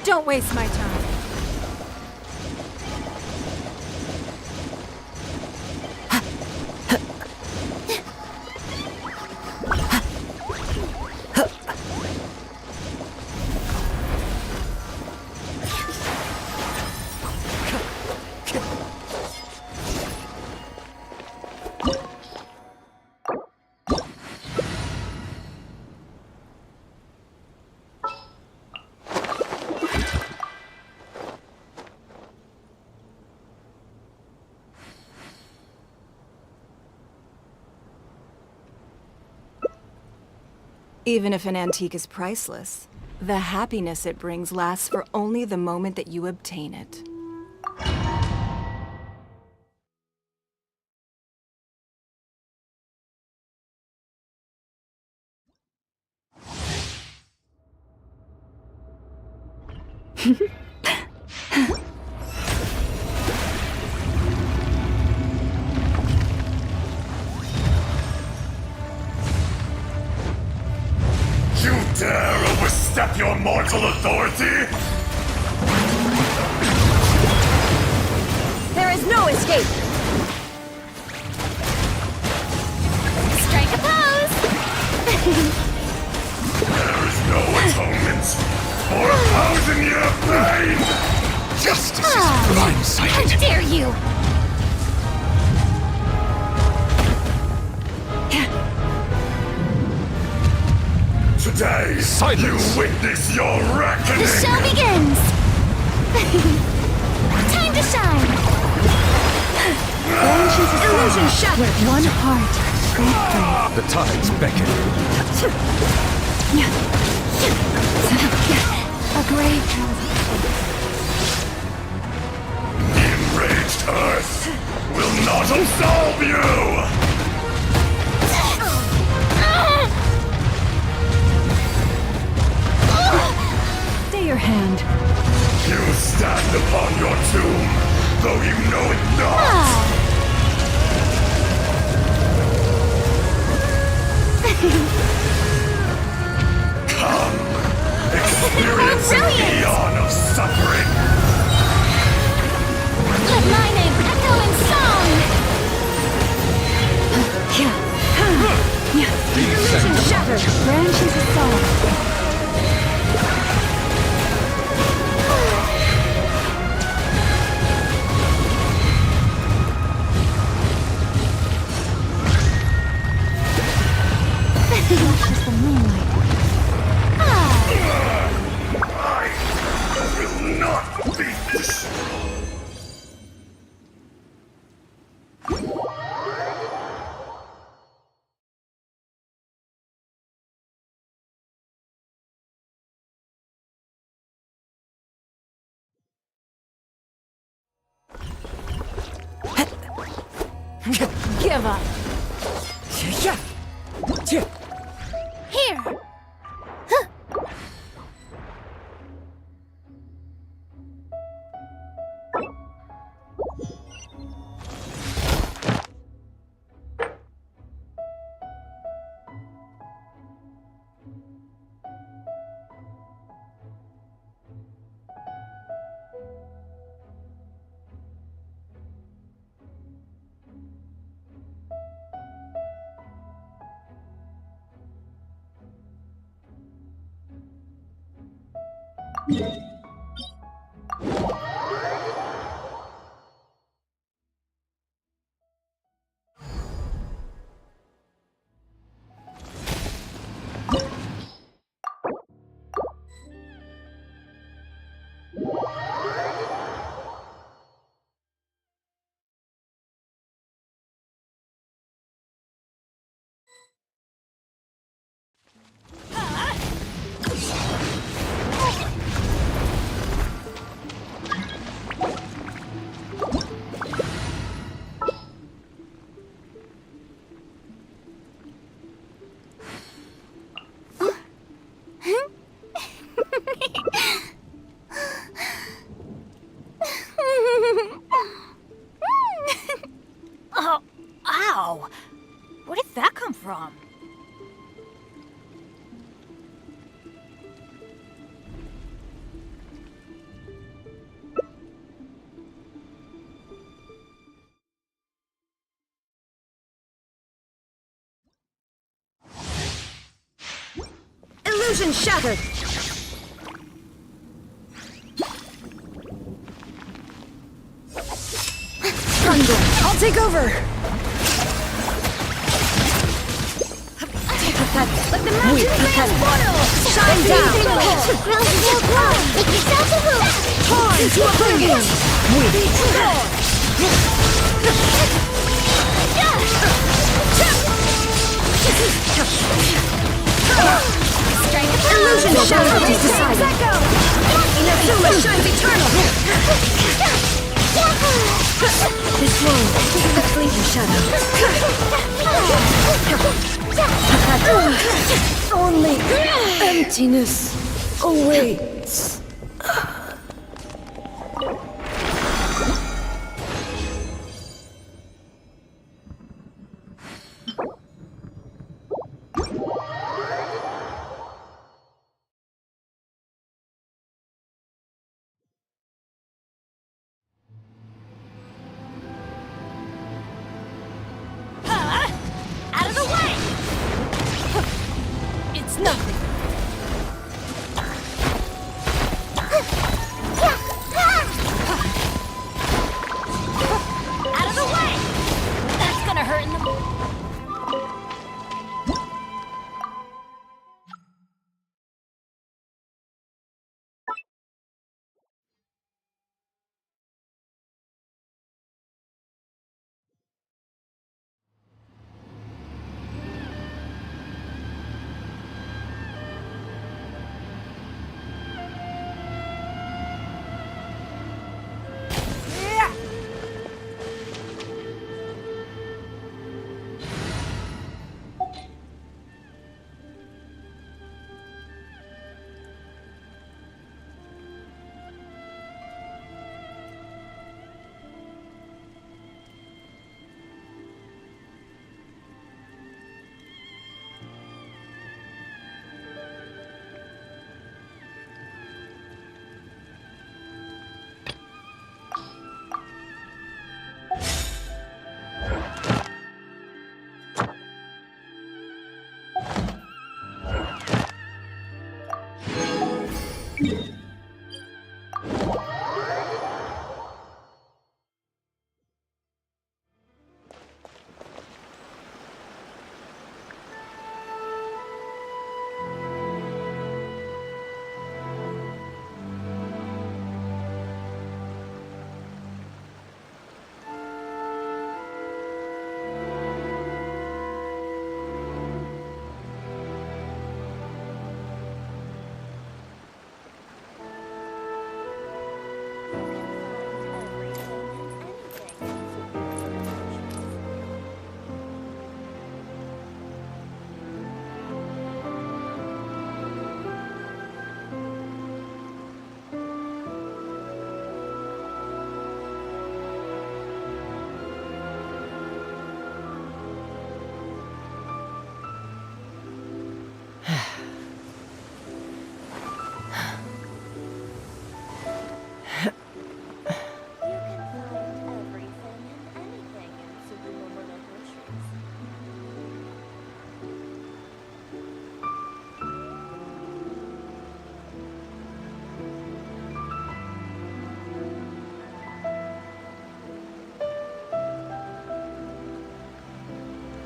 Don't waste my time. Even if an antique is priceless, the happiness it brings lasts for only the moment that you obtain it. You dare overstep your mortal authority? There is no escape! Strike a pose! There is no atonement for 1,000-year pain! Justice is blindsided. How dare you! Today, Silence. you witness your reckoning! The show begins! Time to shine! Illusion shattered! With one heart, great The tides beckon. a grave house. The enraged Earth will not absolve you! Stay your hand. You stand upon your tomb, though you know it not! Come, experience an eon of suffering! Let my name echo in song! Illusion shattered! Branches of song. Watches the moonlight. I will not be destroyed! Give up. Here! Oh, ow! Where did that come from? Illusion shattered! I'll take over! Let the mountain rain portal! Shine down! Ground will grow! Make yourself a roof! Torn to oblivion! Illusion shattered is decided! Inazuma shines eternal! This world is a fleeting shadow. Only emptiness awaits. Out of the way! It's nothing. Out of the way! That's gonna hurt in the...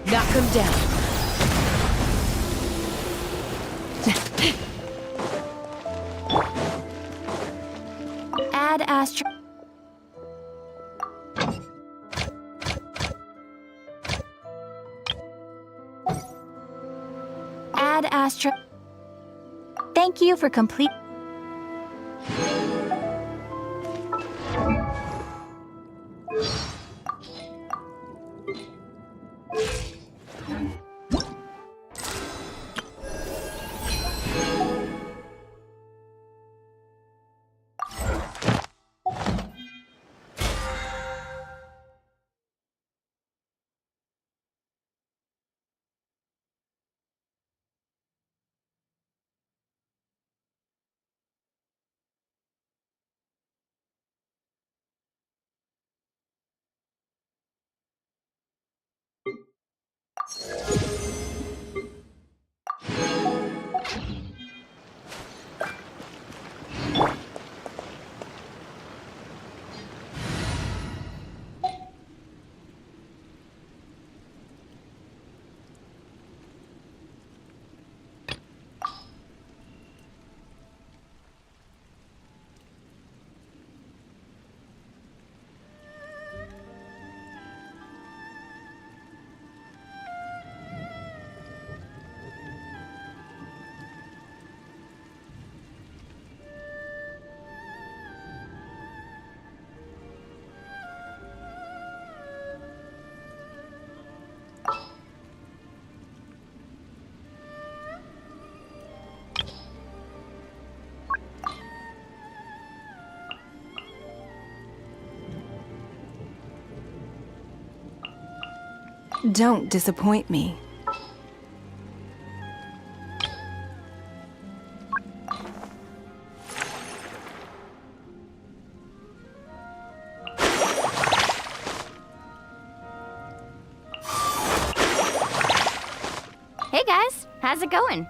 Knock him down. Add astro. Add astro. Thank you for complete. Don't disappoint me. Hey guys, how's it going?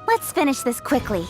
Let's finish this quickly.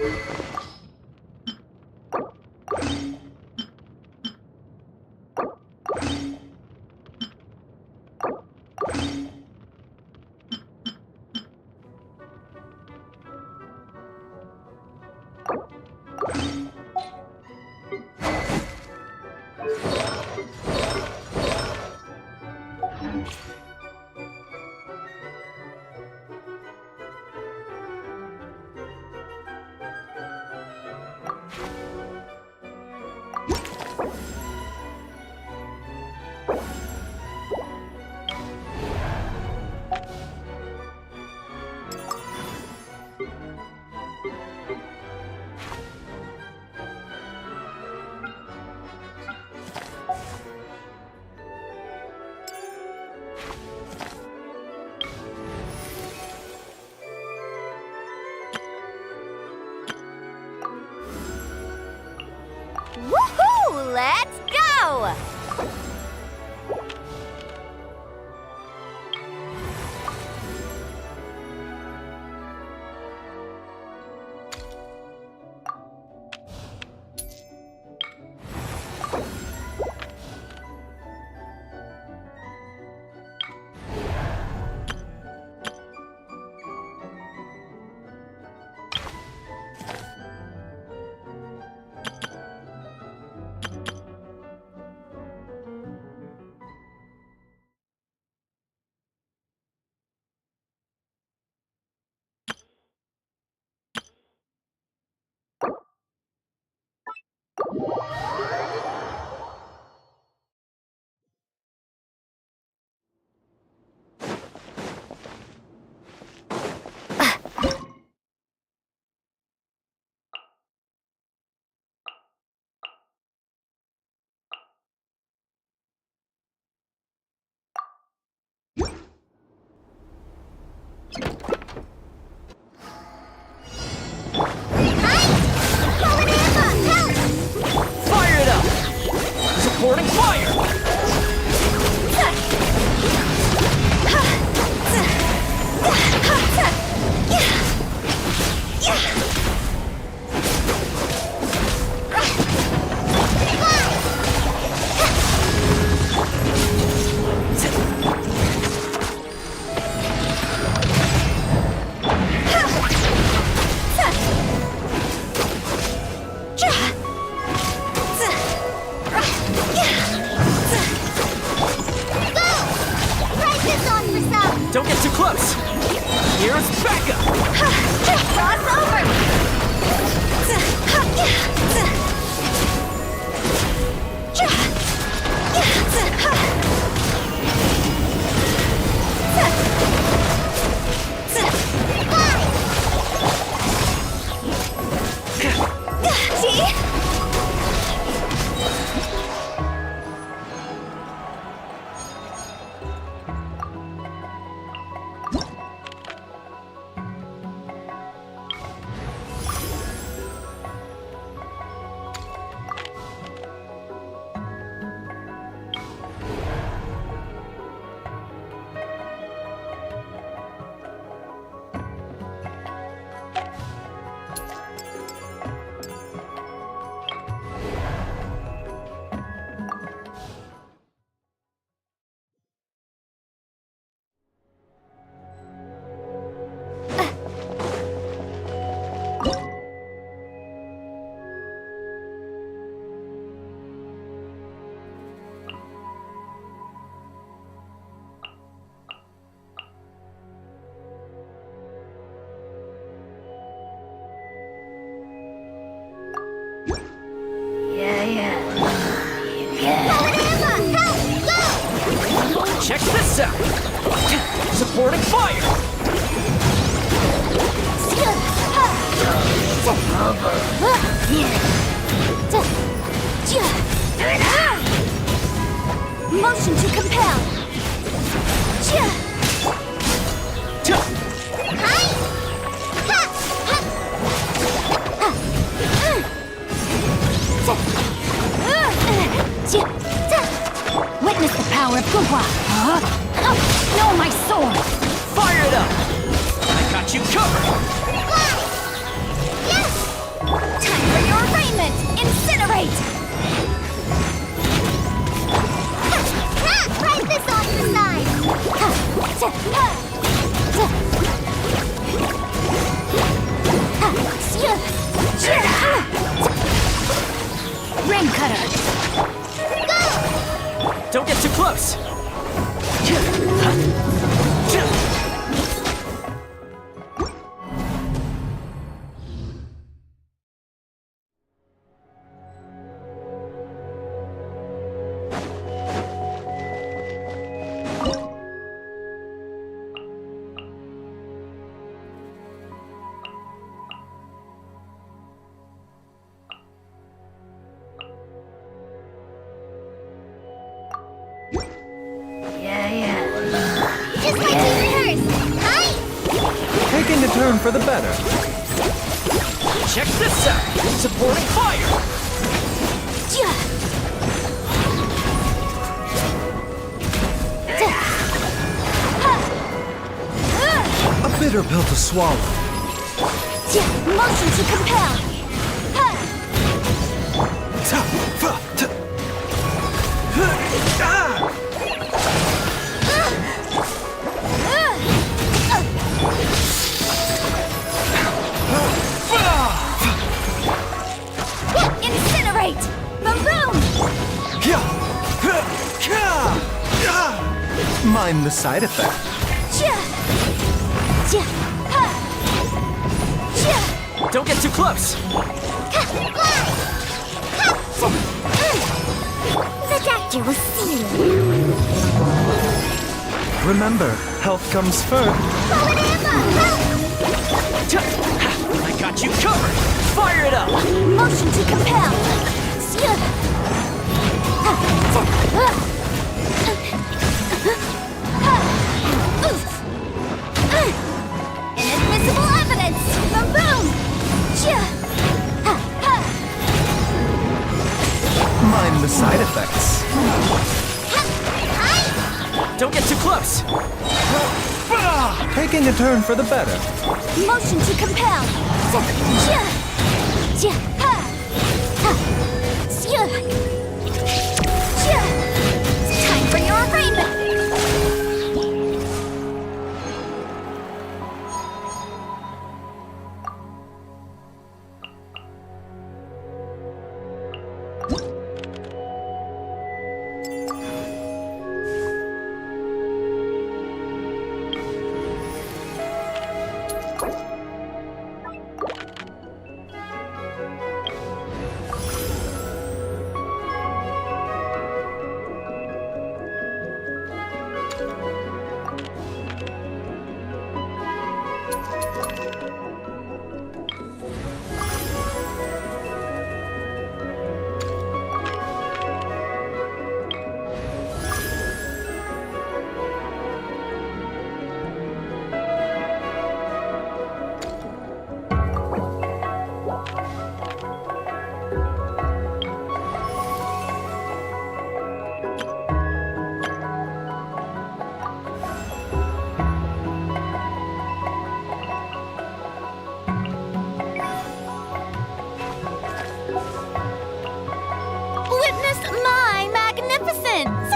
Woohoo! Let's go! Fire it up! Supporting fire! Don't get too close! Here's backup! Cross over! See? Check this out! Supporting fire! Motion to compel. Witness the power of Gugwa. No, my sword. Fire it up! I got you covered! Yes! turn for the better. Check this out! Supporting fire! A bitter pill to swallow. Motion to compel. Incinerate! Boom boom! Mind the side effect. Don't get too close! The doctor will see you. Remember, health comes first. I got you covered! Fire it up! Motion to compel. Inadmissible evidence. Boom boom. Mind the side effects. Don't get too close! Taking a turn for the better. Motion to compel. Time for your arraignment. Witness my magnificence!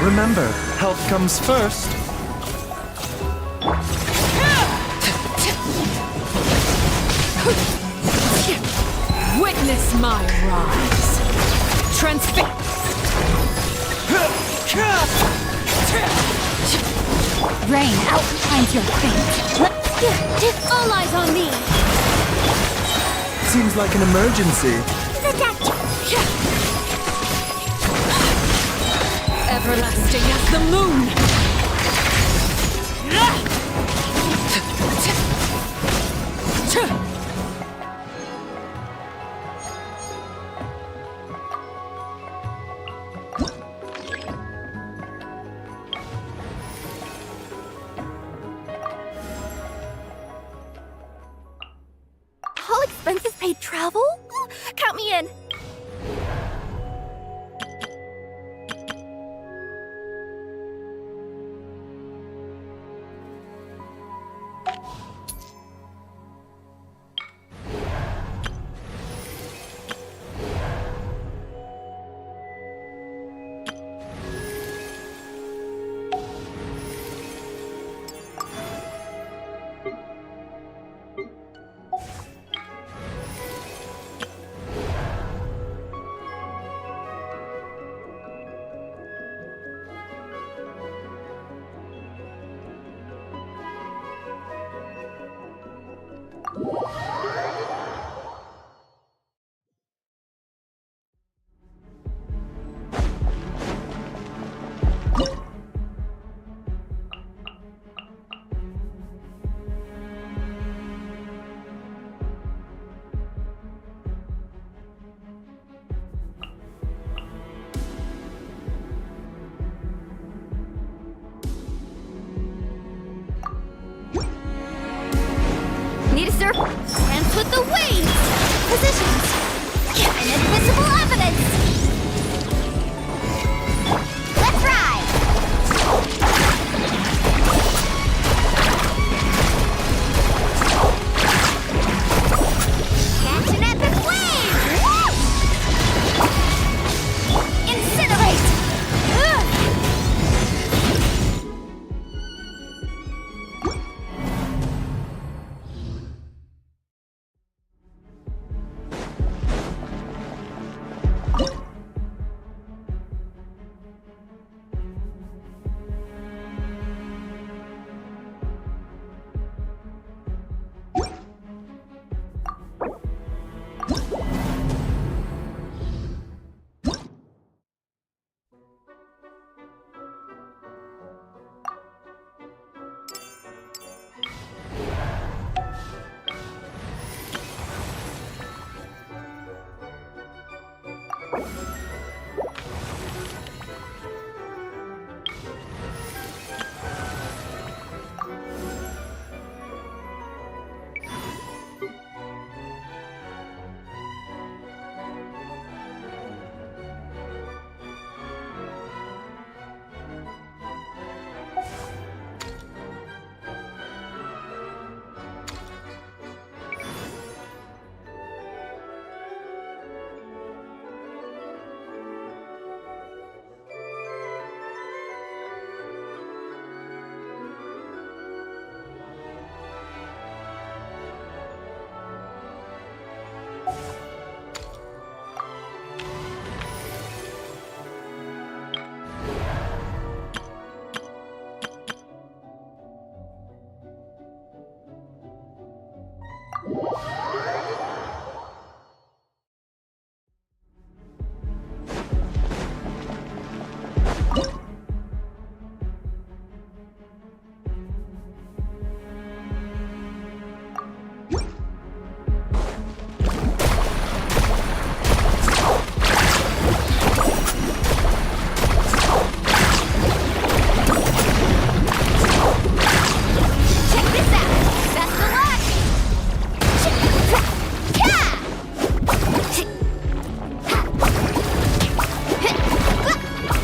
Remember, health comes first. Witness my rise. Transfix. Rain out behind your feet. All eyes on me. Seems like an emergency. Everlasting as the moon. Paid travel? Count me in. Need a surf? Dance with the waves! Positions! An invisible evidence! Let's ride! Catch an epic wave! Incinerate! Ugh.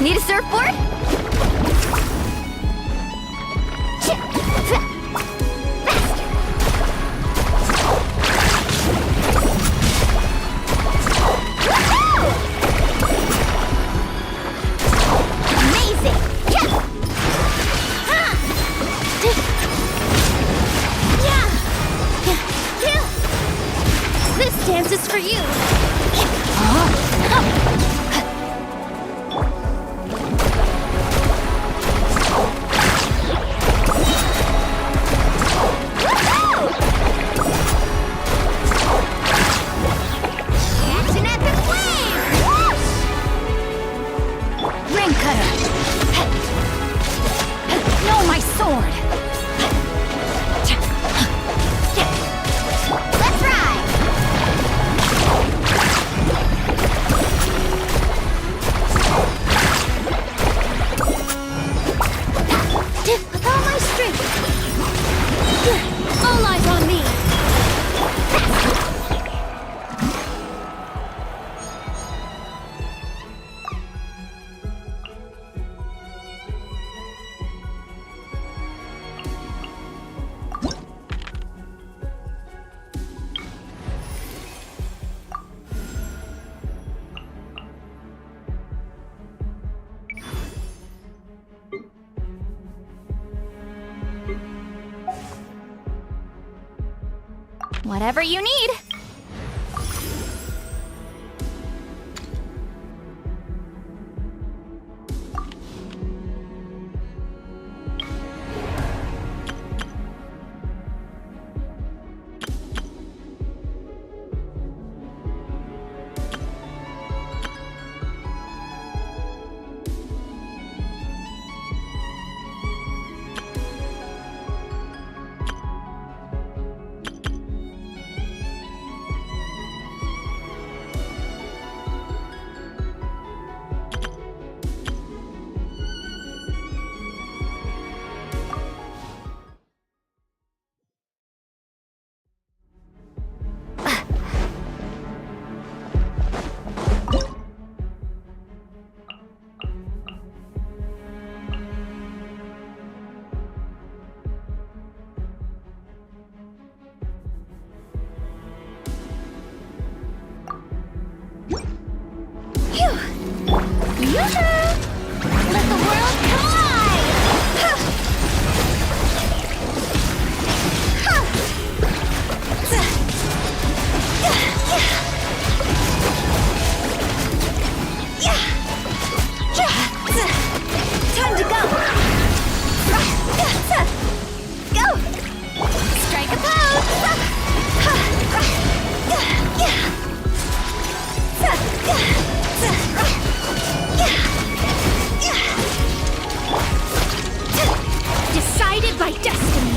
Need a surfboard? Faster! Woohoo! Amazing! This dance is for you! Whatever you need. Let the world collide! Time to go! Go! Strike a pose! Decided by destiny!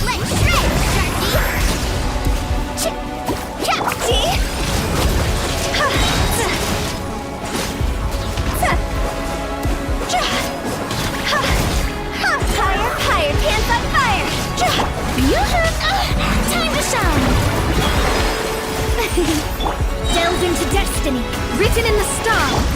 Let's shred, Sharky! See? Higher, higher, pants on fire! Time to shine! Delve into destiny, written in the stars!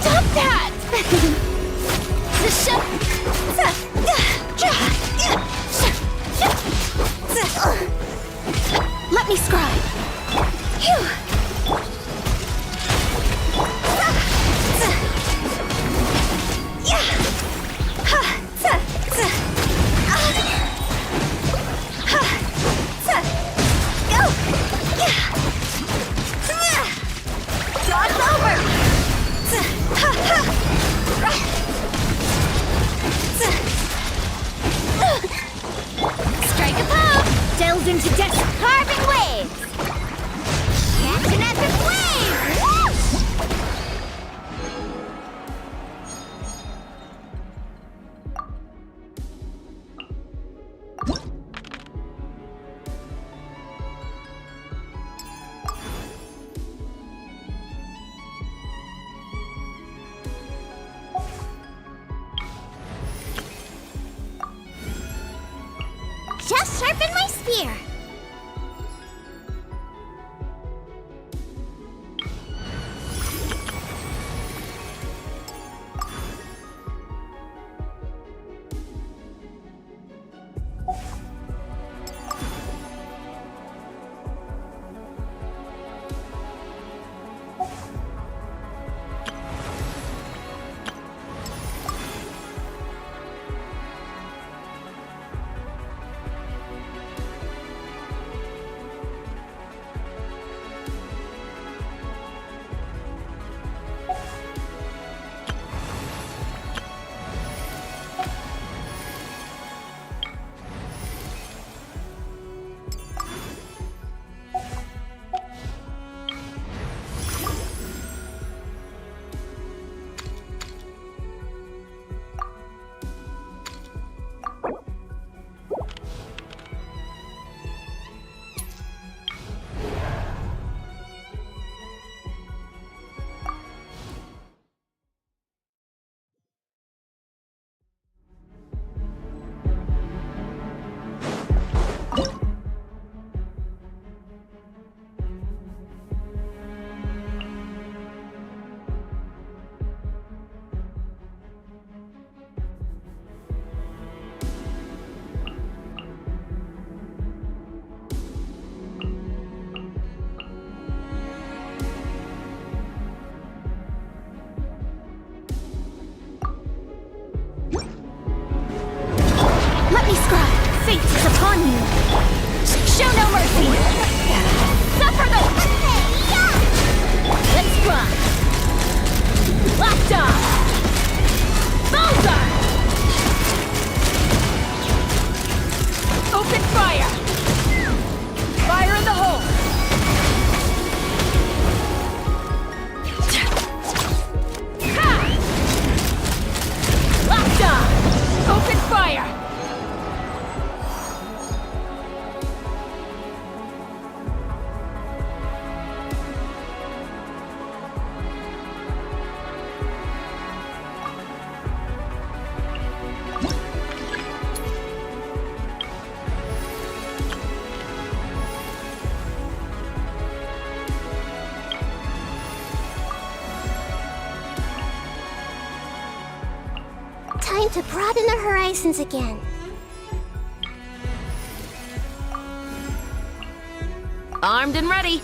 Stop that! Let me scribe! Draw's over! Strike a pose! Delve into destiny! Carving waves! Catch an epic wave! Whoosh! Just sharpen my spear. Lockdown! Bullseye! Open fire! Fire in the hole! Ha! Lockdown! Open fire! Time to broaden the horizons again. Armed and ready.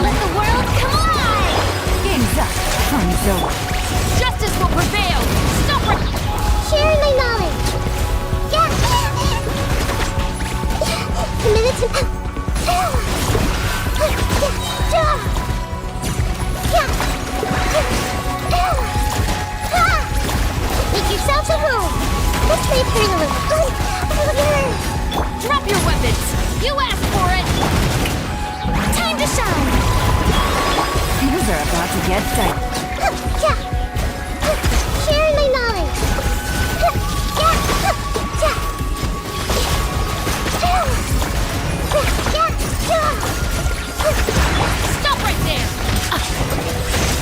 Let the world come alive! Game's up. Fun's over. Justice will prevail! Stop it! Sharing my knowledge. Yeah. Committed to. Make yourselves at home. Let's play for a little. Drop your weapons! You asked for it! Time to shine. Things are about to get tight. Sharing my knowledge. Stop right there!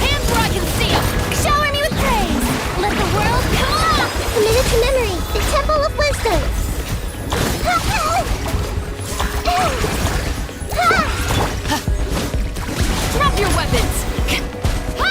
Hands where I can see them! Shower me with praise. Let the world come up. Committed to memory, the temple of wisdom. Drop your weapons! Ha!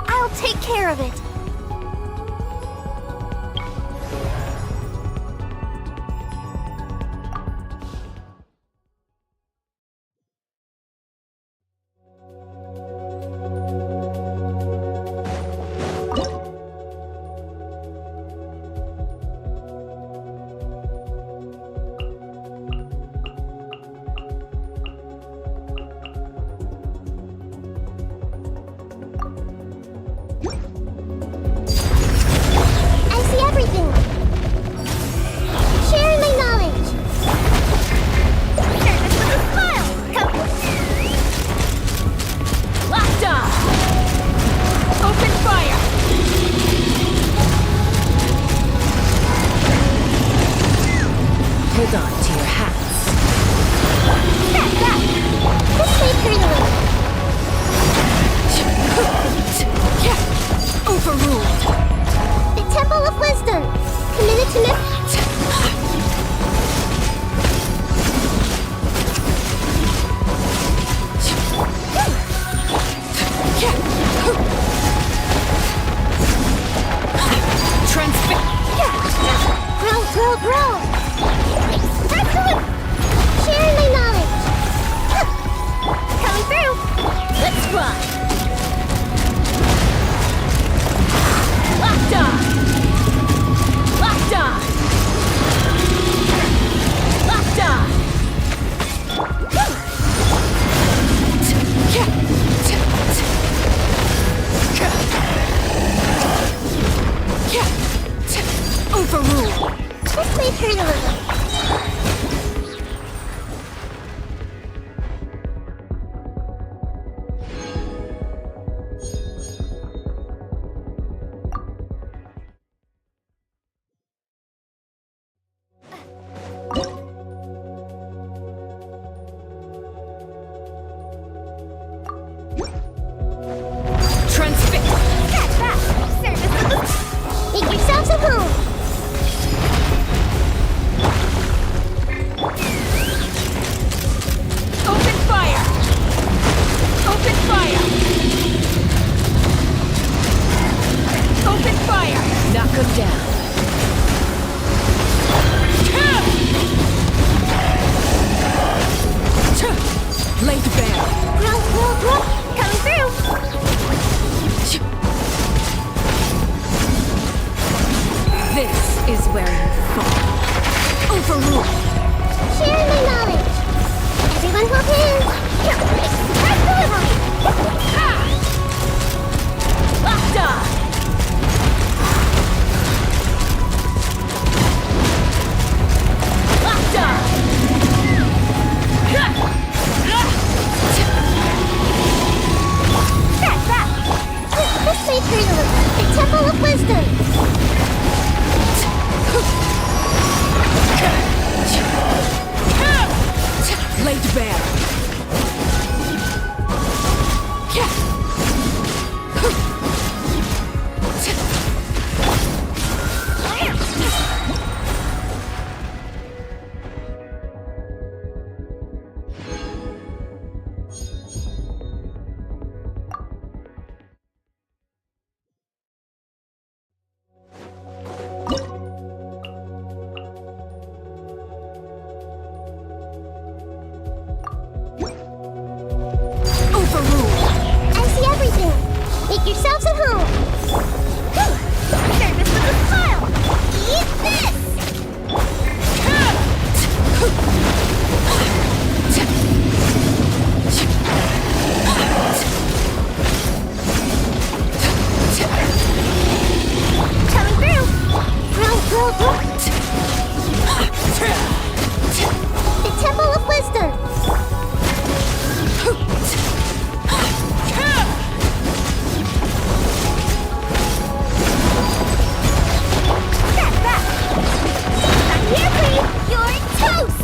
I'll take care of it. Transfix. Catch that! Service. Make yourselves at home. Open fire. Open fire. Open fire. Knock him down. Laid bare. Roll. Coming through. This is where you fall. Overrule. Sharing my knowledge. Everyone hold hands. Here, express delivery. Locked on. Locked on. That. This may hurt a little. The Temple of Wisdom. Laid bare. I see everything. Make yourselves at home. Service with a smile. Eat this. Coming through. Roll. The Temple of Wisdom. Step back. I'm here for you. You're toast.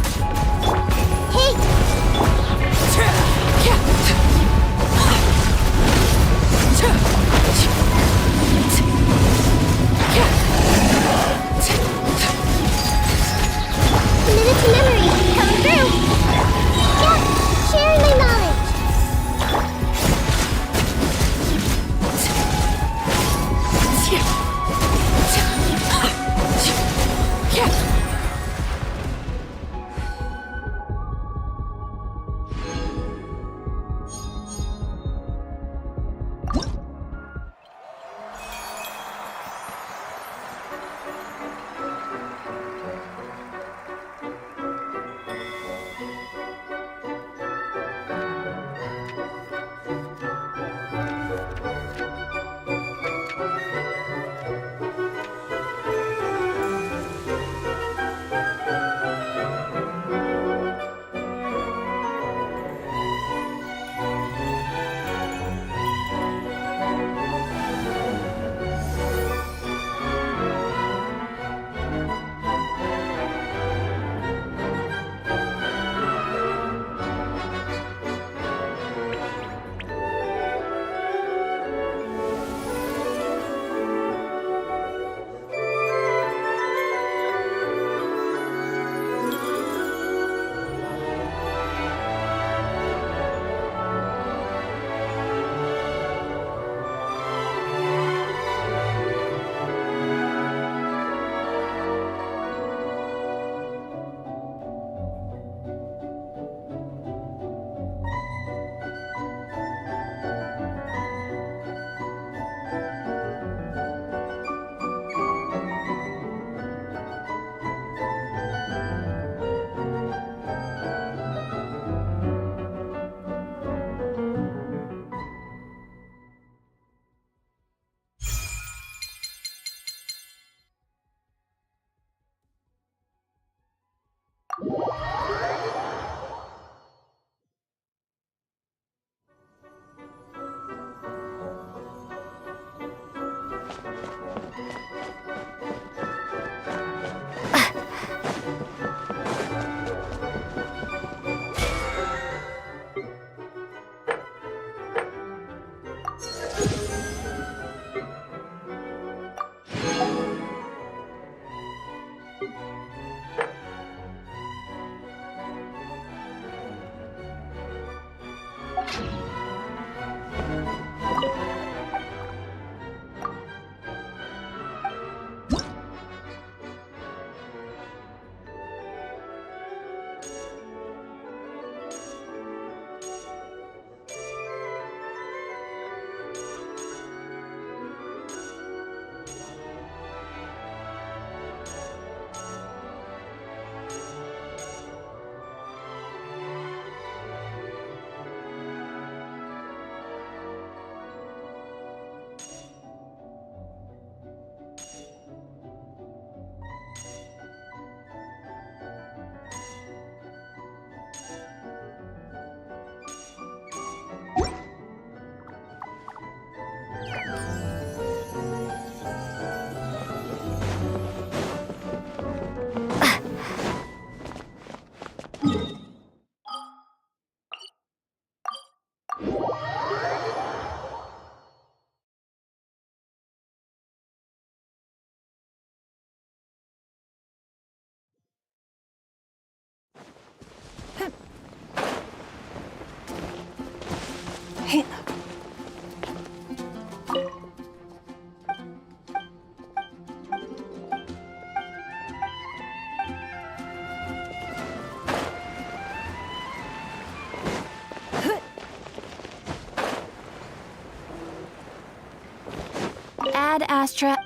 Ad Astra.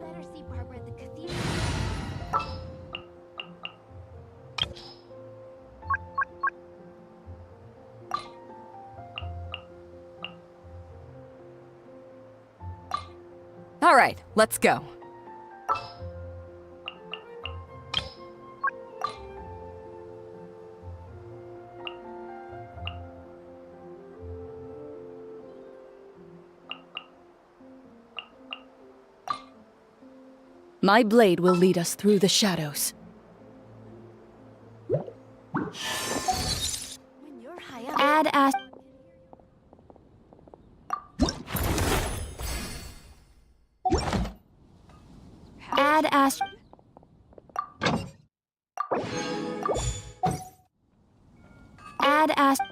Better see Barbara at the cathedral. All right, let's go. My blade will lead us through the shadows. When you're high up. Ad Astra. Ad Astra. Ad Astra.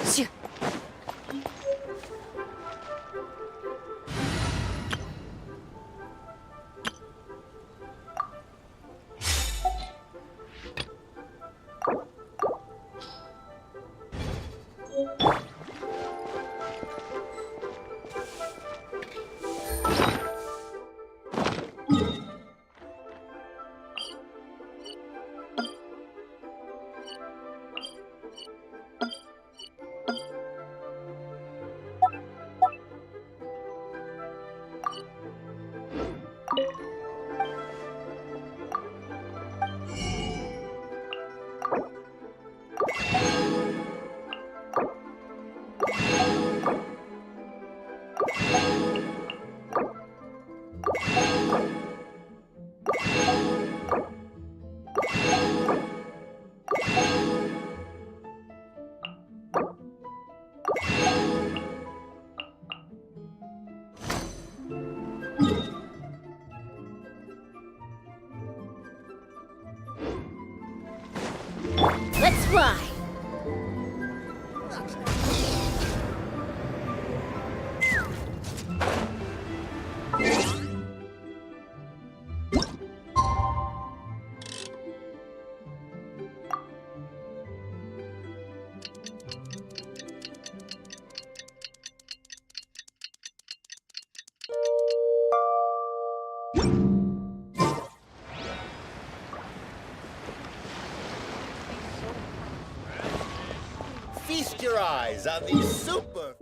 Shoo. Let's fly! Feast your eyes on these super...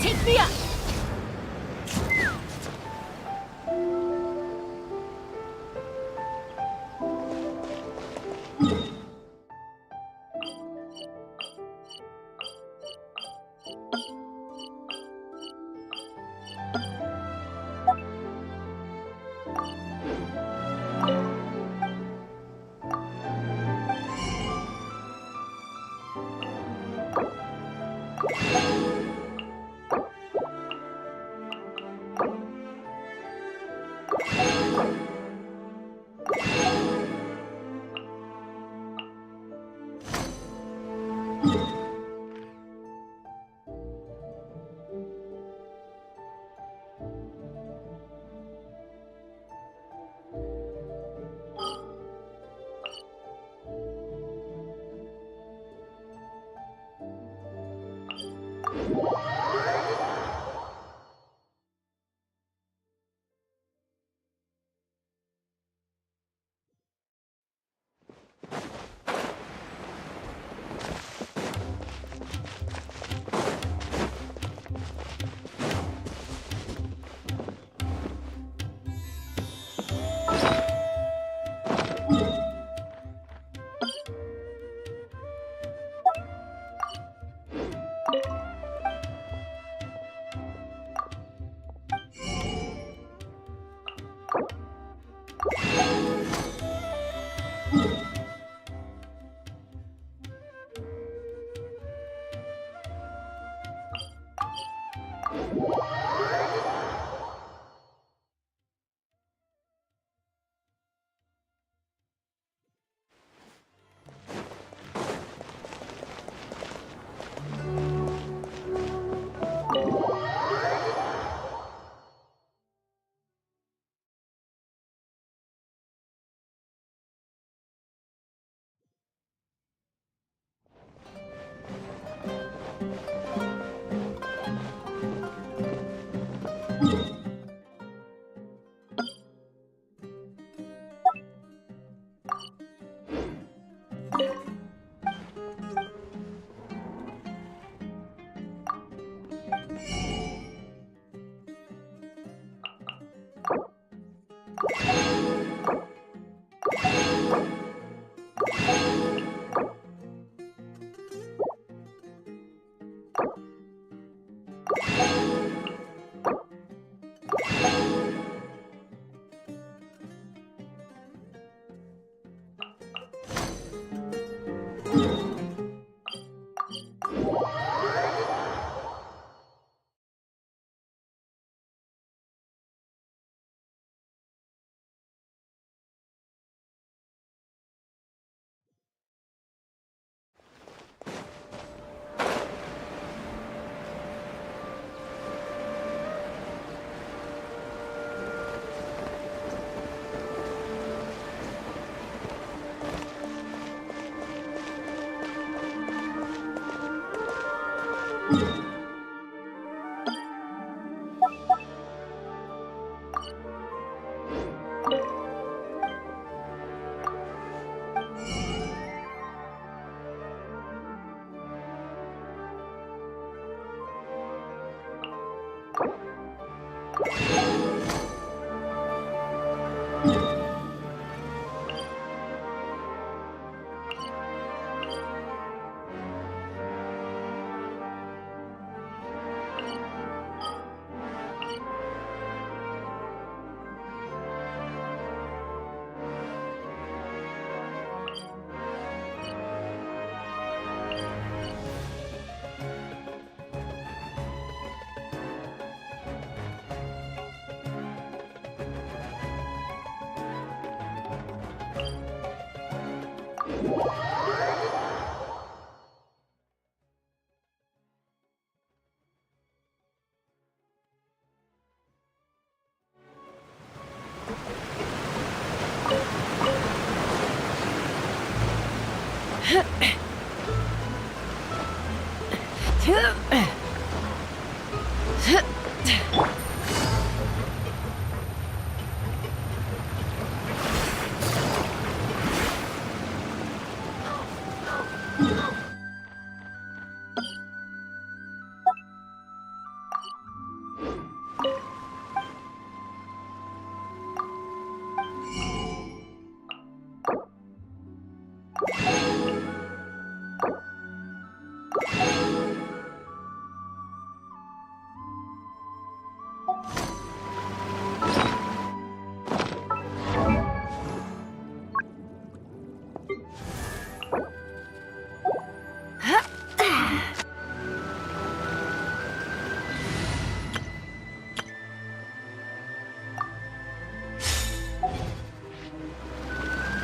Take me up!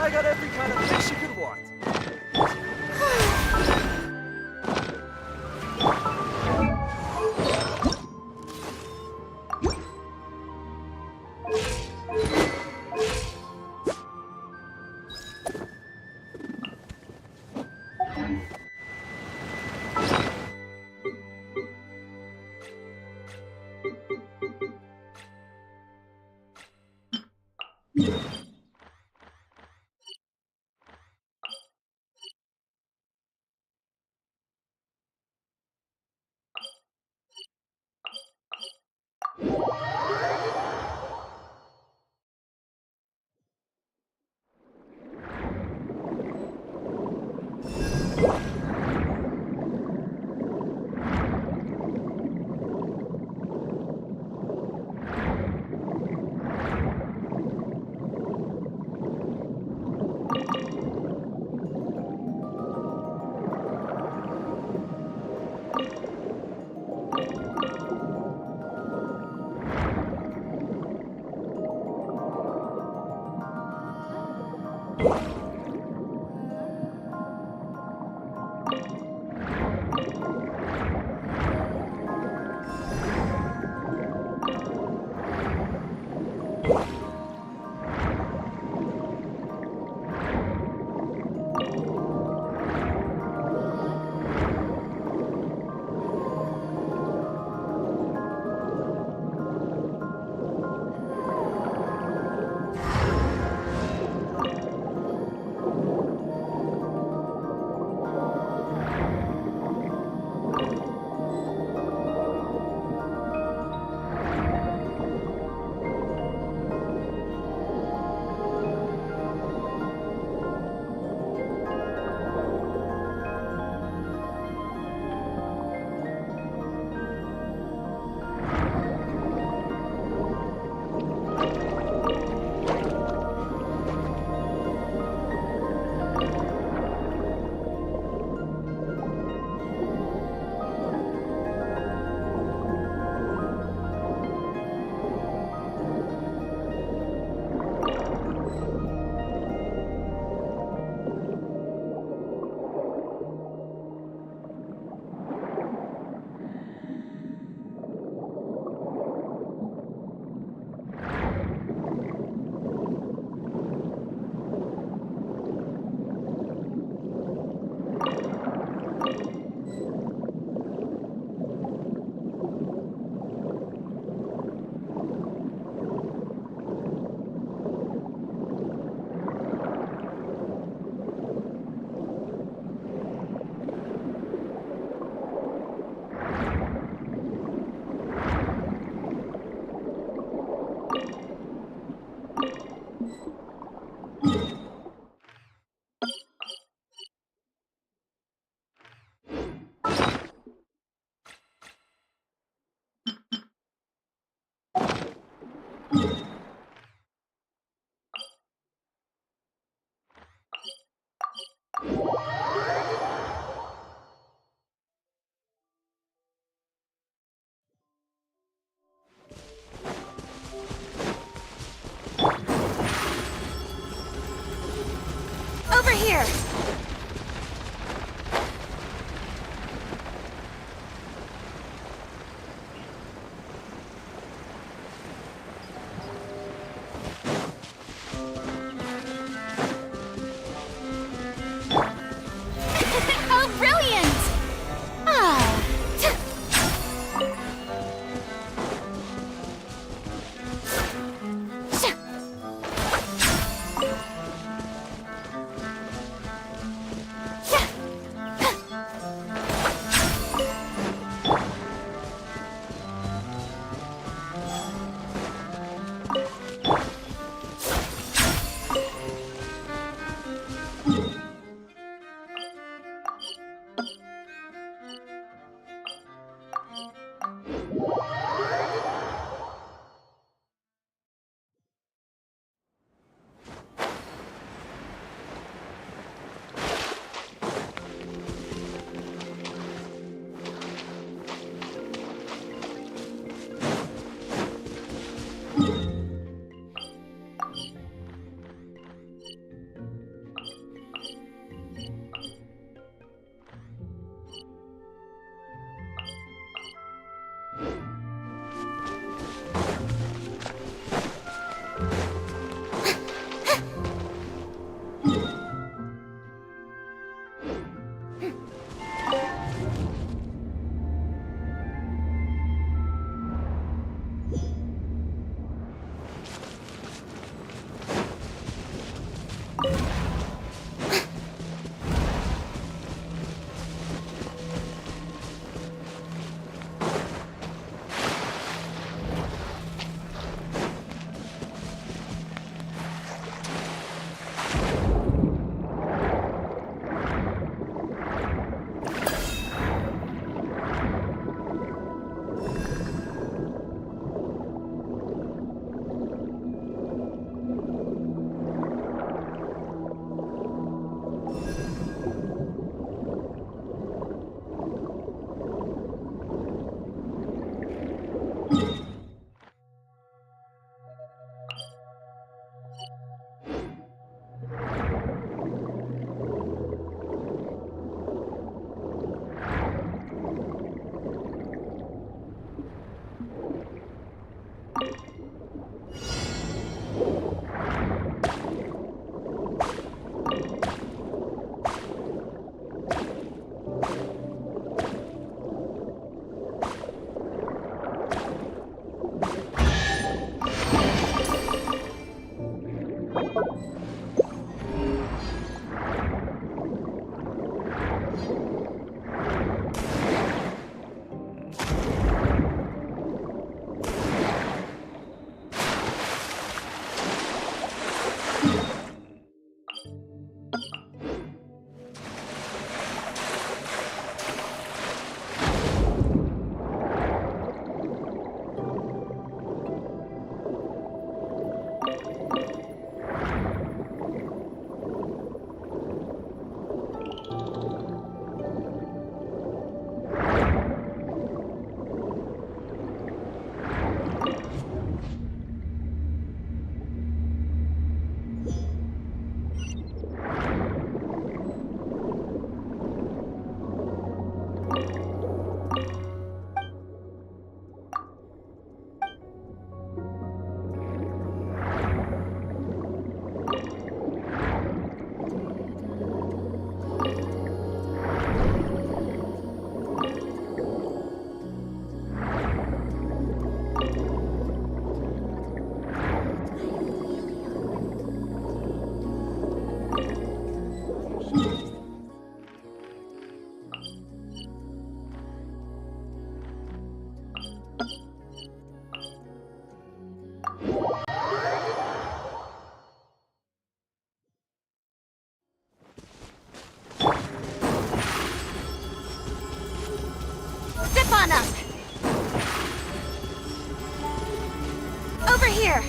I got every kind of fish you could want. Step on up! Over here!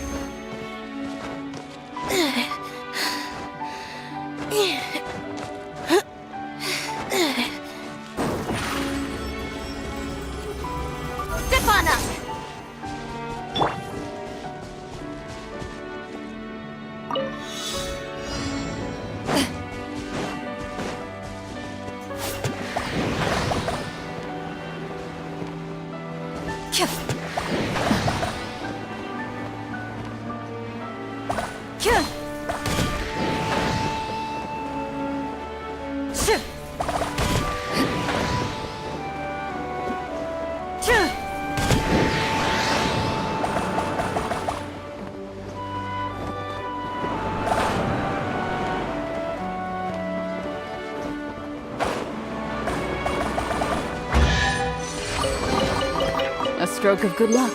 Step on up! A stroke of good luck,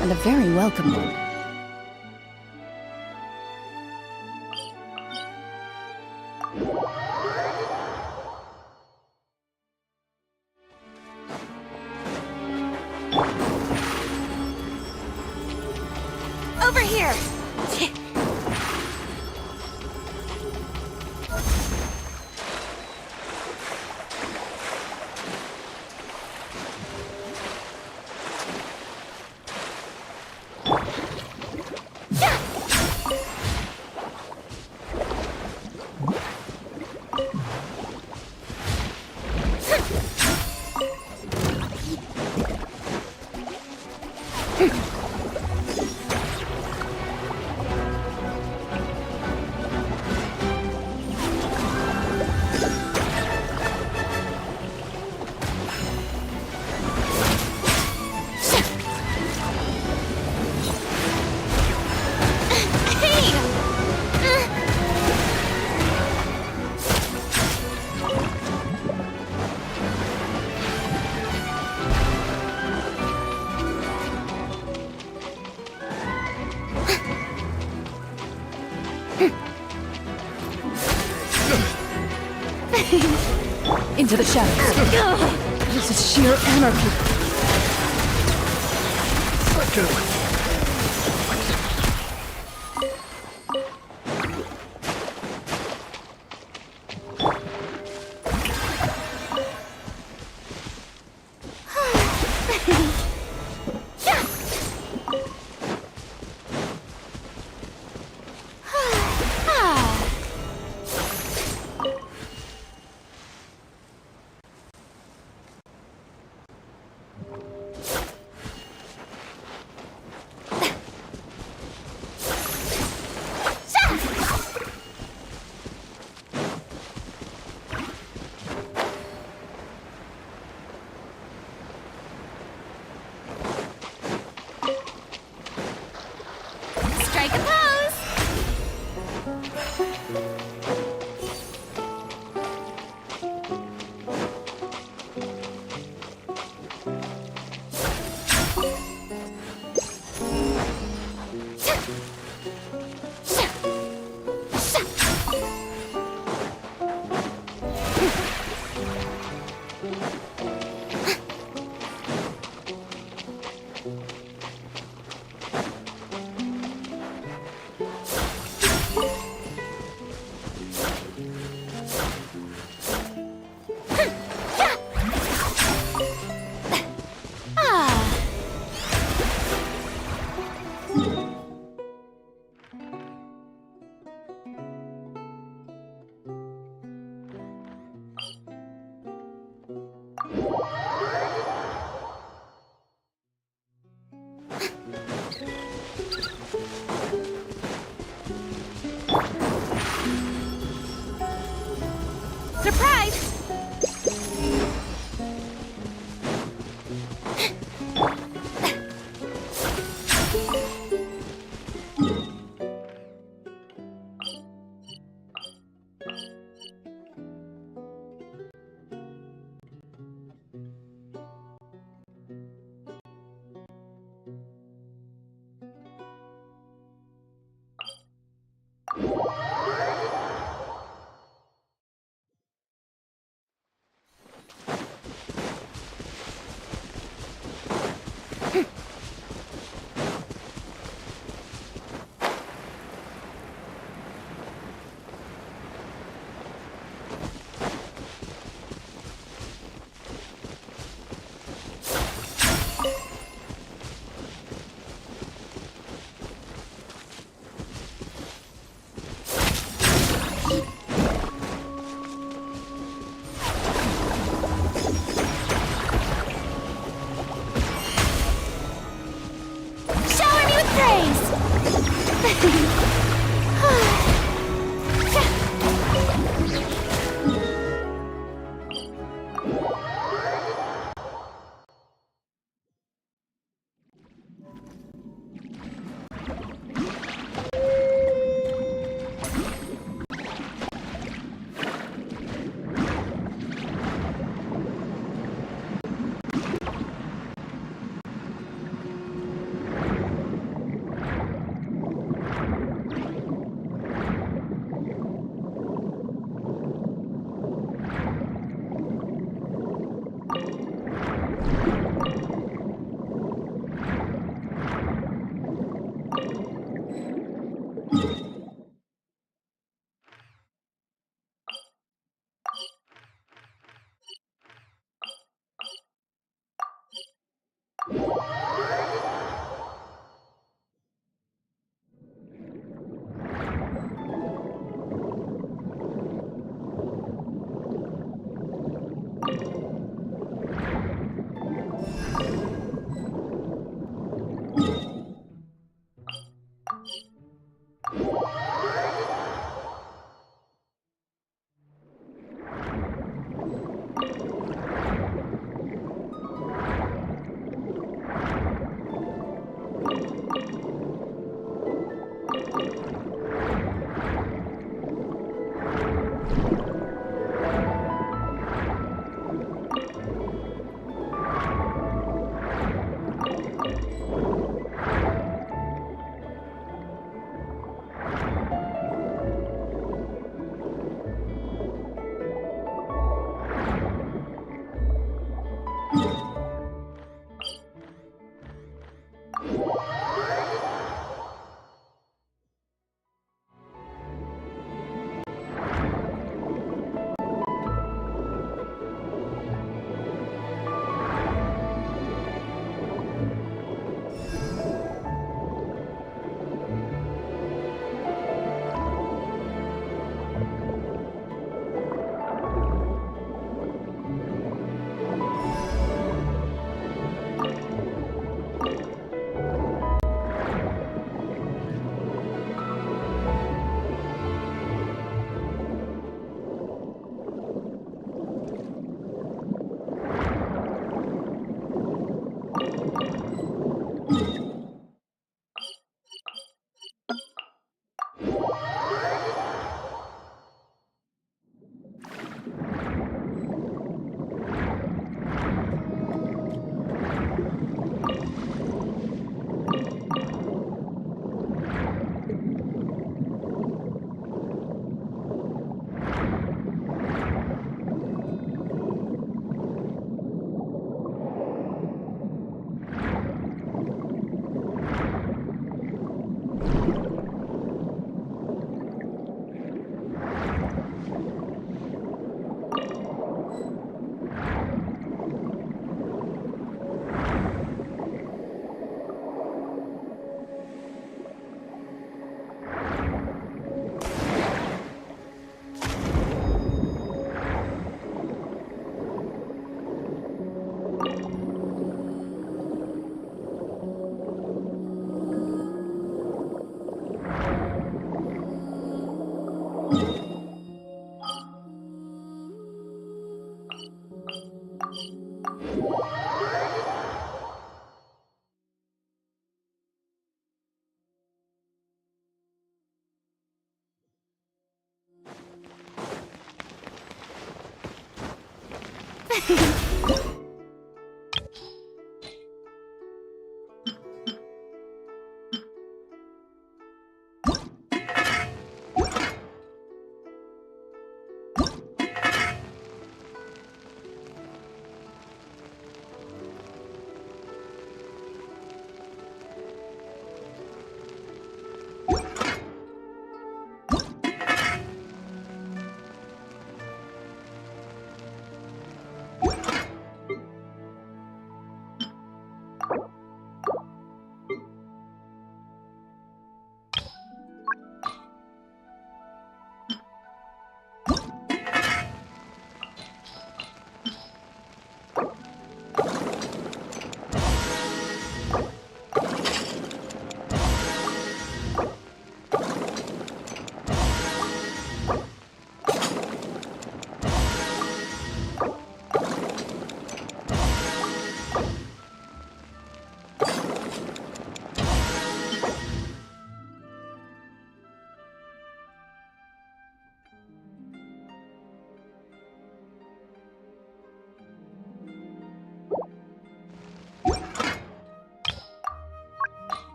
and a very welcome one. Into the shadows. This is sheer anarchy.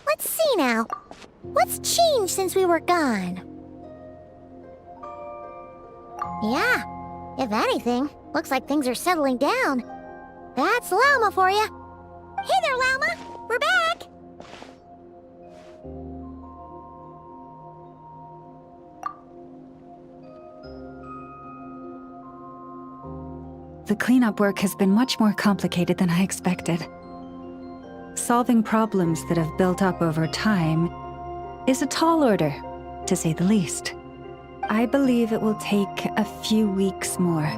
Let's see now. What's changed since we were gone? Yeah, if anything, looks like things are settling down. That's Llama for you. Hey there, Llama! We're back! The cleanup work has been much more complicated than I expected. Solving problems that have built up over time is a tall order, to say the least. I believe it will take a few weeks more.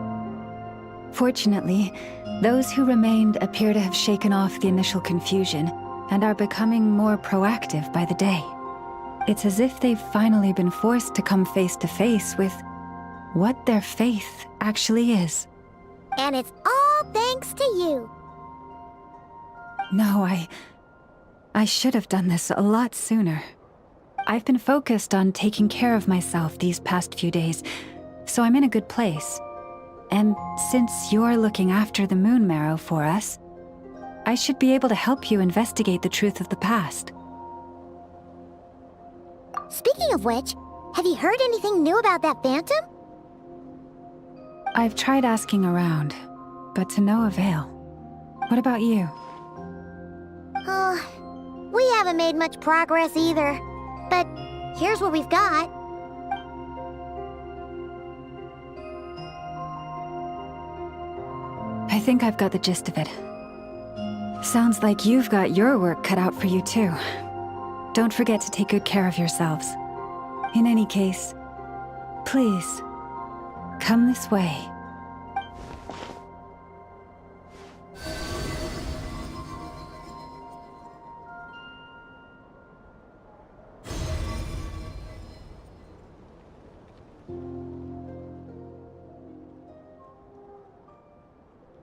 Fortunately, those who remained appear to have shaken off the initial confusion and are becoming more proactive by the day. It's as if they've finally been forced to come face to face with what their faith actually is. And it's all thanks to you. No, I should have done this a lot sooner. I've been focused on taking care of myself these past few days, so I'm in a good place. And since you're looking after the moon marrow for us, I should be able to help you investigate the truth of the past. Speaking of which, have you heard anything new about that phantom? I've tried asking around, but to no avail. What about you? We haven't made much progress either. But here's what we've got. I think I've got the gist of it. Sounds like you've got your work cut out for you too. Don't forget to take good care of yourselves. In any case, please, come this way.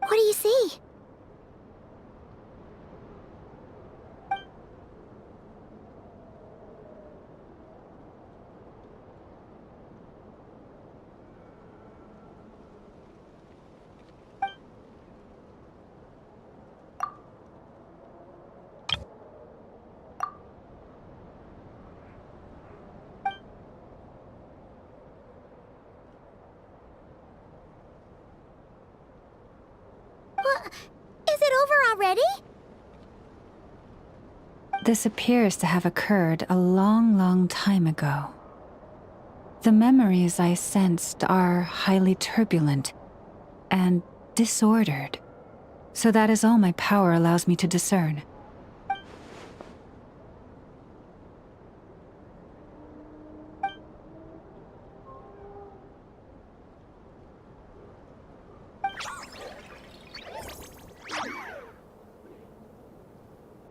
What do you see? What? Is it over already? This appears to have occurred a long, long time ago. The memories I sensed are highly turbulent and disordered, so that is all my power allows me to discern.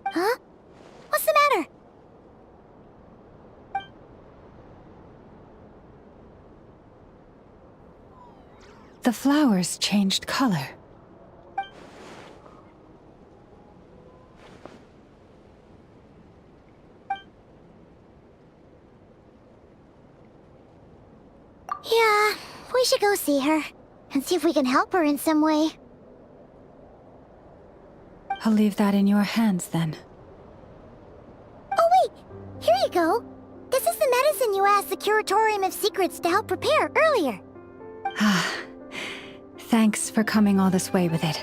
Huh? What's the matter? The flowers changed color. Yeah, we should go see her and see if we can help her in some way. I'll leave that in your hands then. Oh wait, here you go. This is the medicine you asked the Curatorium of Secrets to help prepare earlier. Ah, thanks for coming all this way with it.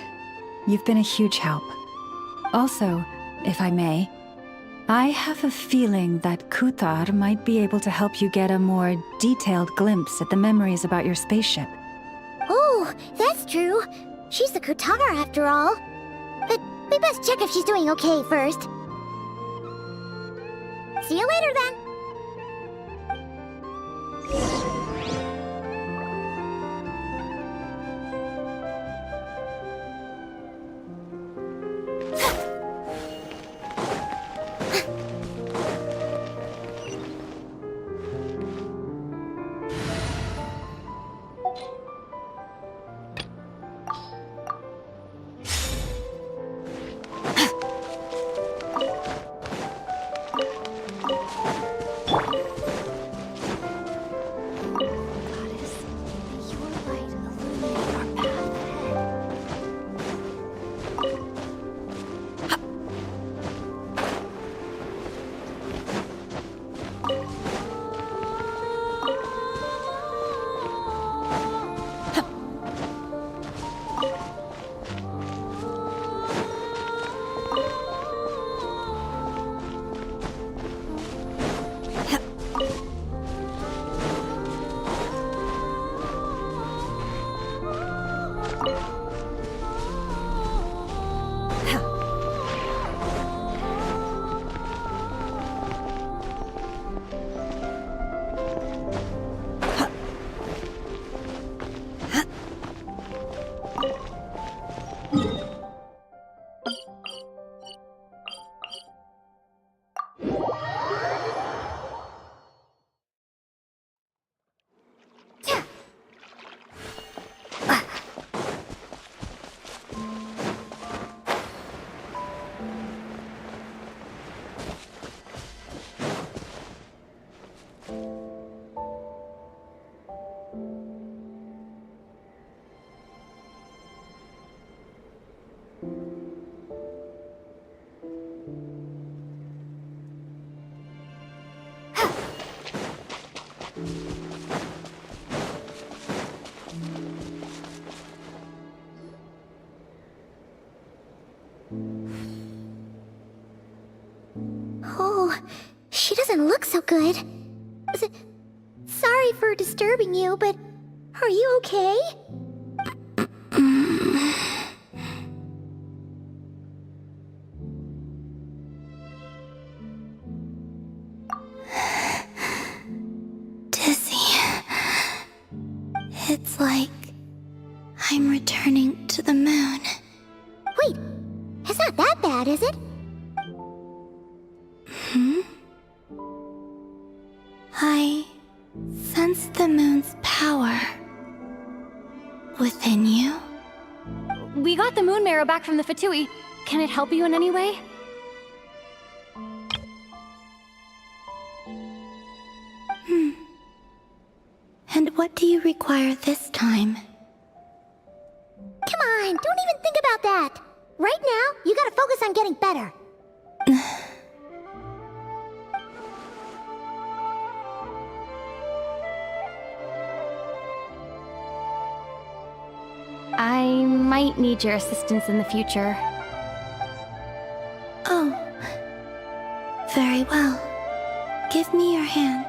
You've been a huge help. Also, if I may, I have a feeling that Kuthar might be able to help you get a more detailed glimpse at the memories about your spaceship. Oh, that's true. She's the Kutara after all. But we best check if she's doing okay first. See you later then. good. Sorry for disturbing you, but are you okay? Dizzy. It's like I'm returning to the moon. Wait, it's not that bad, is it? I sense the moon's power within you. We got the moon marrow back from the Fatui. Can it help you in any way? And what do you require this time? Come on, don't even think about that. Right now, you gotta focus on getting better. I might need your assistance in the future. Oh. Very well. Give me your hand.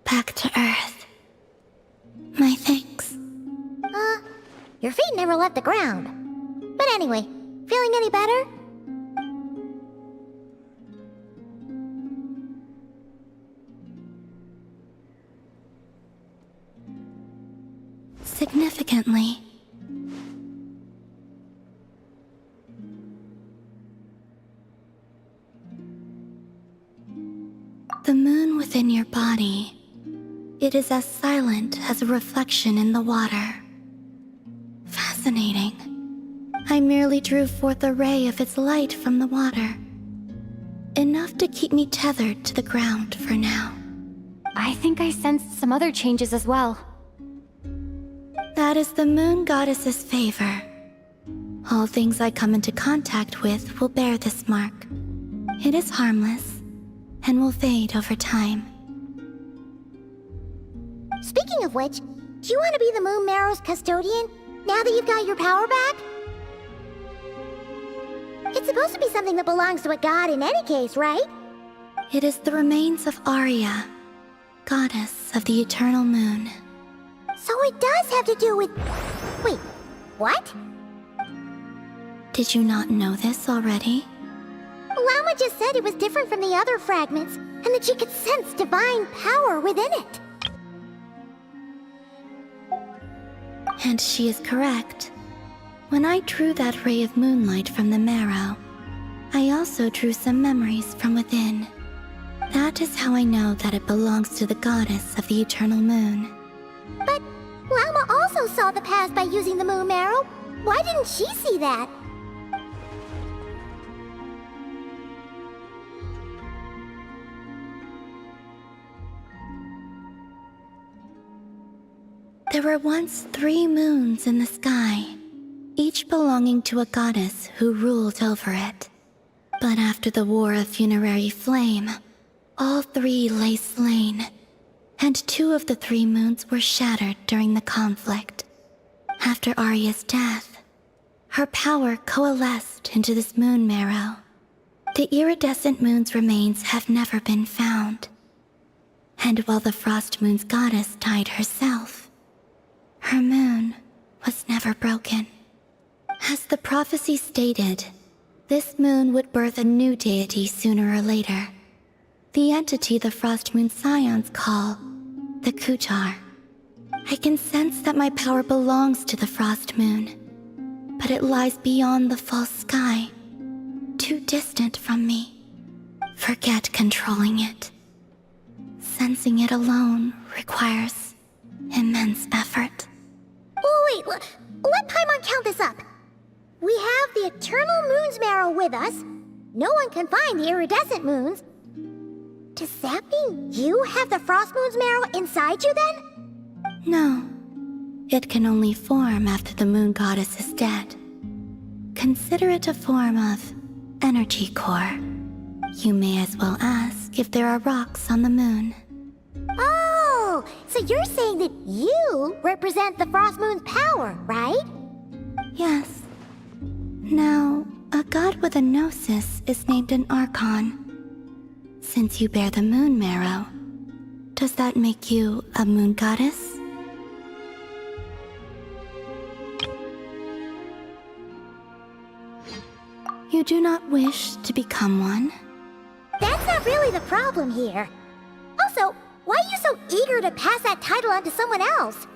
Back to Earth. My thanks. Your feet never left the ground. But anyway, feeling any better? Significantly. The moon within your body, it is as silent as a reflection in the water. Fascinating. I merely drew forth a ray of its light from the water. Enough to keep me tethered to the ground for now. I think I sensed some other changes as well. That is the moon goddess's favor. All things I come into contact with will bear this mark. It is harmless and will fade over time. Speaking of which, do you want to be the Moon Marrow's custodian now that you've got your power back? It's supposed to be something that belongs to a god in any case, right? It is the remains of Arya, goddess of the eternal moon. So it does have to do with... Wait, what? Did you not know this already? Llama just said it was different from the other fragments, and that she could sense divine power within it. And she is correct. When I drew that ray of moonlight from the marrow, I also drew some memories from within. That is how I know that it belongs to the goddess of the eternal moon. But Llama also saw the past by using the Moon Marrow. Why didn't she see that? There were once 3 moons in the sky, each belonging to a goddess who ruled over it. But after the War of Funerary Flame, all 3 lay slain, and 2 of the 3 moons were shattered during the conflict. After Arya's death, her power coalesced into this moon marrow. The iridescent moon's remains have never been found. And while the Frost Moon's goddess died herself, her moon was never broken. As the prophecy stated, this moon would birth a new deity sooner or later. The entity the Frost Moon Scions call the Kujar. I can sense that my power belongs to the Frost Moon, but it lies beyond the false sky, too distant from me. Forget controlling it. Sensing it alone requires immense effort. Oh, wait, let Paimon count this up. We have the Eternal Moon's Marrow with us. No one can find the iridescent moons. Does that mean you have the Frost Moon's Marrow inside you then? No. It can only form after the moon goddess is dead. Consider it a form of energy core. You may as well ask if there are rocks on the moon. Oh, so you're saying that you represent the Frost Moon's power, right? Yes. Now, a god with a gnosis is named an Archon. Since you bear the moon marrow, does that make you a moon goddess? You do not wish to become one? That's not really the problem here. Also, why are you so eager to pass that title on to someone else?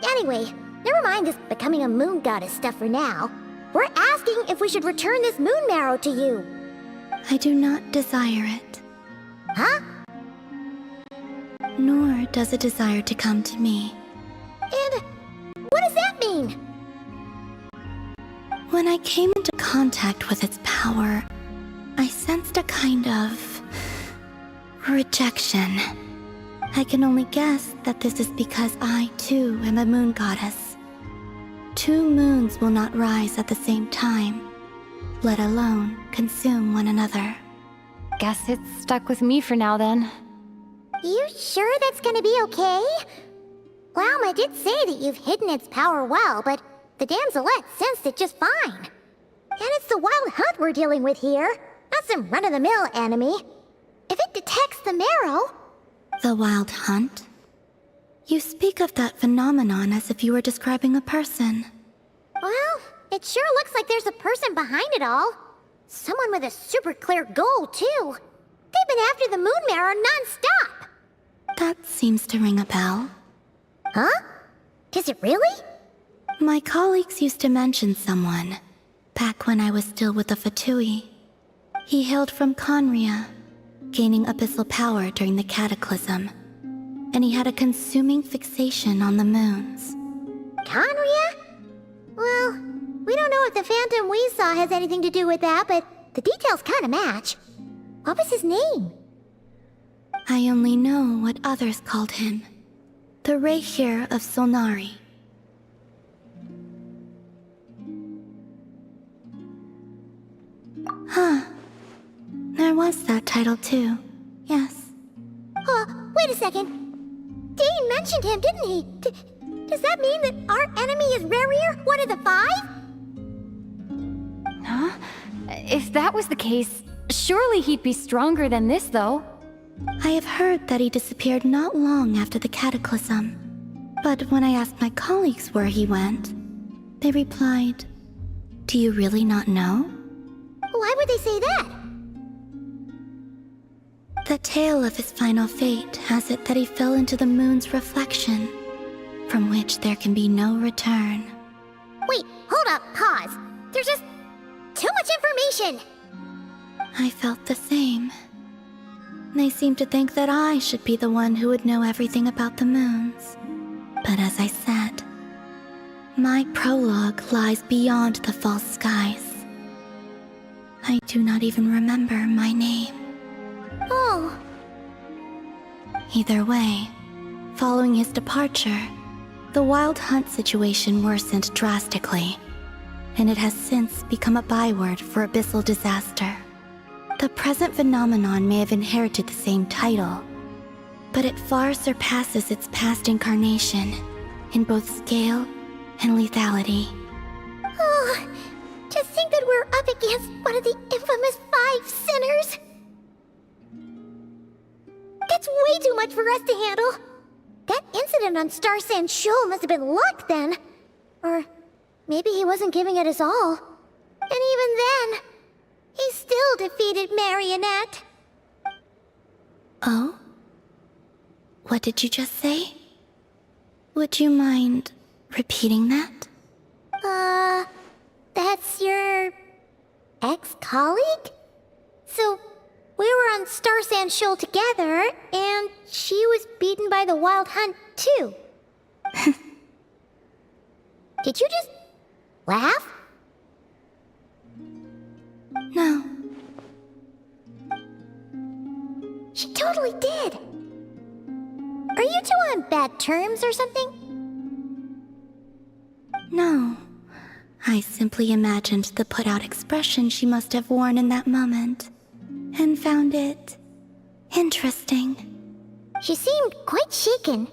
Anyway, never mind this becoming a moon goddess stuff for now. We're asking if we should return this moon marrow to you. I do not desire it. Huh? Nor does it desire to come to me. And what does that mean? When I came into contact with its power, I sensed a kind of rejection. I can only guess that this is because I, too, am a moon goddess. 2 moons will not rise at the same time, let alone consume one another. Guess it's stuck with me for now then. You sure that's gonna be okay? Lauma did say that you've hidden its power well, but the damselette sensed it just fine. And it's the wild hunt we're dealing with here, not some run-of-the-mill enemy. If it detects the marrow... The wild hunt? You speak of that phenomenon as if you were describing a person. Well, it sure looks like there's a person behind it all. Someone with a super clear goal, too. They've been after the moon marrow non-stop. That seems to ring a bell. Huh? Does it really? My colleagues used to mention someone, back when I was still with the Fatui. He hailed from Conria, gaining abyssal power during the cataclysm, and he had a consuming fixation on the moons. Conria? Well, we don't know if the phantom we saw has anything to do with that, but the details kinda match. What was his name? I only know what others called him. The Reihir of Solnari. Huh. There was that title too. Yes. Wait a second. Dane mentioned him, didn't he? Does that mean that our enemy is Rarier, one of the 5? Huh? If that was the case, surely he'd be stronger than this, though. I have heard that he disappeared not long after the cataclysm. But when I asked my colleagues where he went, they replied, "Do you really not know?" Why would they say that? The tale of his final fate has it that he fell into the moon's reflection, from which there can be no return. Wait, hold up, pause. There's just too much information. I felt the same. They seemed to think that I should be the one who would know everything about the moons. But as I said, my prologue lies beyond the false skies. I do not even remember my name. Oh. Either way, following his departure, the wild hunt situation worsened drastically, and it has since become a byword for abyssal disaster. The present phenomenon may have inherited the same title, but it far surpasses its past incarnation in both scale and lethality. Oh, to think that we're up against one of the infamous 5 sinners. That's way too much for us to handle. That incident on Star Sand Shoal must have been luck then. Or maybe he wasn't giving it his all. And even then, he still defeated Marionette. Oh? What did you just say? Would you mind repeating that? That's your ex-colleague? So, we were on Star Sand Shoal together, and she was beaten by the Wild Hunt, too. Did you just laugh? No. She totally did. Are you two on bad terms or something? I simply imagined the put-out expression she must have worn in that moment, and found it interesting. She seemed quite shaken.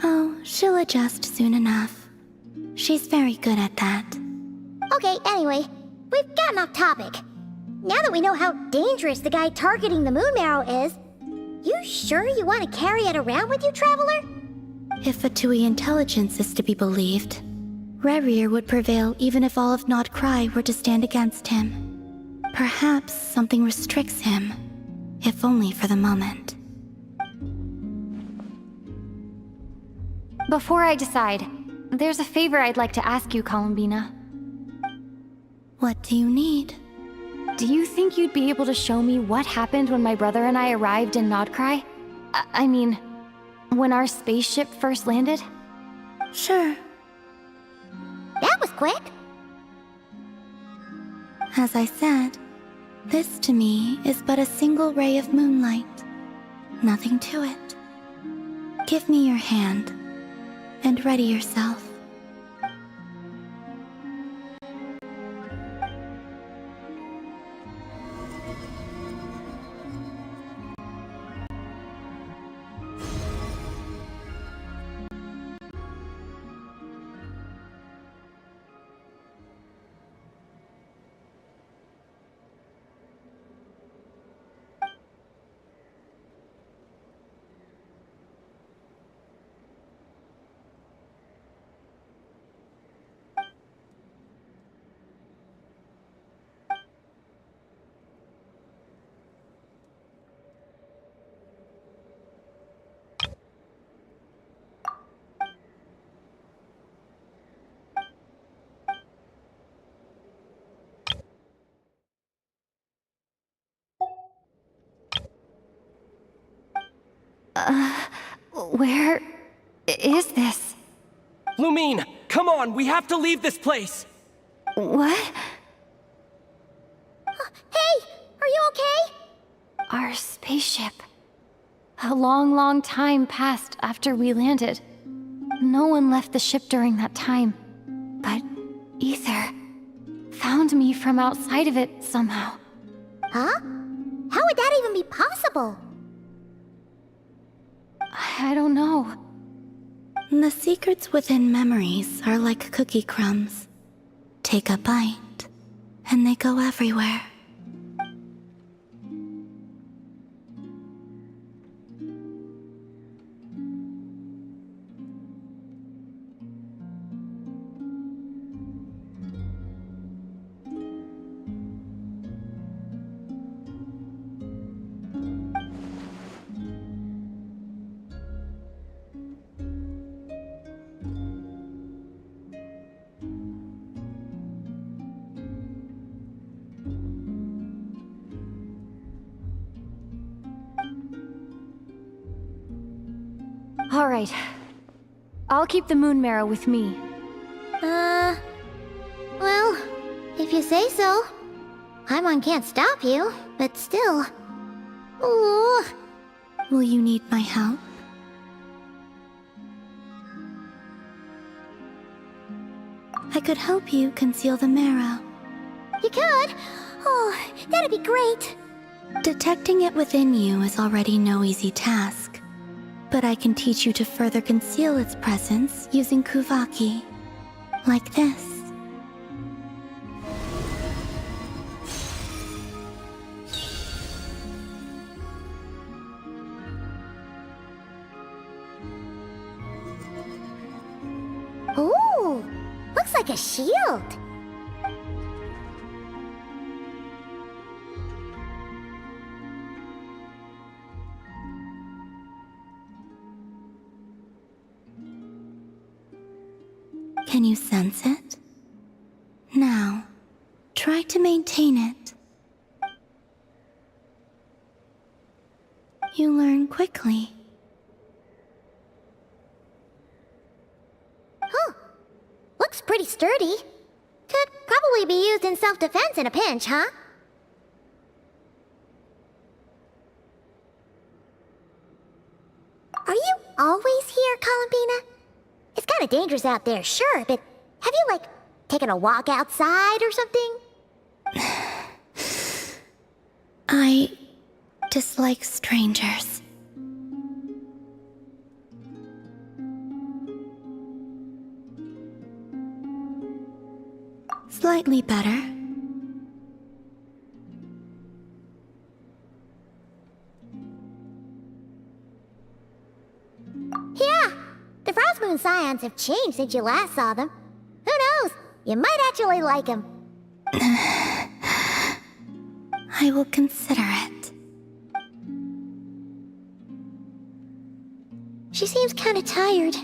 Oh, she'll adjust soon enough. She's very good at that. Okay, anyway, we've gotten off topic. Now that we know how dangerous the guy targeting the moon marrow is, you sure you want to carry it around with you, Traveler? If Fatui intelligence is to be believed, Rerir would prevail even if all of Nod Krai were to stand against him. Perhaps something restricts him, if only for the moment. Before I decide, there's a favor I'd like to ask you, Columbina. What do you need? Do you think you'd be able to show me what happened when my brother and I arrived in Nod Krai? I mean, when our spaceship first landed? Sure. That was quick. As I said, this to me is but a single ray of moonlight. Nothing to it. Give me your hand, and ready yourself. Where is this? Lumine, come on, we have to leave this place! What? Hey, are you okay? Our spaceship. A long, long time passed after we landed. No one left the ship during that time. But Ether found me from outside of it somehow. Huh? How would that even be possible? I don't know. The secrets within memories are like cookie crumbs. Take a bite, and they go everywhere. All right. I'll keep the moon marrow with me. Well, if you say so. Paimon can't stop you, but still. Ooh. Will you need my help? I could help you conceal the marrow. You could? Oh, that'd be great. Detecting it within you is already no easy task. But I can teach you to further conceal its presence using Kuvaki. Like this. Ooh, looks like a shield. Can you sense it? Now, try to maintain it. You learn quickly. Huh. Looks pretty sturdy. Could probably be used in self-defense in a pinch, huh? Are you always here, Columbina? It's kinda dangerous out there, sure, but Have you, like, taken a walk outside or something? I dislike strangers. Slightly better. Yeah, the Frost Moon Scions have changed since you last saw them. Who knows? You might actually like them. I will consider it. She seems kind of tired.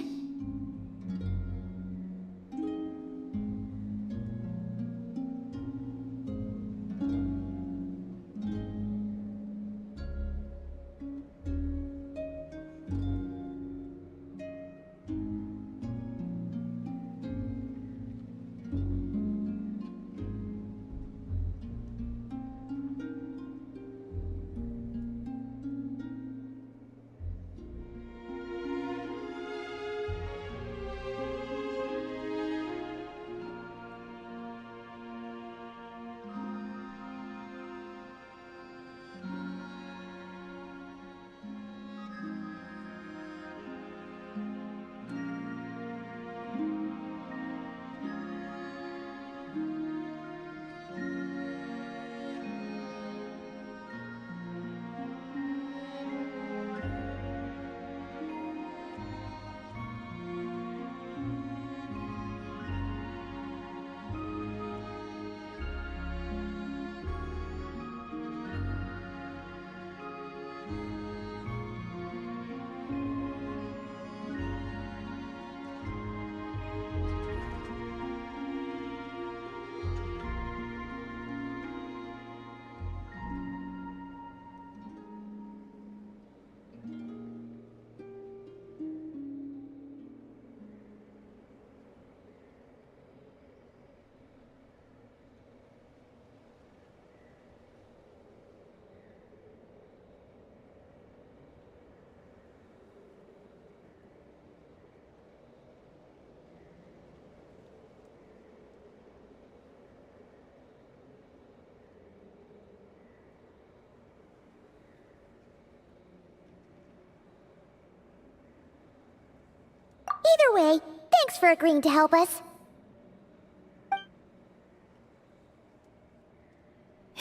Either way, thanks for agreeing to help us.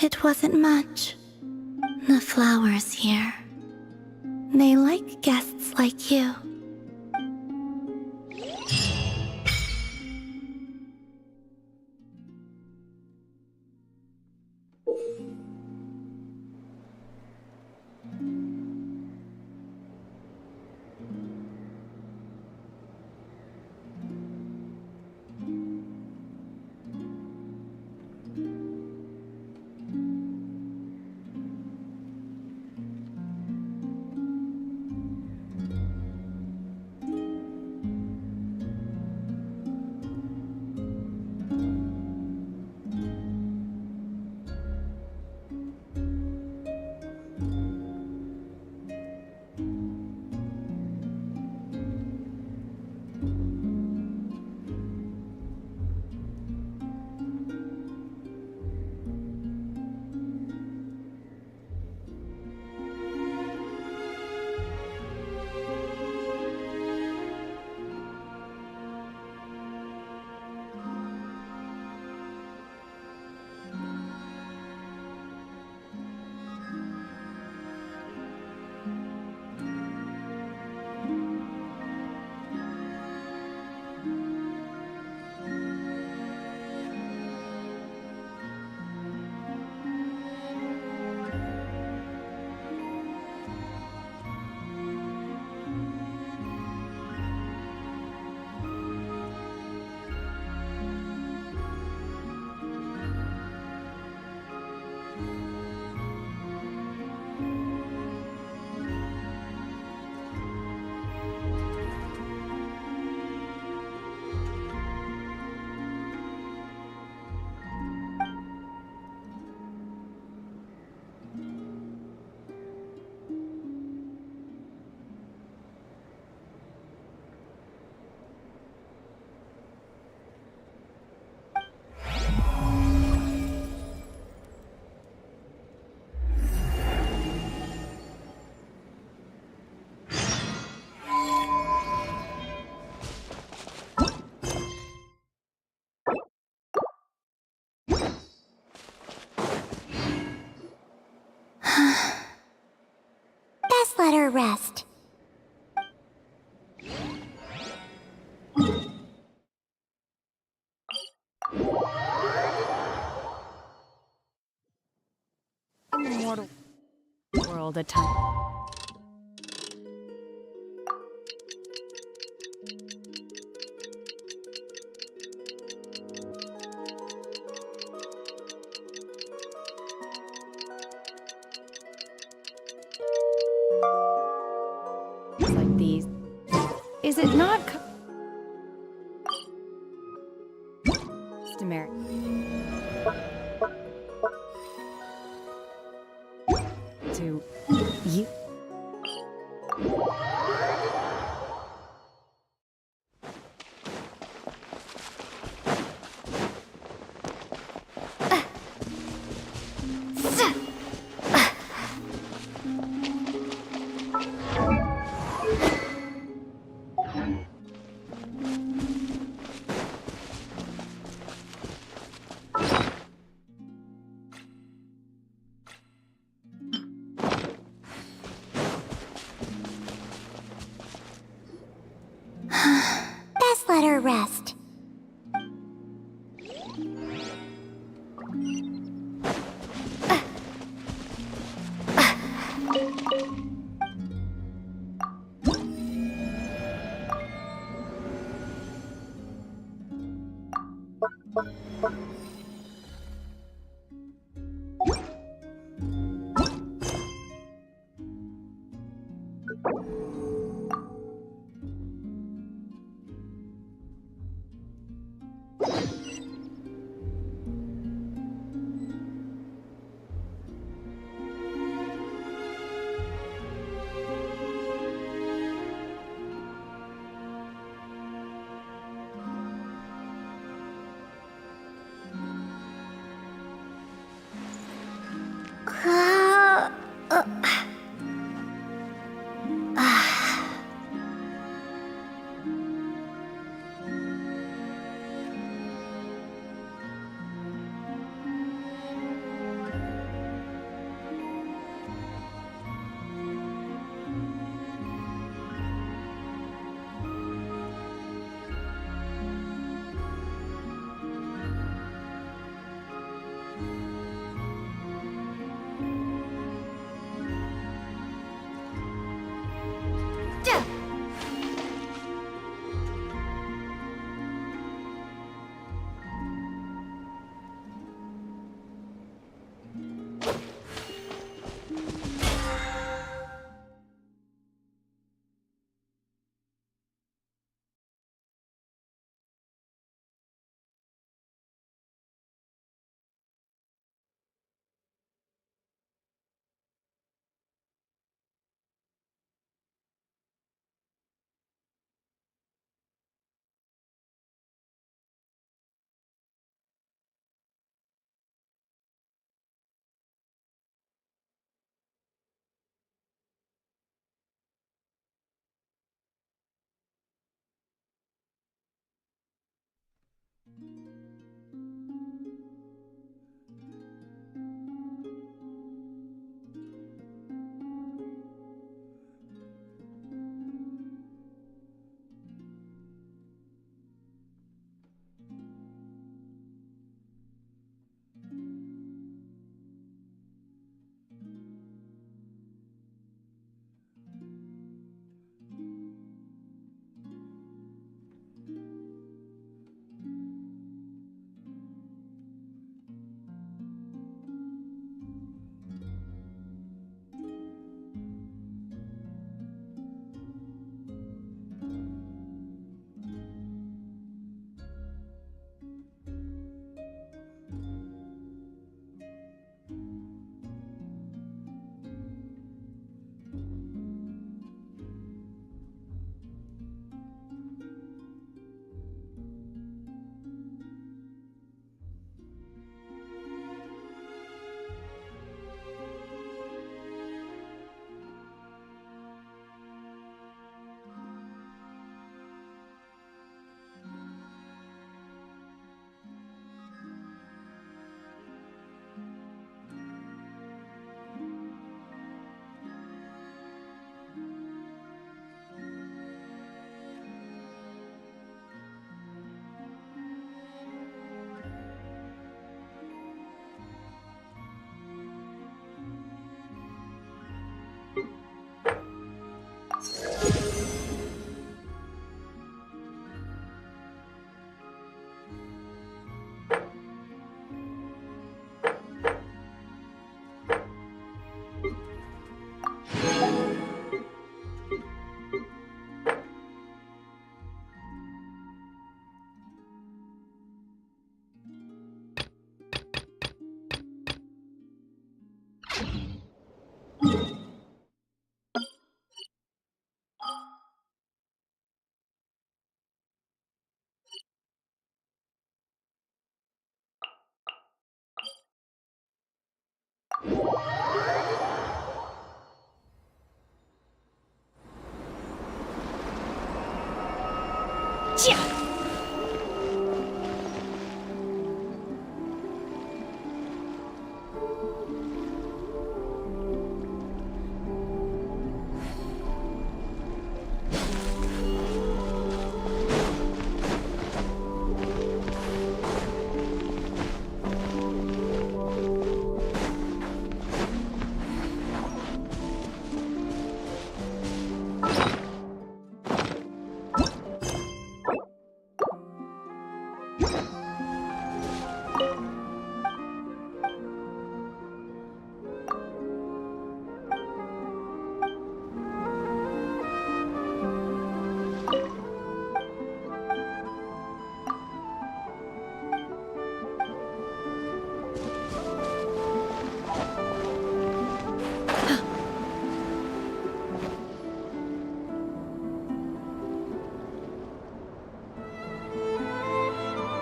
It wasn't much. The flowers here. They like guests like you. let her rest. Immortal world at time. Like these. Is it not? Customary. To you. Best let her rest.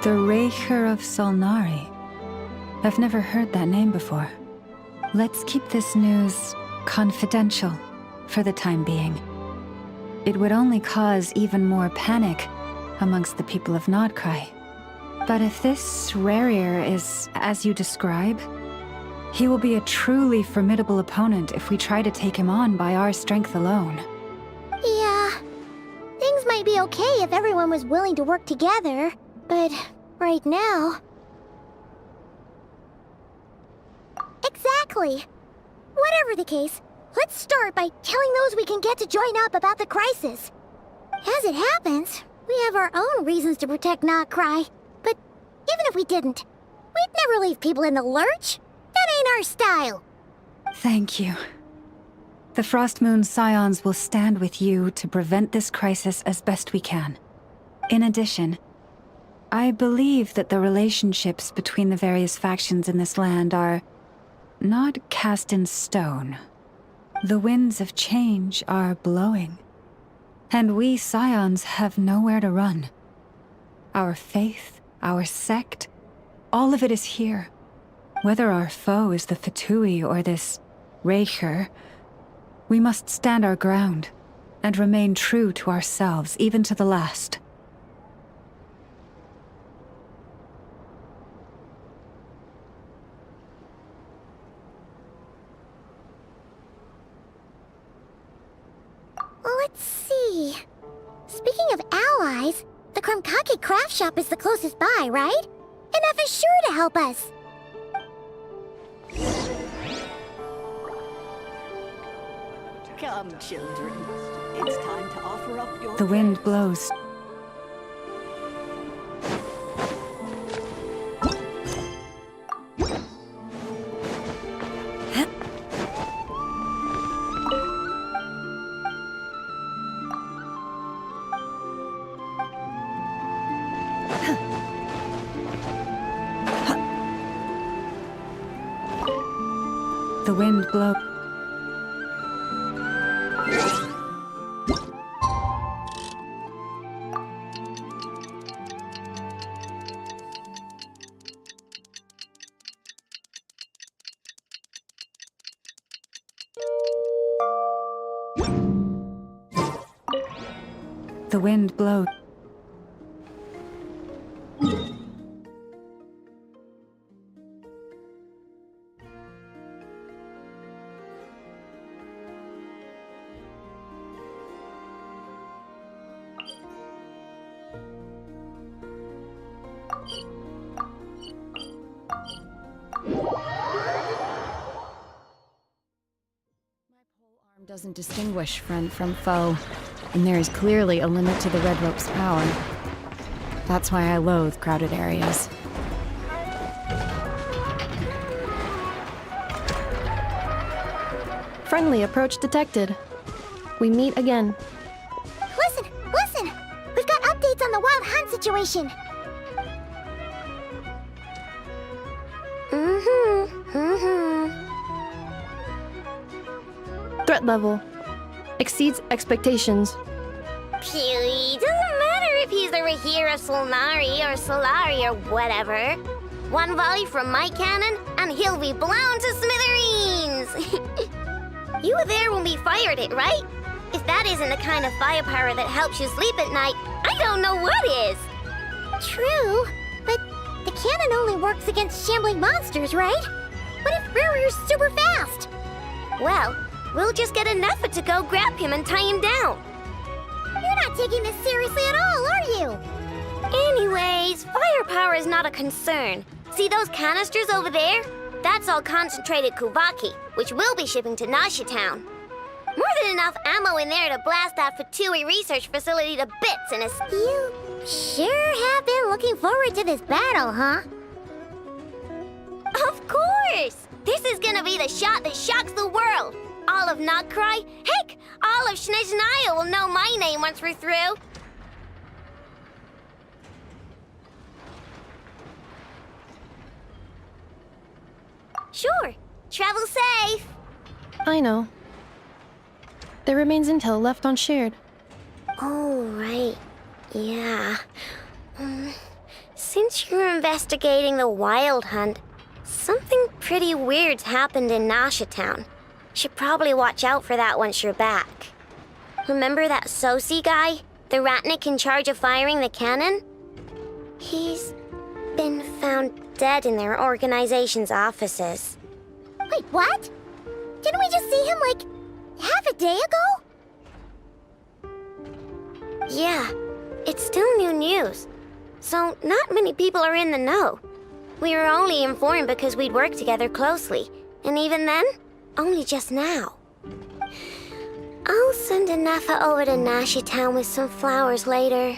The Raker of Solnari. I've never heard that name before. Let's keep this news confidential for the time being. It would only cause even more panic amongst the people of Nod Krai. But if this Rarier is as you describe, he will be a truly formidable opponent if we try to take him on by our strength alone. Yeah. Things might be okay if everyone was willing to work together, but right now... Exactly. Whatever the case, let's start by telling those we can get to join up about the crisis. As it happens, we have our own reasons to protect Nod Krai, but even if we didn't, we'd never leave people in the lurch. That ain't our style. Thank you. The Frost Moon Scions will stand with you to prevent this crisis as best we can. In addition, I believe that the relationships between the various factions in this land are not cast in stone. The winds of change are blowing, and we Scions have nowhere to run. Our faith, our sect, all of it is here. Whether our foe is the Fatui or this Raker, we must stand our ground and remain true to ourselves, even to the last. Let's see. Speaking of allies, the Krumkake craft shop is the closest by, right? And F is sure to help us. Come, children. It's time to offer up your... The wind blows. The wind blows. The wind blows. Doesn't distinguish friend from foe, and there is clearly a limit to the Red Rope's power. That's why I loathe crowded areas. Friendly approach detected. We meet again. Listen! Listen! We've got updates on the Wild Hunt situation. Threat level exceeds expectations. Pewy, doesn't matter if he's the Rahira Solnari or Solari or whatever. One volley from my cannon, and he'll be blown to smithereens! You were there when we fired it, right? If that isn't the kind of firepower that helps you sleep at night, I don't know what is! True, but the cannon only works against shambling monsters, right? What if Burrier's super fast? Well, we'll just get an effort to go grab him and tie him down. You're not taking this seriously at all, are you? Anyways, firepower is not a concern. See those canisters over there? That's all concentrated Kuvaki, which we'll be shipping to Nasha Town. More than enough ammo in there to blast that Fatui research facility to bits in a... You sure have been looking forward to this battle, huh? Of course! This is gonna be the shot that shocks the world! All of Nod Krai, heck, all of Snezhnaya will know my name once we're through! Sure. Travel safe. I know. There remains intel left unshared. Oh, right. Yeah. Since you're investigating the Wild Hunt, something pretty weird's happened in Nasha Town. Should probably watch out for that once you're back. Remember that Sosi guy? The Ratnik in charge of firing the cannon? He's been found dead in their organization's offices. Wait, what? Didn't we just see him, like, half a day ago? Yeah, it's still new news. So not many people are in the know. We were only informed because we'd worked together closely. And even then, only just now. I'll send a Nefa over to Nasha Town with some flowers later.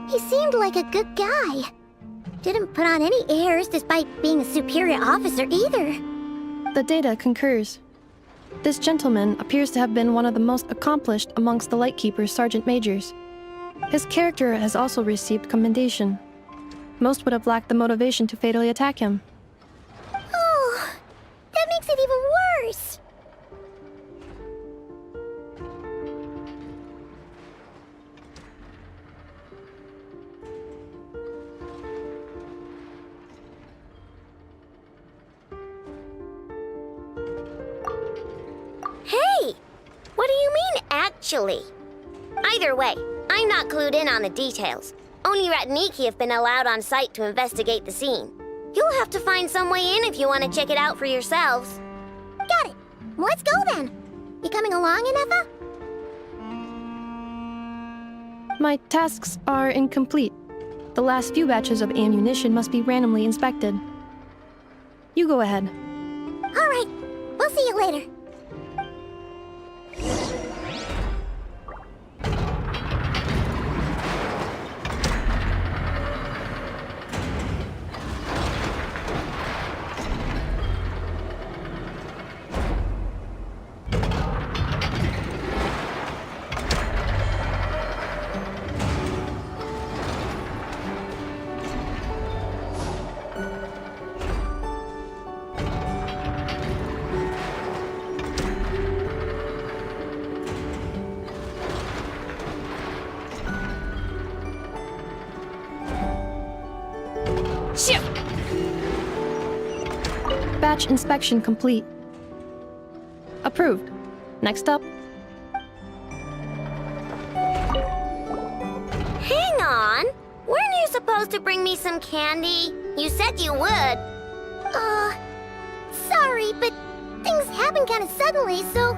He seemed like a good guy. Didn't put on any airs despite being a superior officer either. The data concurs. This gentleman appears to have been one of the most accomplished amongst the Lightkeeper's sergeant majors. His character has also received commendation. Most would have lacked the motivation to fatally attack him. Oh, that makes it even worse. Hey! What do you mean, actually? Either way, I'm not clued in on the details. Only Ratniki have been allowed on site to investigate the scene. You'll have to find some way in if you want to check it out for yourselves. Got it. Let's go then. You coming along, Inefa? My tasks are incomplete. The last few batches of ammunition must be randomly inspected. You go ahead. All right. We'll see you later. Batch inspection complete. Approved. Next up. Hang on. Weren't you supposed to bring me some candy? You said you would. Sorry, but things happened kind of suddenly, so...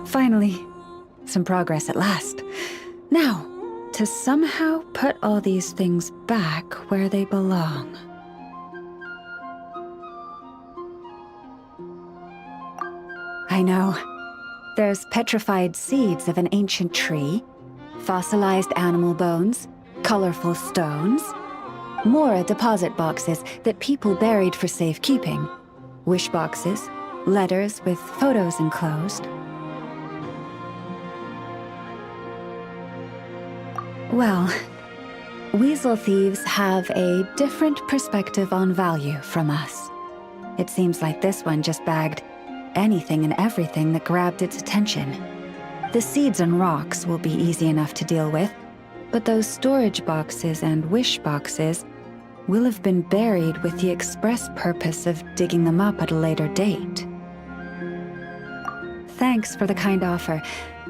Finally, some progress at last. Now, to somehow put all these things back where they belong. I know. There's petrified seeds of an ancient tree, fossilized animal bones, colorful stones, more deposit boxes that people buried for safekeeping, wish boxes, letters with photos enclosed. Well, weasel thieves have a different perspective on value from us. It seems like this one just bagged anything and everything that grabbed its attention. The seeds and rocks will be easy enough to deal with, but those storage boxes and wish boxes will have been buried with the express purpose of digging them up at a later date. Thanks for the kind offer,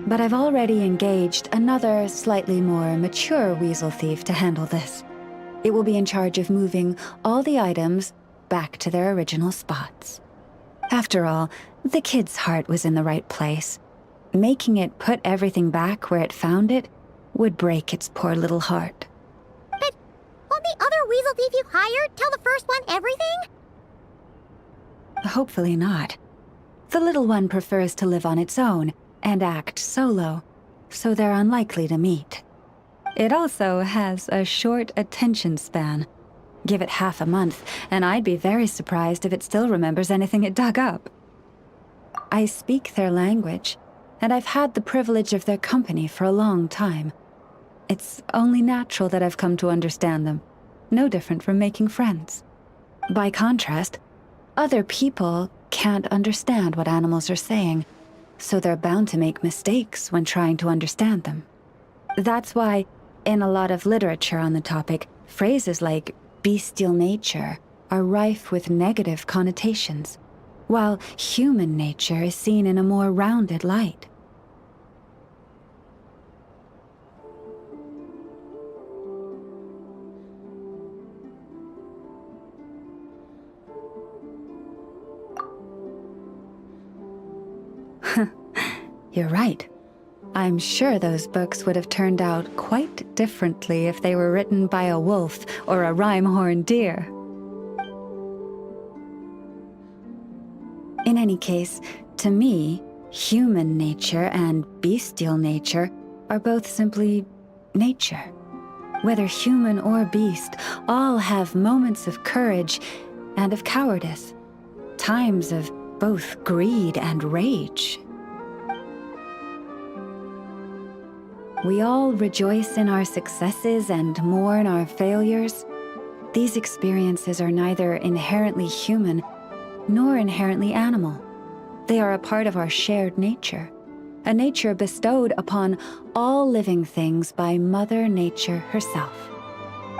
but I've already engaged another slightly more mature weasel thief to handle this. It will be in charge of moving all the items back to their original spots. After all, the kid's heart was in the right place. Making it put everything back where it found it would break its poor little heart. But won't the other weasel thief you hired tell the first one everything? Hopefully not. The little one prefers to live on its own and act solo, so they're unlikely to meet. It also has a short attention span. Give it half a month, and I'd be very surprised if it still remembers anything it dug up. I speak their language, and I've had the privilege of their company for a long time. It's only natural that I've come to understand them, no different from making friends. By contrast, other people can't understand what animals are saying, so they're bound to make mistakes when trying to understand them. That's why, in a lot of literature on the topic, phrases like bestial nature are rife with negative connotations, while human nature is seen in a more rounded light. You're right. I'm sure those books would have turned out quite differently if they were written by a wolf or a rhyme-horned deer. In any case, to me, human nature and bestial nature are both simply nature. Whether human or beast, all have moments of courage and of cowardice, times of both greed and rage. We all rejoice in our successes and mourn our failures. These experiences are neither inherently human nor inherently animal. They are a part of our shared nature, a nature bestowed upon all living things by Mother Nature herself.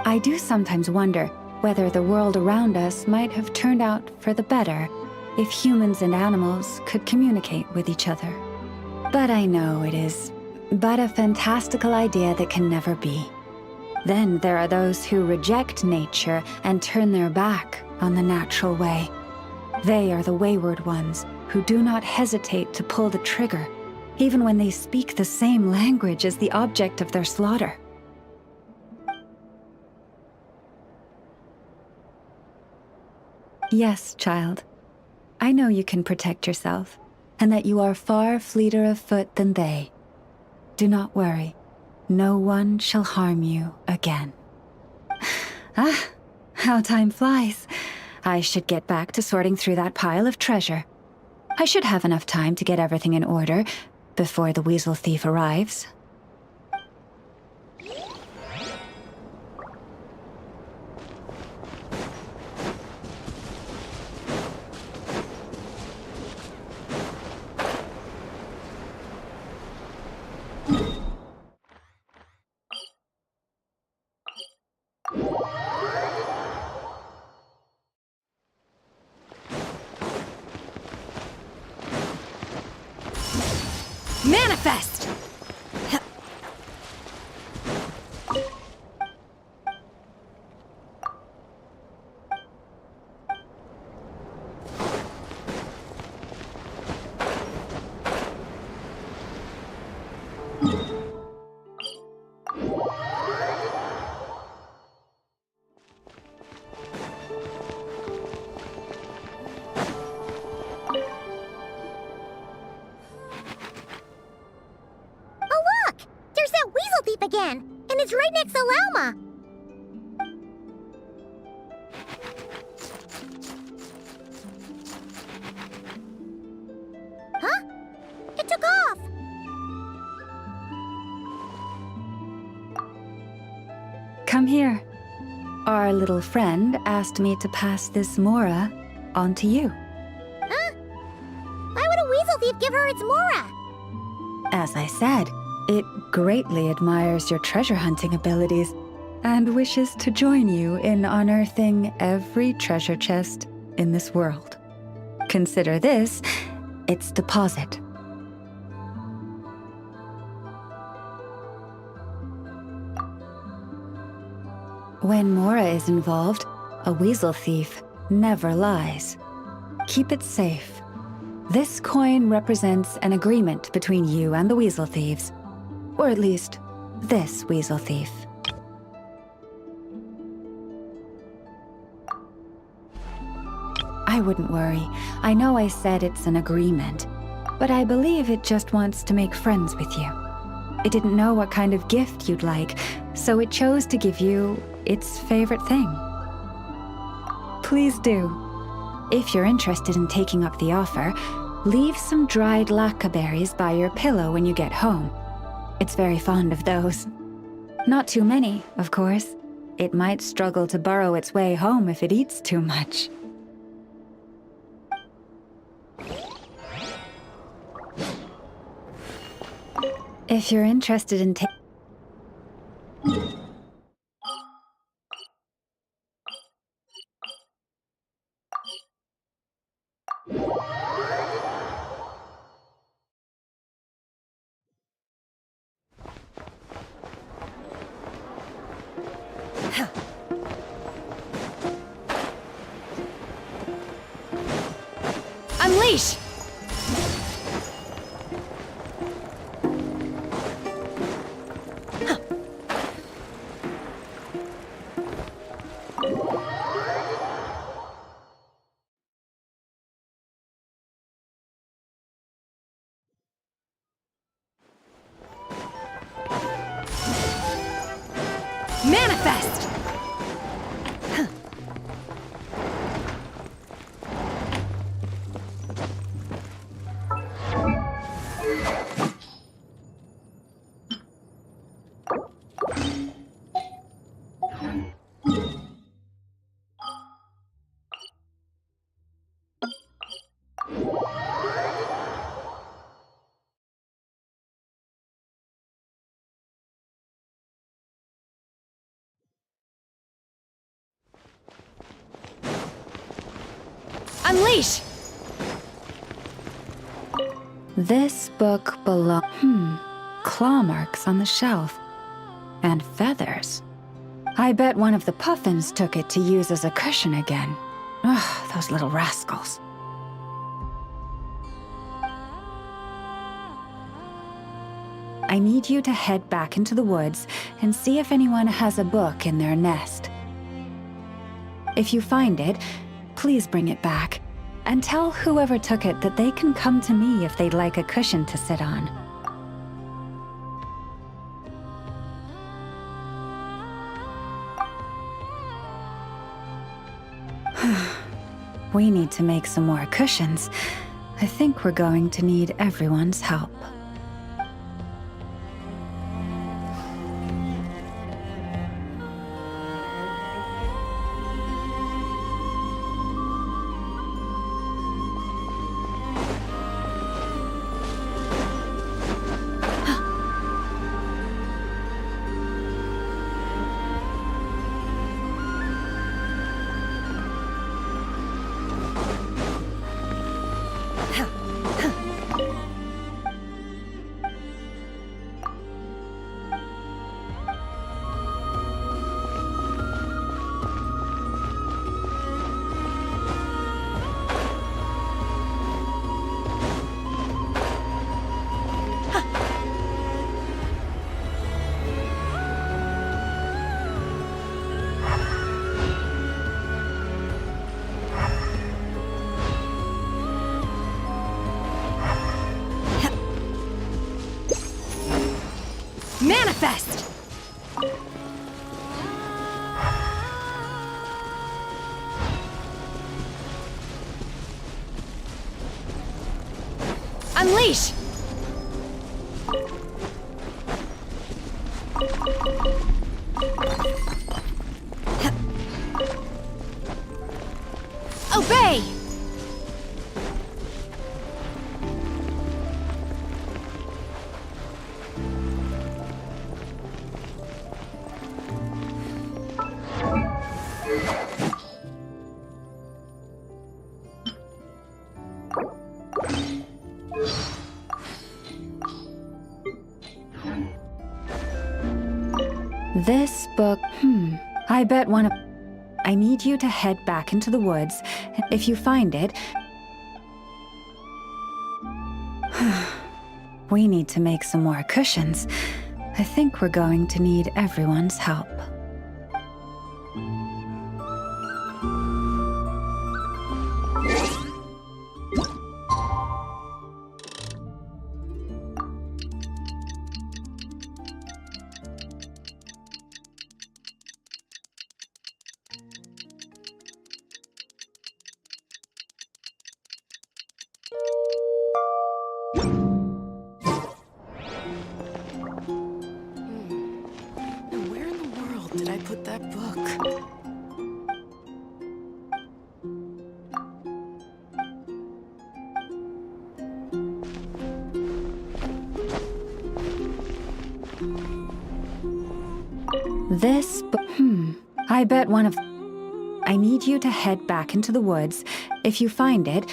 I do sometimes wonder whether the world around us might have turned out for the better if humans and animals could communicate with each other. But I know it is but a fantastical idea that can never be. Then there are those who reject nature and turn their back on the natural way. They are the wayward ones who do not hesitate to pull the trigger, even when they speak the same language as the object of their slaughter. Yes, child. I know you can protect yourself, and that you are far fleeter of foot than they. Do not worry. No one shall harm you again. Ah, how time flies. I should get back to sorting through that pile of treasure. I should have enough time to get everything in order before the weasel thief arrives. Manifest! Oh look! There's that weasel thief again! And it's right next to Lauma! Huh? It took off! Come here. Our little friend asked me to pass this Mora on to you. Huh? Why would a weasel thief give her its Mora? As I said, it greatly admires your treasure hunting abilities and wishes to join you in unearthing every treasure chest in this world. Consider this its deposit. When Mora is involved, a weasel thief never lies. Keep it safe. This coin represents an agreement between you and the weasel thieves. Or at least, this weasel thief. I wouldn't worry. I know I said it's an agreement, but I believe it just wants to make friends with you. It didn't know what kind of gift you'd like, so it chose to give you its favorite thing. Please do. If you're interested in taking up the offer, leave some dried lacca berries by your pillow when you get home. It's very fond of those. Not too many, of course. It might struggle to burrow its way home if it eats too much. If you're interested in Unleash! Manifest! Unleash! This book claw marks on the shelf. And feathers. I bet one of the puffins took it to use as a cushion again. Ugh, those little rascals. I need you to head back into the woods and see if anyone has a book in their nest. If you find it, please bring it back. And tell whoever took it that they can come to me if they'd like a cushion to sit on. We need to make some more cushions. I think we're going to need everyone's help. Manifest! Unleash! Obey! This book, I bet one of... I need you to head back into the woods. If you find it... We need to make some more cushions. I think we're going to need everyone's help. Where in the world did I put that book? This book, I bet one of... I need you to head back into the woods. If you find it...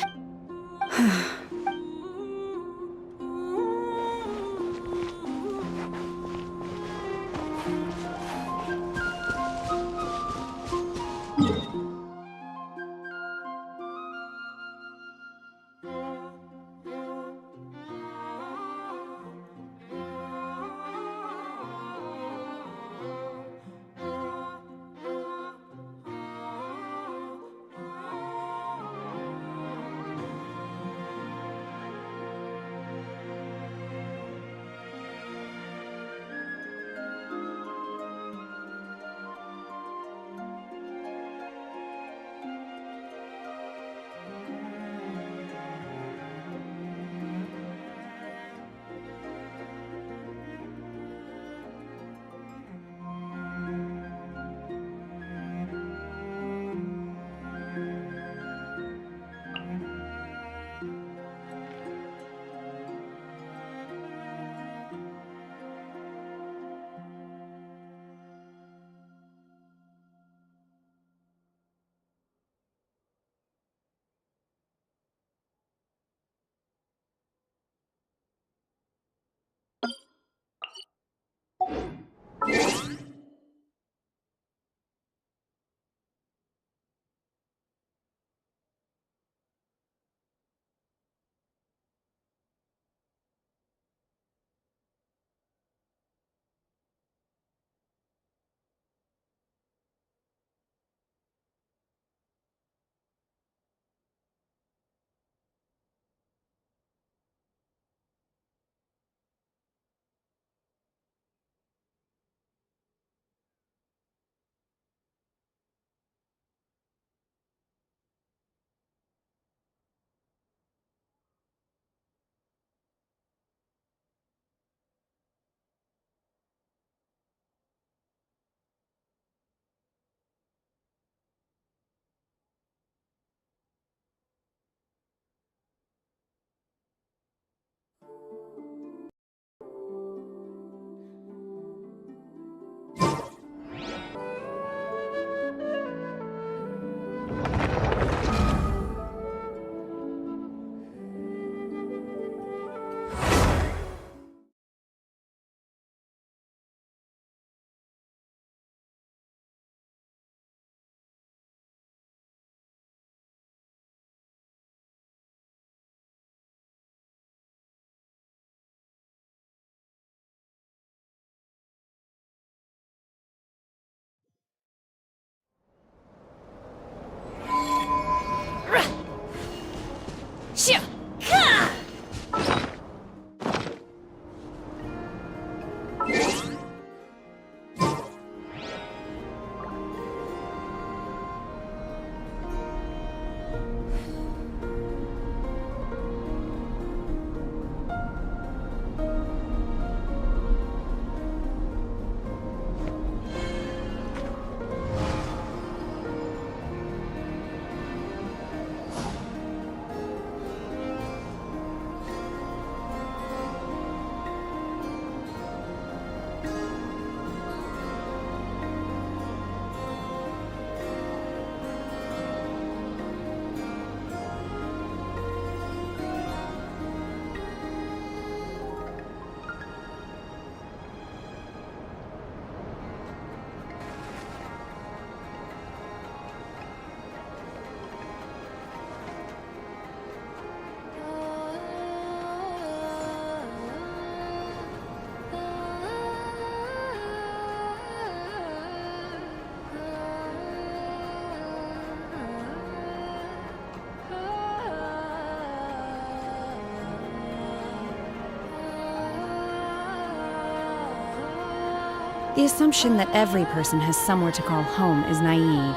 The assumption that every person has somewhere to call home is naive.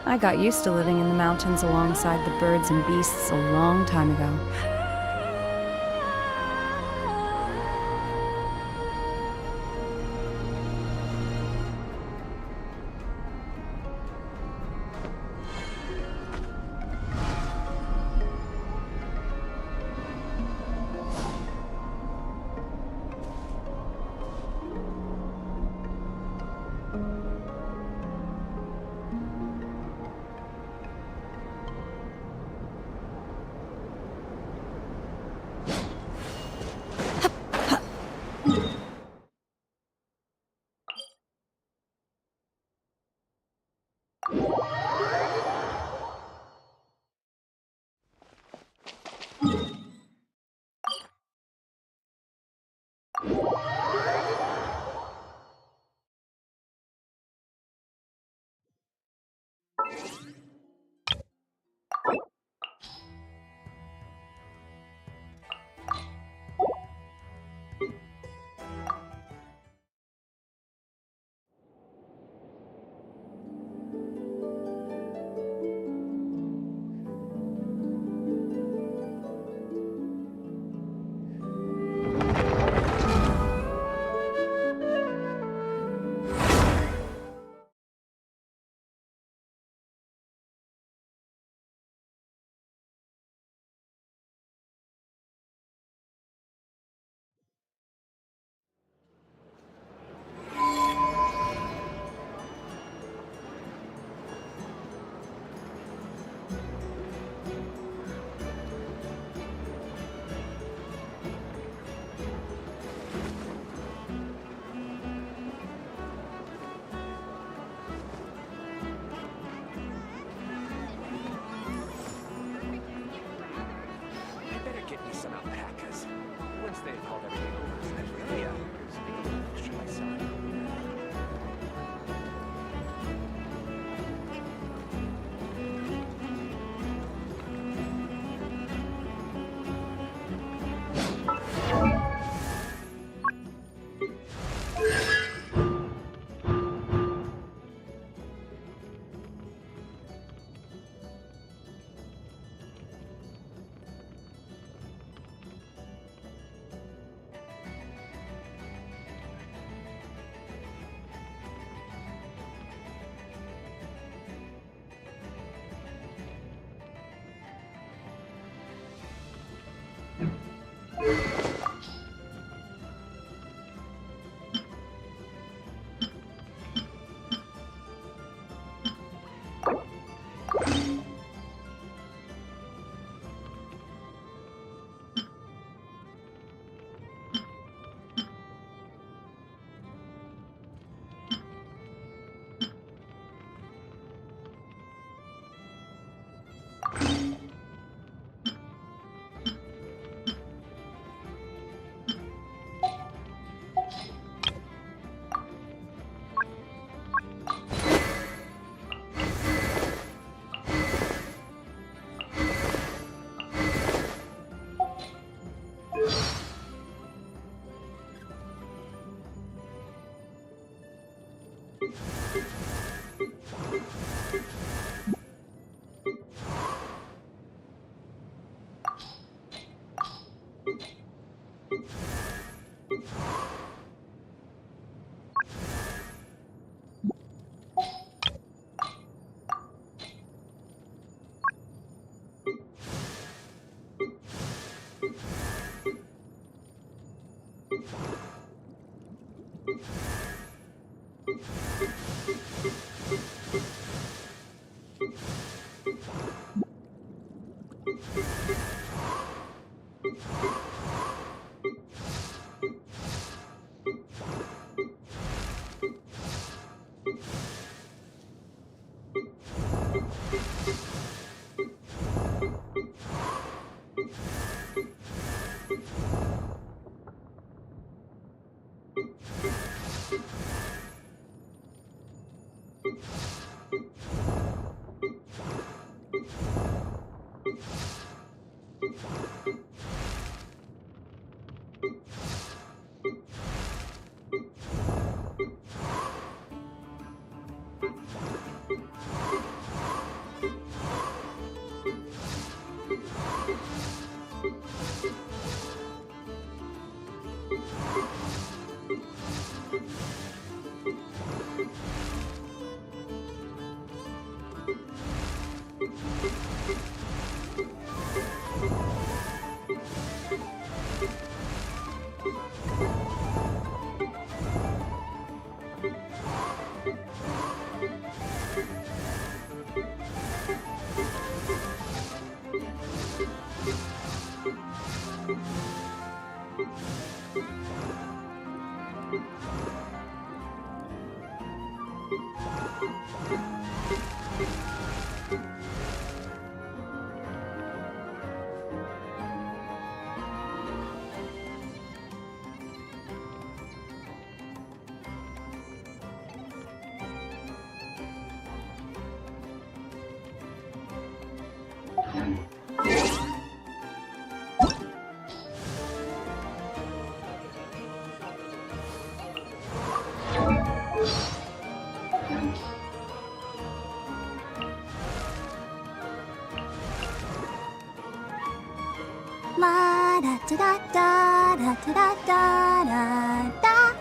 I got used to living in the mountains alongside the birds and beasts a long time ago. La da da da da da da da da da.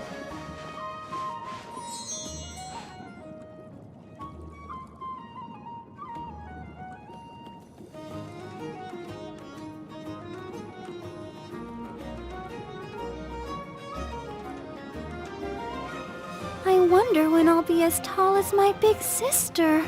I wonder when I'll be as tall as my big sister.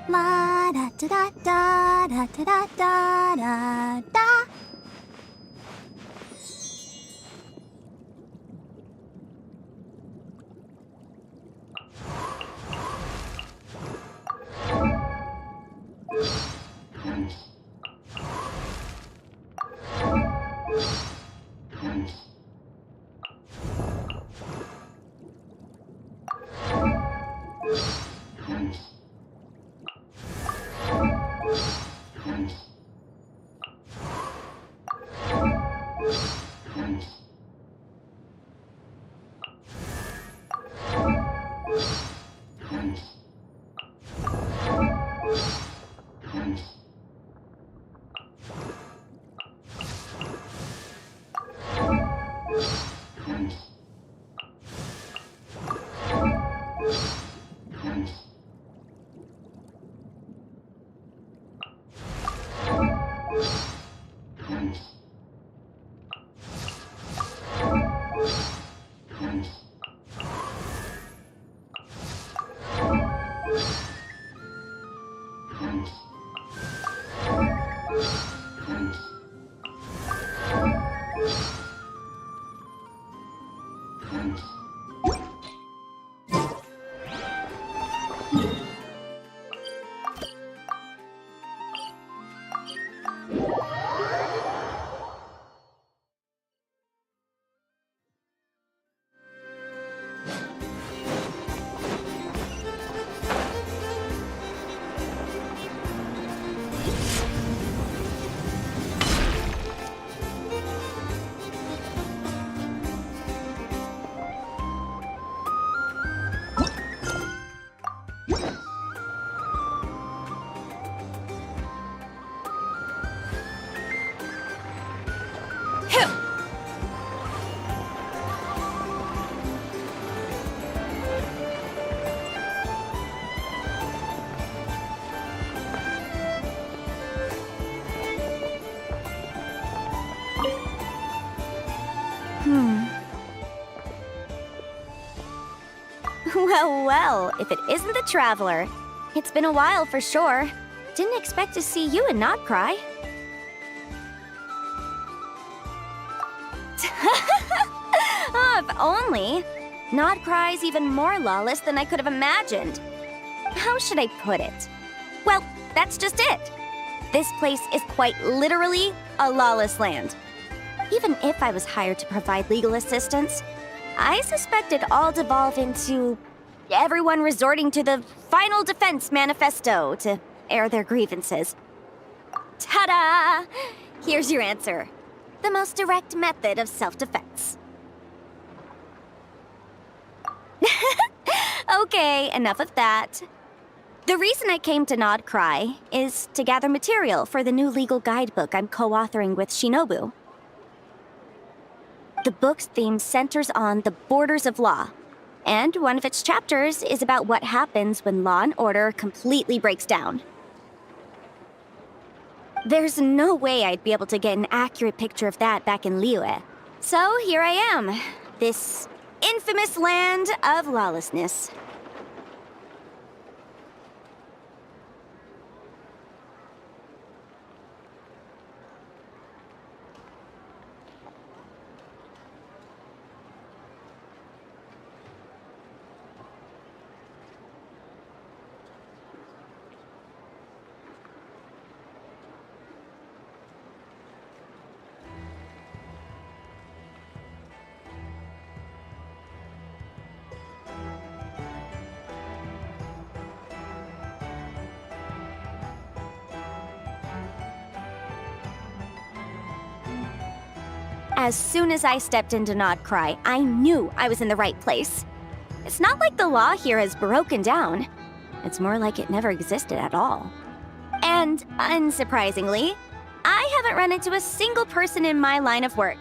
La da da da da da da da da da. Well, if it isn't the Traveler. It's been a while for sure. Didn't expect to see you in Nod Krai. If only. Nod Krai's even more lawless than I could have imagined. How should I put it? Well, that's just it. This place is quite literally a lawless land. Even if I was hired to provide legal assistance, I suspect it'd all devolve into everyone resorting to the Final Defense Manifesto to air their grievances. Ta-da! Here's your answer. The most direct method of self-defense. Okay, enough of that. The reason I came to Nod Krai is to gather material for the new legal guidebook I'm co-authoring with Shinobu. The book's theme centers on the borders of law, and one of its chapters is about what happens when law and order completely breaks down. There's no way I'd be able to get an accurate picture of that back in Liyue. So here I am, this infamous land of lawlessness. As soon as I stepped into Nod Krai, I knew I was in the right place. It's not like the law here has broken down. It's more like it never existed at all. And unsurprisingly, I haven't run into a single person in my line of work.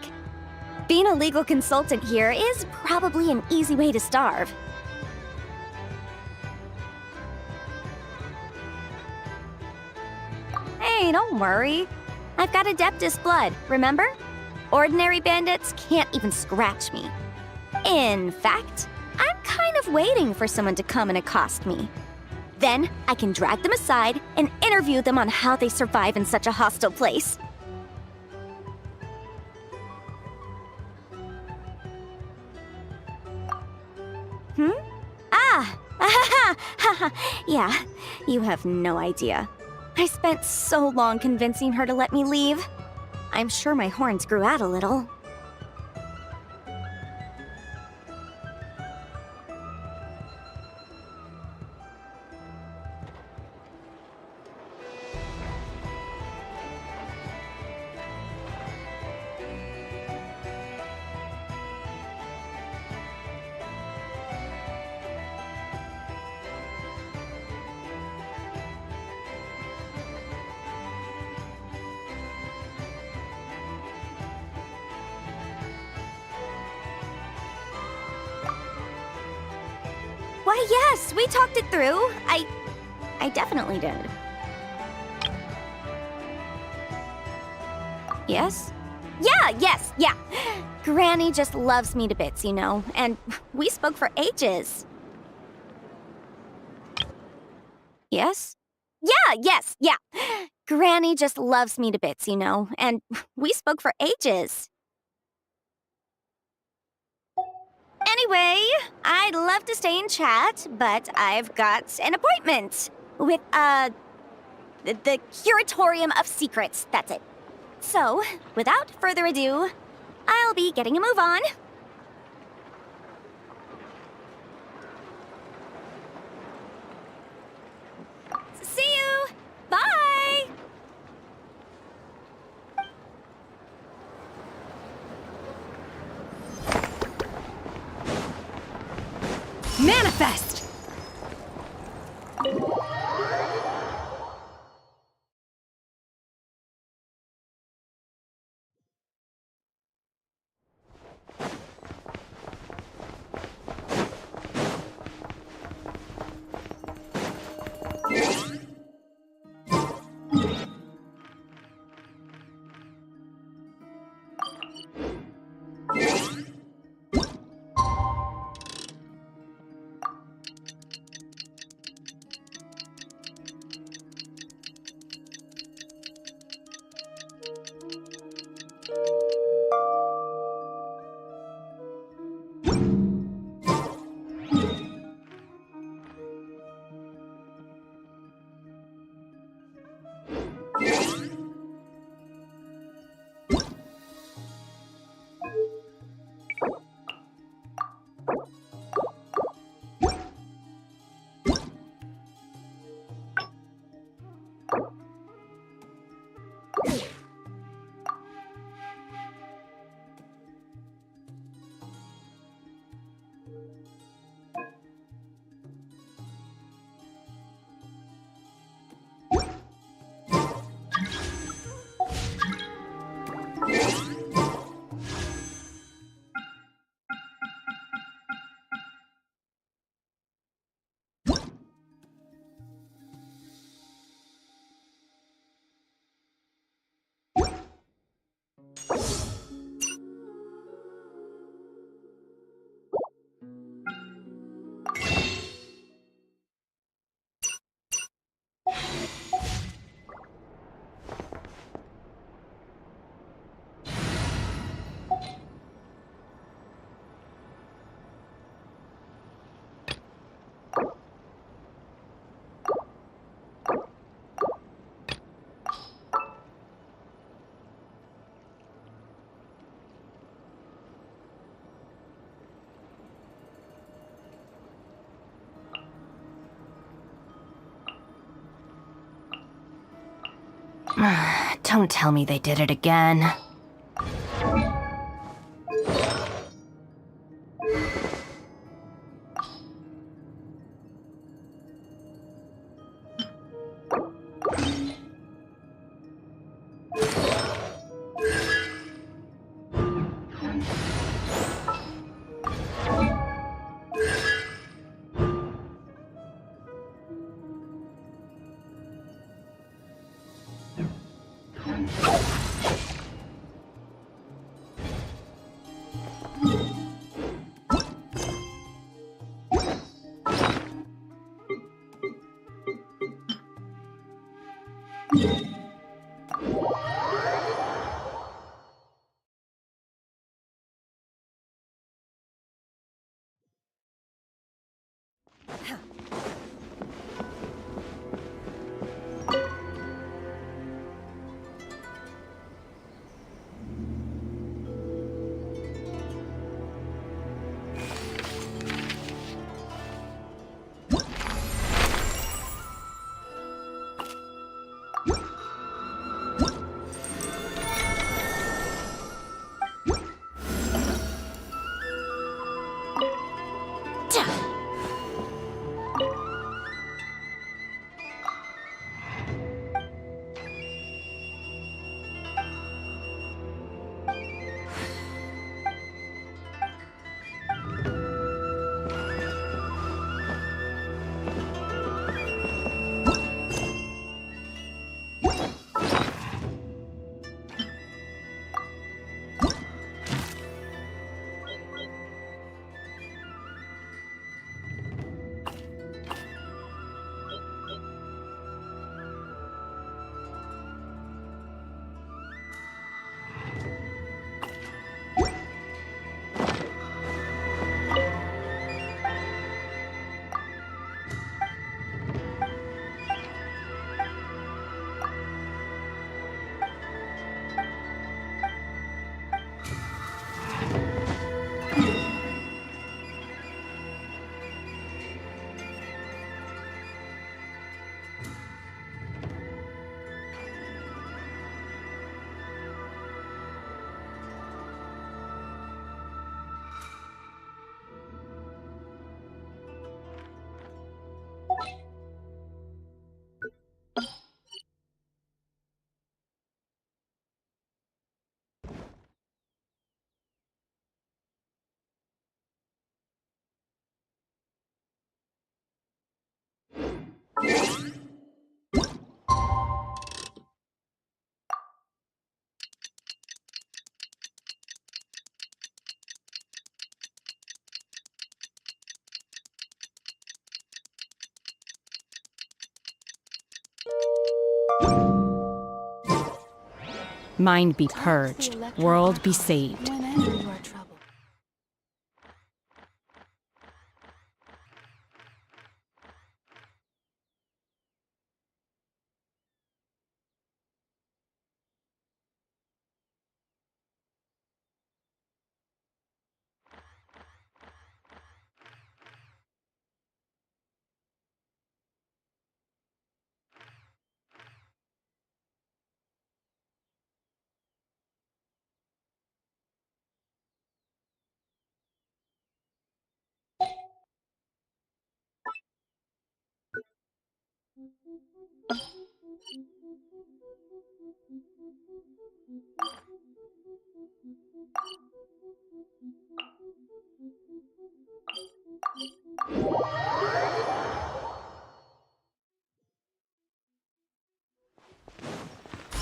Being a legal consultant here is probably an easy way to starve. Hey, don't worry. I've got Adeptus blood, remember? Ordinary bandits can't even scratch me. In fact, I'm kind of waiting for someone to come and accost me. Then I can drag them aside and interview them on how they survive in such a hostile place. Yeah, you have no idea. I spent so long convincing her to let me leave. I'm sure my horns grew out a little. Why, yes, we talked it through. I definitely did. Yes? Yeah, yes, yeah. Granny just loves me to bits, you know, and we spoke for ages. Yes? Yeah, yes, yeah. Granny just loves me to bits, you know, and we spoke for ages. Anyway, I'd love to stay and chat, but I've got an appointment with, the Curatorium of Secrets, that's it. So, without further ado, I'll be getting a move on. See you! Bye! Manifest! Don't tell me they did it again. Mind be purged, world be saved. Whenever you are troubled.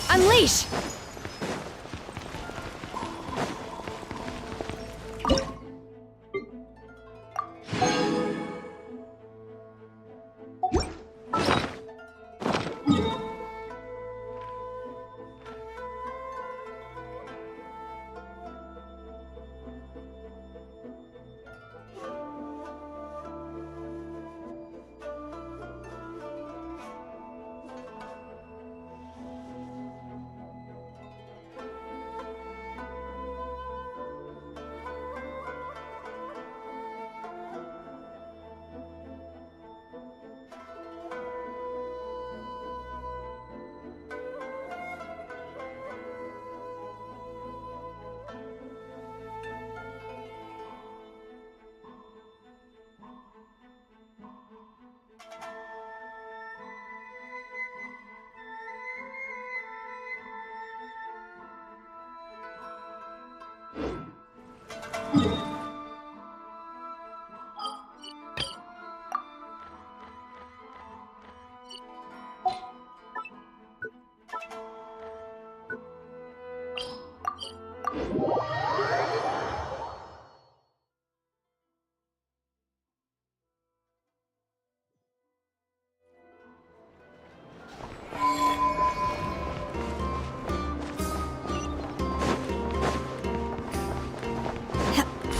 Unleash!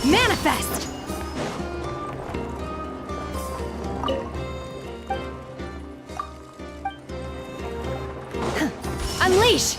Manifest! Unleash!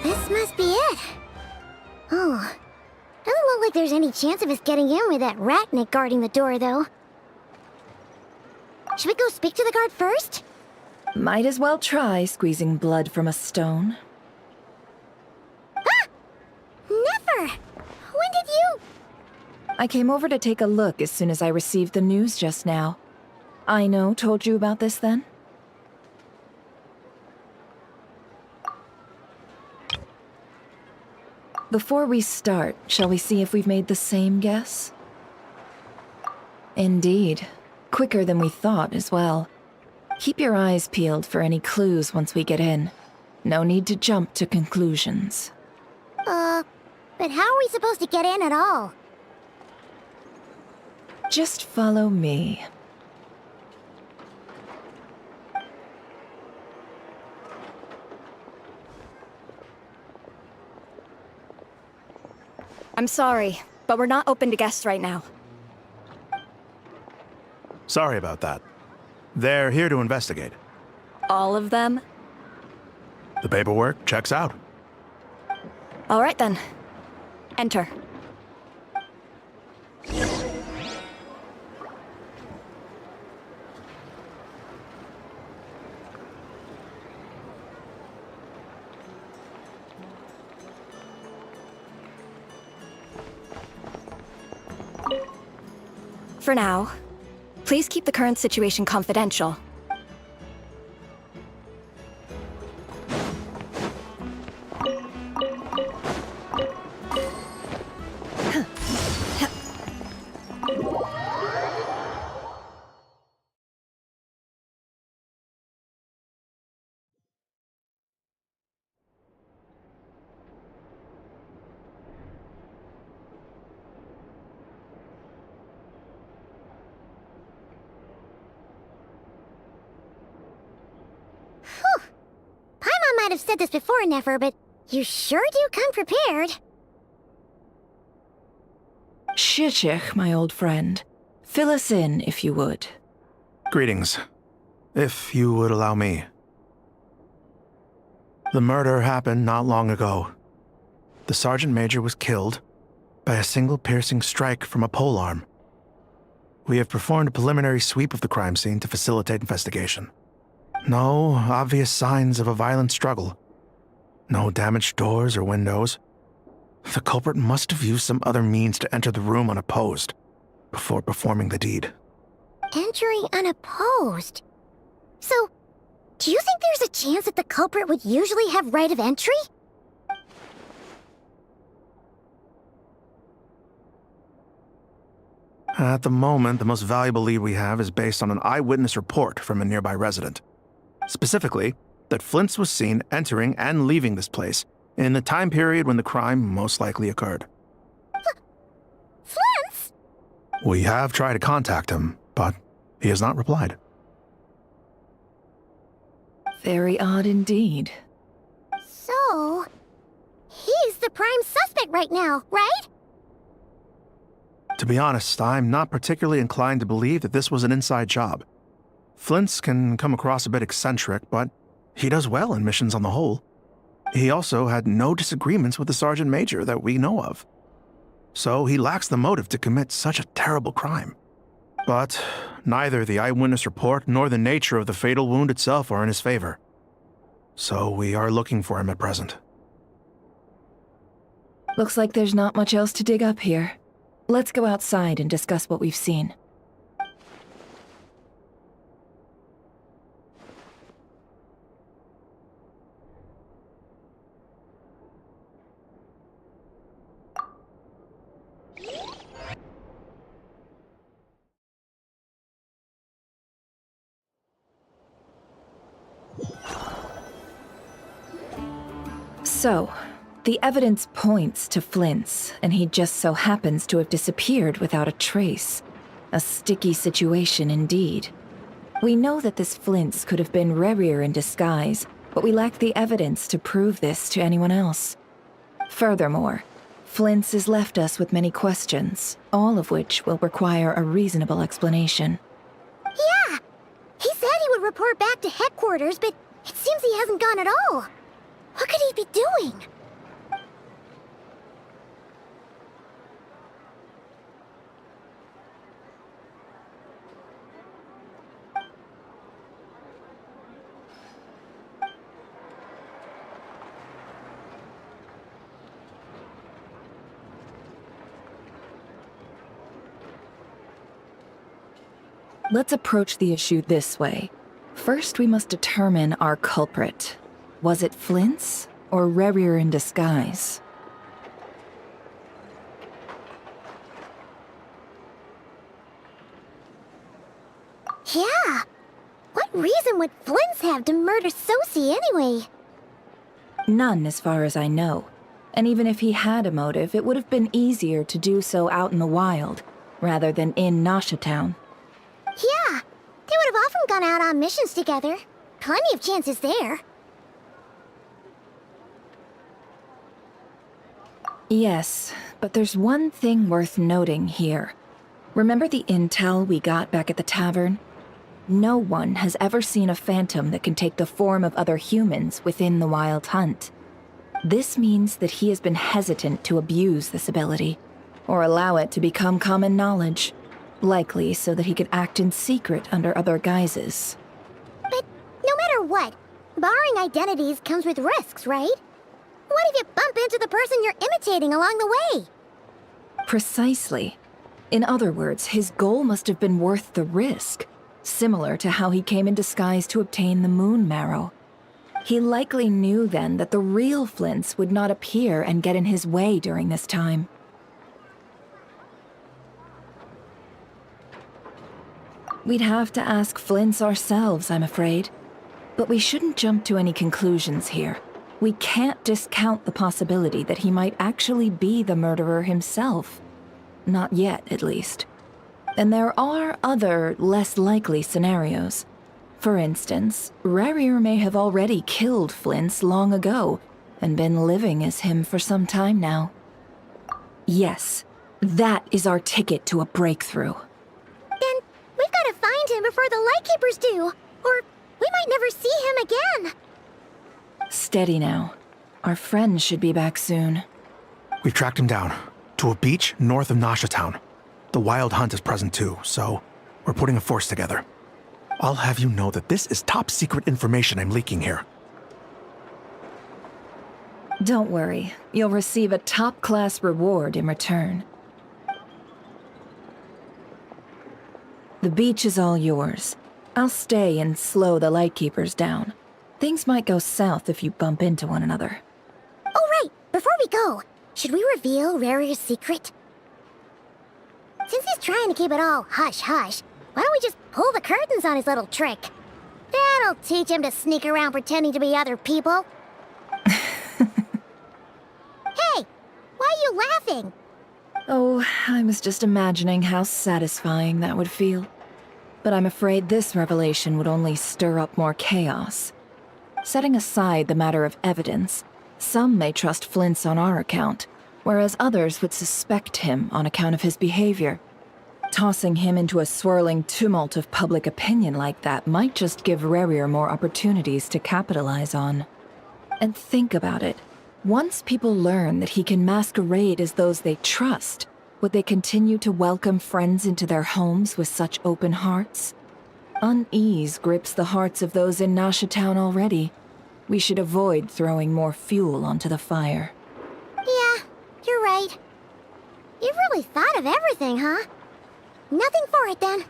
This must be it. Oh, doesn't look like there's any chance of us getting in with that ratnik guarding the door, though. Should we go speak to the guard first? Might as well try squeezing blood from a stone. Ah! Never! When did you... I came over to take a look as soon as I received the news just now. Aino told you about this then? Before we start, shall we see if we've made the same guess? Indeed. Quicker than we thought as well. Keep your eyes peeled for any clues once we get in. No need to jump to conclusions. But how are we supposed to get in at all? Just follow me. I'm sorry, but we're not open to guests right now. Sorry about that. They're here to investigate. All of them? The paperwork checks out. All right then. Enter. For now, please keep the current situation confidential. Paimon might have said this before, Nefer, but you sure do come prepared. Shishich, my old friend. Fill us in, if you would. Greetings. If you would allow me. The murder happened not long ago. The Sergeant Major was killed by a single piercing strike from a polearm. We have performed a preliminary sweep of the crime scene to facilitate investigation. No obvious signs of a violent struggle. No damaged doors or windows. The culprit must have used some other means to enter the room unopposed before performing the deed. Entering unopposed? So, do you think there's a chance that the culprit would usually have right of entry? At the moment, the most valuable lead we have is based on an eyewitness report from a nearby resident. Specifically, that Flint's was seen entering and leaving this place in the time period when the crime most likely occurred. Flint's? We have tried to contact him, but he has not replied. Very odd indeed. So, he's the prime suspect right now, right? To be honest, I'm not particularly inclined to believe that this was an inside job. Flint's can come across a bit eccentric, but he does well in missions on the whole. He also had no disagreements with the Sergeant Major that we know of. So he lacks the motive to commit such a terrible crime. But neither the eyewitness report nor the nature of the fatal wound itself are in his favor. So we are looking for him at present. Looks like there's not much else to dig up here. Let's go outside and discuss what we've seen. So, the evidence points to Flint's, and he just so happens to have disappeared without a trace. A sticky situation indeed. We know that this Flint's could have been Rerir in disguise, but we lack the evidence to prove this to anyone else. Furthermore, Flint's has left us with many questions, all of which will require a reasonable explanation. Yeah! He said he would report back to headquarters, but it seems he hasn't gone at all. What could he be doing? Let's approach the issue this way. First, we must determine our culprit. Was it Flint's or Rerir in disguise? Yeah! What reason would Flint's have to murder Sosie anyway? None, as far as I know. And even if he had a motive, it would have been easier to do so out in the wild, rather than in Nasha Town. Yeah! They would have often gone out on missions together. Plenty of chances there. Yes, but there's one thing worth noting here. Remember the intel we got back at the tavern? No one has ever seen a phantom that can take the form of other humans within the Wild Hunt. This means that he has been hesitant to abuse this ability, or allow it to become common knowledge, likely so that he could act in secret under other guises. But no matter what, borrowing identities comes with risks, right? What if you bump into the person you're imitating along the way? Precisely. In other words, his goal must have been worth the risk, similar to how he came in disguise to obtain the moon marrow. He likely knew then that the real Flint's would not appear and get in his way during this time. We'd have to ask Flint's ourselves, I'm afraid. But we shouldn't jump to any conclusions here. We can't discount the possibility that he might actually be the murderer himself. Not yet, at least. And there are other, less likely scenarios. For instance, Rerir may have already killed Flint's long ago, and been living as him for some time now. Yes, that is our ticket to a breakthrough. Then we've got to find him before the Lightkeepers do, or we might never see him again. Steady now. Our friend should be back soon. We've tracked him down to a beach north of Nasha Town. The Wild Hunt is present too, so we're putting a force together. I'll have you know that this is top secret information I'm leaking here. Don't worry, you'll receive a top-class reward in return. The beach is all yours. I'll stay and slow the Lightkeepers down. Things might go south if you bump into one another. Oh right, before we go, should we reveal Rerir's secret? Since he's trying to keep it all hush-hush, why don't we just pull the curtains on his little trick? That'll teach him to sneak around pretending to be other people. Hey! Why are you laughing? Oh, I was just imagining how satisfying that would feel. But I'm afraid this revelation would only stir up more chaos. Setting aside the matter of evidence, some may trust Flint's on our account, whereas others would suspect him on account of his behavior. Tossing him into a swirling tumult of public opinion like that might just give Rarier more opportunities to capitalize on. And think about it. Once people learn that he can masquerade as those they trust, would they continue to welcome friends into their homes with such open hearts? Unease grips the hearts of those in Nasha Town already. We should avoid throwing more fuel onto the fire. Yeah, you're right. You've really thought of everything, huh? Nothing for it, then.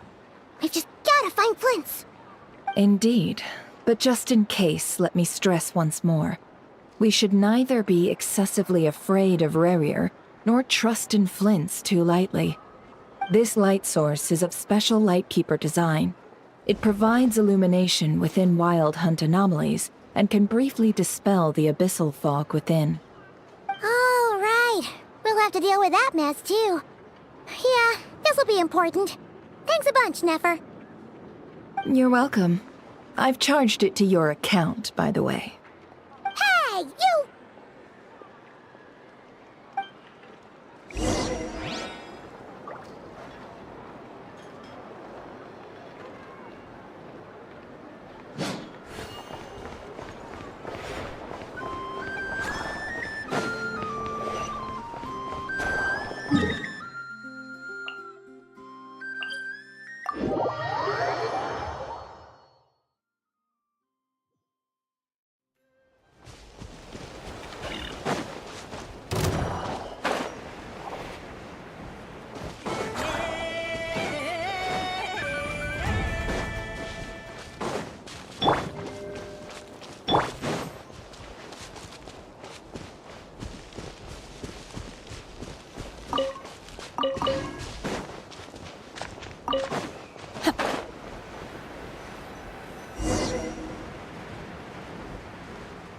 We've just gotta find Flint's. Indeed. But just in case, let me stress once more. We should neither be excessively afraid of Rarier, nor trust in Flint's too lightly. This light source is of special Lightkeeper design. It provides illumination within Wild Hunt anomalies, and can briefly dispel the abyssal fog within. Oh, right. We'll have to deal with that mess, too. Yeah, this'll be important. Thanks a bunch, Nefer. You're welcome. I've charged it to your account, by the way. Hey, you!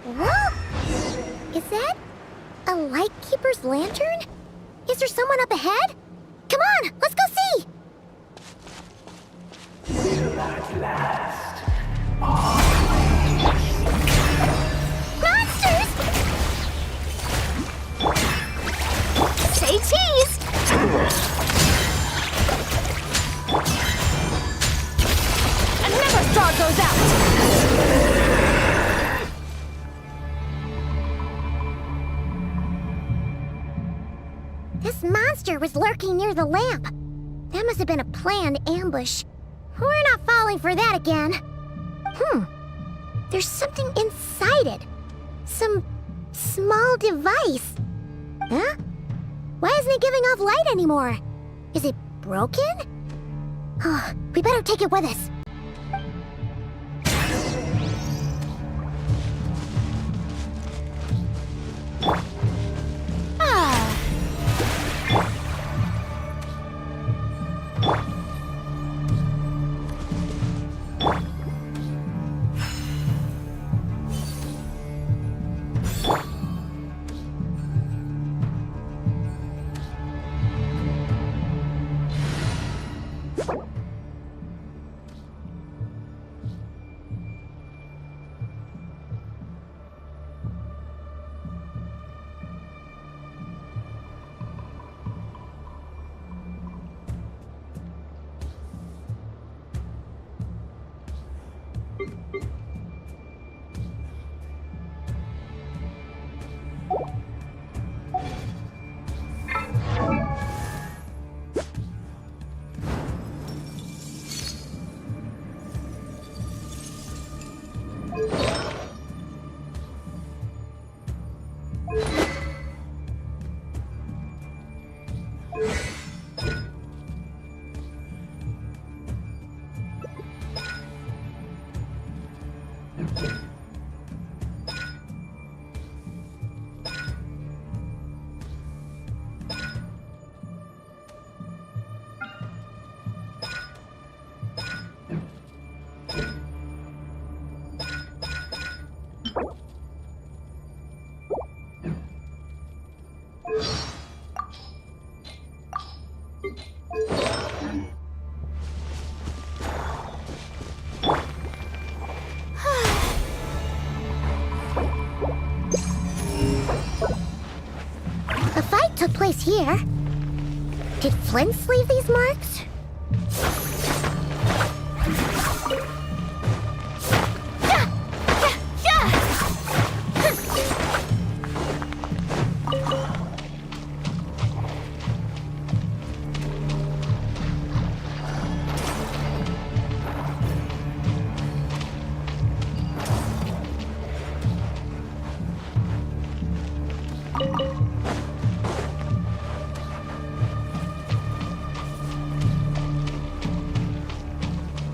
Whoa! Is that a Lightkeeper's lantern? Is there someone up ahead? Come on, let's go see! Will at last. Monsters! Say cheese! And never star goes out! This monster was lurking near the lamp. That must have been a planned ambush. We're not falling for that again. There's something inside it. Some small device. Huh? Why isn't it giving off light anymore? Is it broken? Oh, we better take it with us. here. Did Flint leave these marks?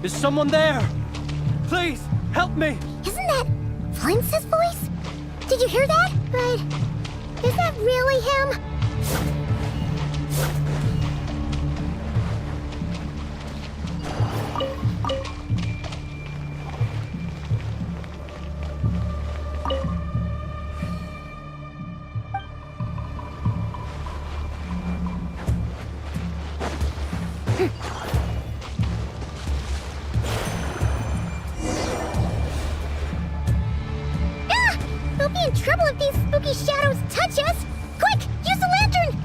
Is someone there? Please, help me! Isn't that Flint's voice? Did you hear that? But is that really him? We'll be in trouble if these spooky shadows touch us! Quick, use the lantern!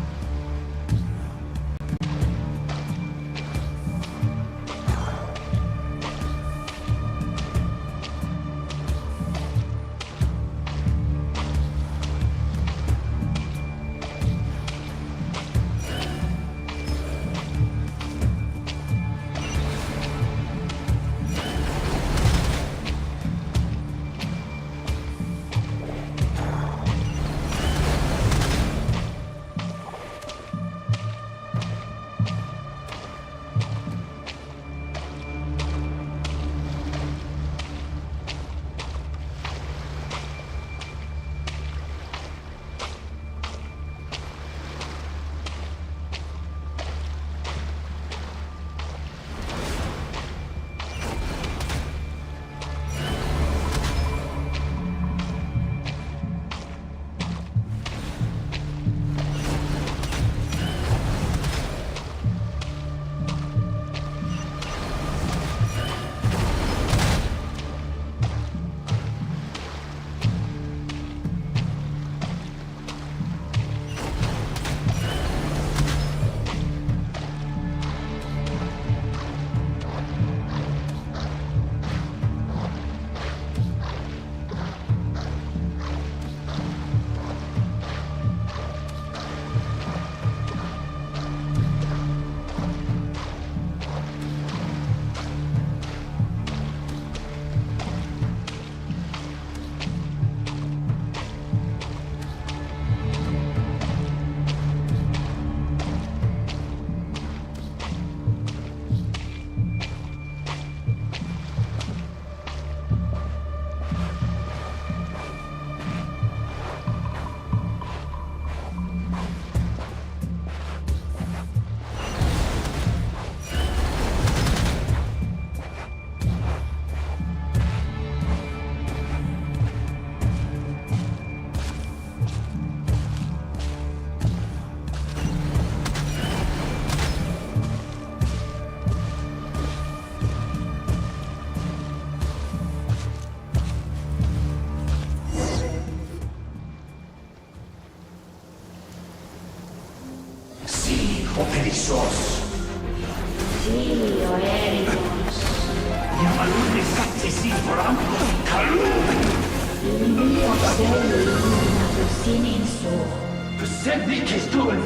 Operissos. Yamaluni satsisi porampo kalun. Persebi kestun.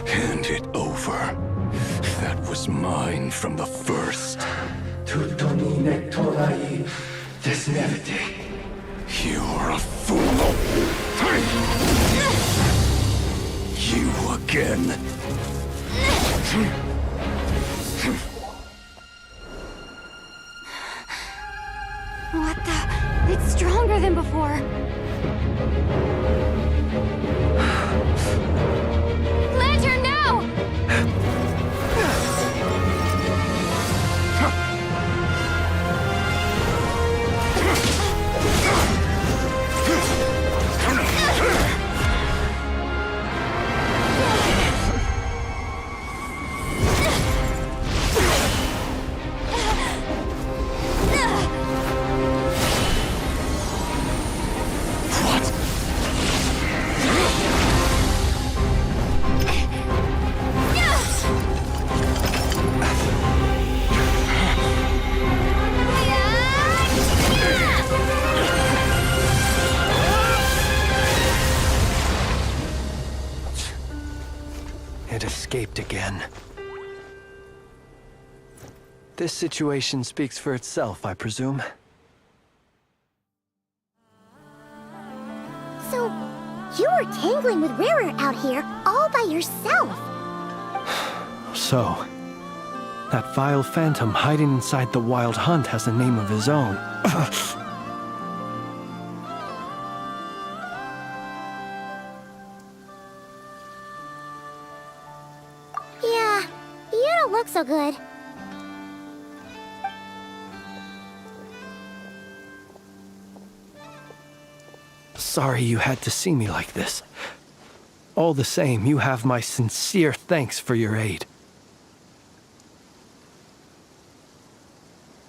Hand it over. That was mine from the first. Tutoni nektorai desmerte. You're a fool. You again. What the? It's stronger than before. Lantern, now! escaped again. This situation speaks for itself, I presume. So, you were tangling with Rarer out here all by yourself. So, that vile phantom hiding inside the Wild Hunt has a name of his own. Yeah, you don't look so good. Sorry you had to see me like this. All the same, you have my sincere thanks for your aid.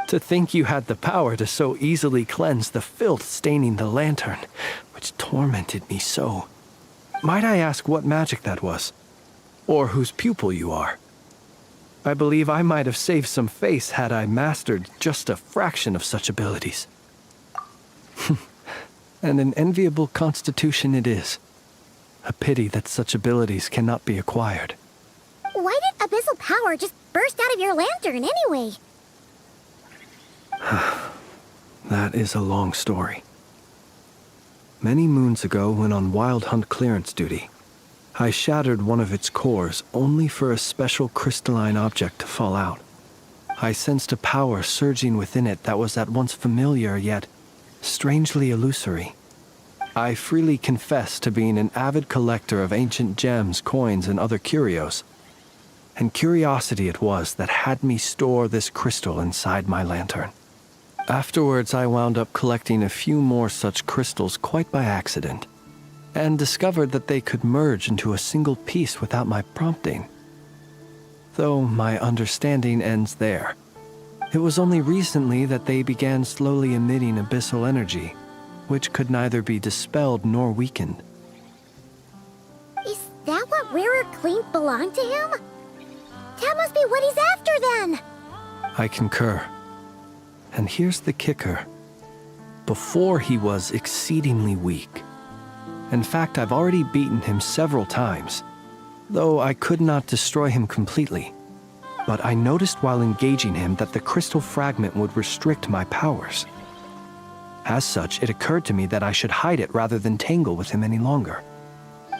To think you had the power to so easily cleanse the filth staining the lantern, which tormented me so. Might I ask what magic that was? Or whose pupil you are? I believe I might have saved some face had I mastered just a fraction of such abilities. And an enviable constitution it is. A pity that such abilities cannot be acquired. Why did abyssal power just burst out of your lantern anyway? That is a long story. Many moons ago, when on Wild Hunt clearance duty, I shattered one of its cores only for a special crystalline object to fall out. I sensed a power surging within it that was at once familiar yet strangely illusory. I freely confess to being an avid collector of ancient gems, coins, and other curios. And curiosity it was that had me store this crystal inside my lantern. Afterwards, I wound up collecting a few more such crystals quite by accident, and discovered that they could merge into a single piece without my prompting. Though my understanding ends there. It was only recently that they began slowly emitting abyssal energy, which could neither be dispelled nor weakened. Is that what Rarer claimed belonged to him? That must be what he's after then! I concur. And here's the kicker. Before he was exceedingly weak. In fact, I've already beaten him several times, though I could not destroy him completely. But I noticed while engaging him that the crystal fragment would restrict my powers. As such, it occurred to me that I should hide it rather than tangle with him any longer.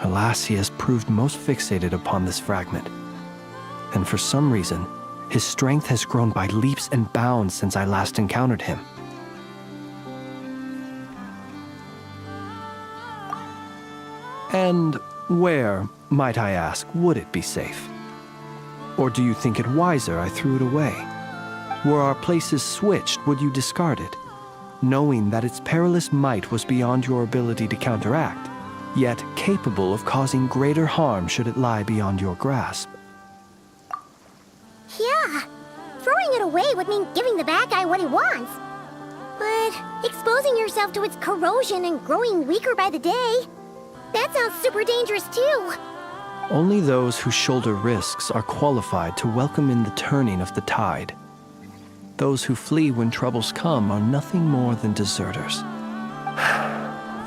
Alas, he has proved most fixated upon this fragment. And for some reason, his strength has grown by leaps and bounds since I last encountered him. And where, might I ask, would it be safe? Or do you think it wiser I threw it away? Were our places switched, would you discard it, knowing that its perilous might was beyond your ability to counteract, yet capable of causing greater harm should it lie beyond your grasp? Yeah, throwing it away would mean giving the bad guy what he wants. But exposing yourself to its corrosion and growing weaker by the day, that sounds super dangerous too. Only those who shoulder risks are qualified to welcome in the turning of the tide. Those who flee when troubles come are nothing more than deserters.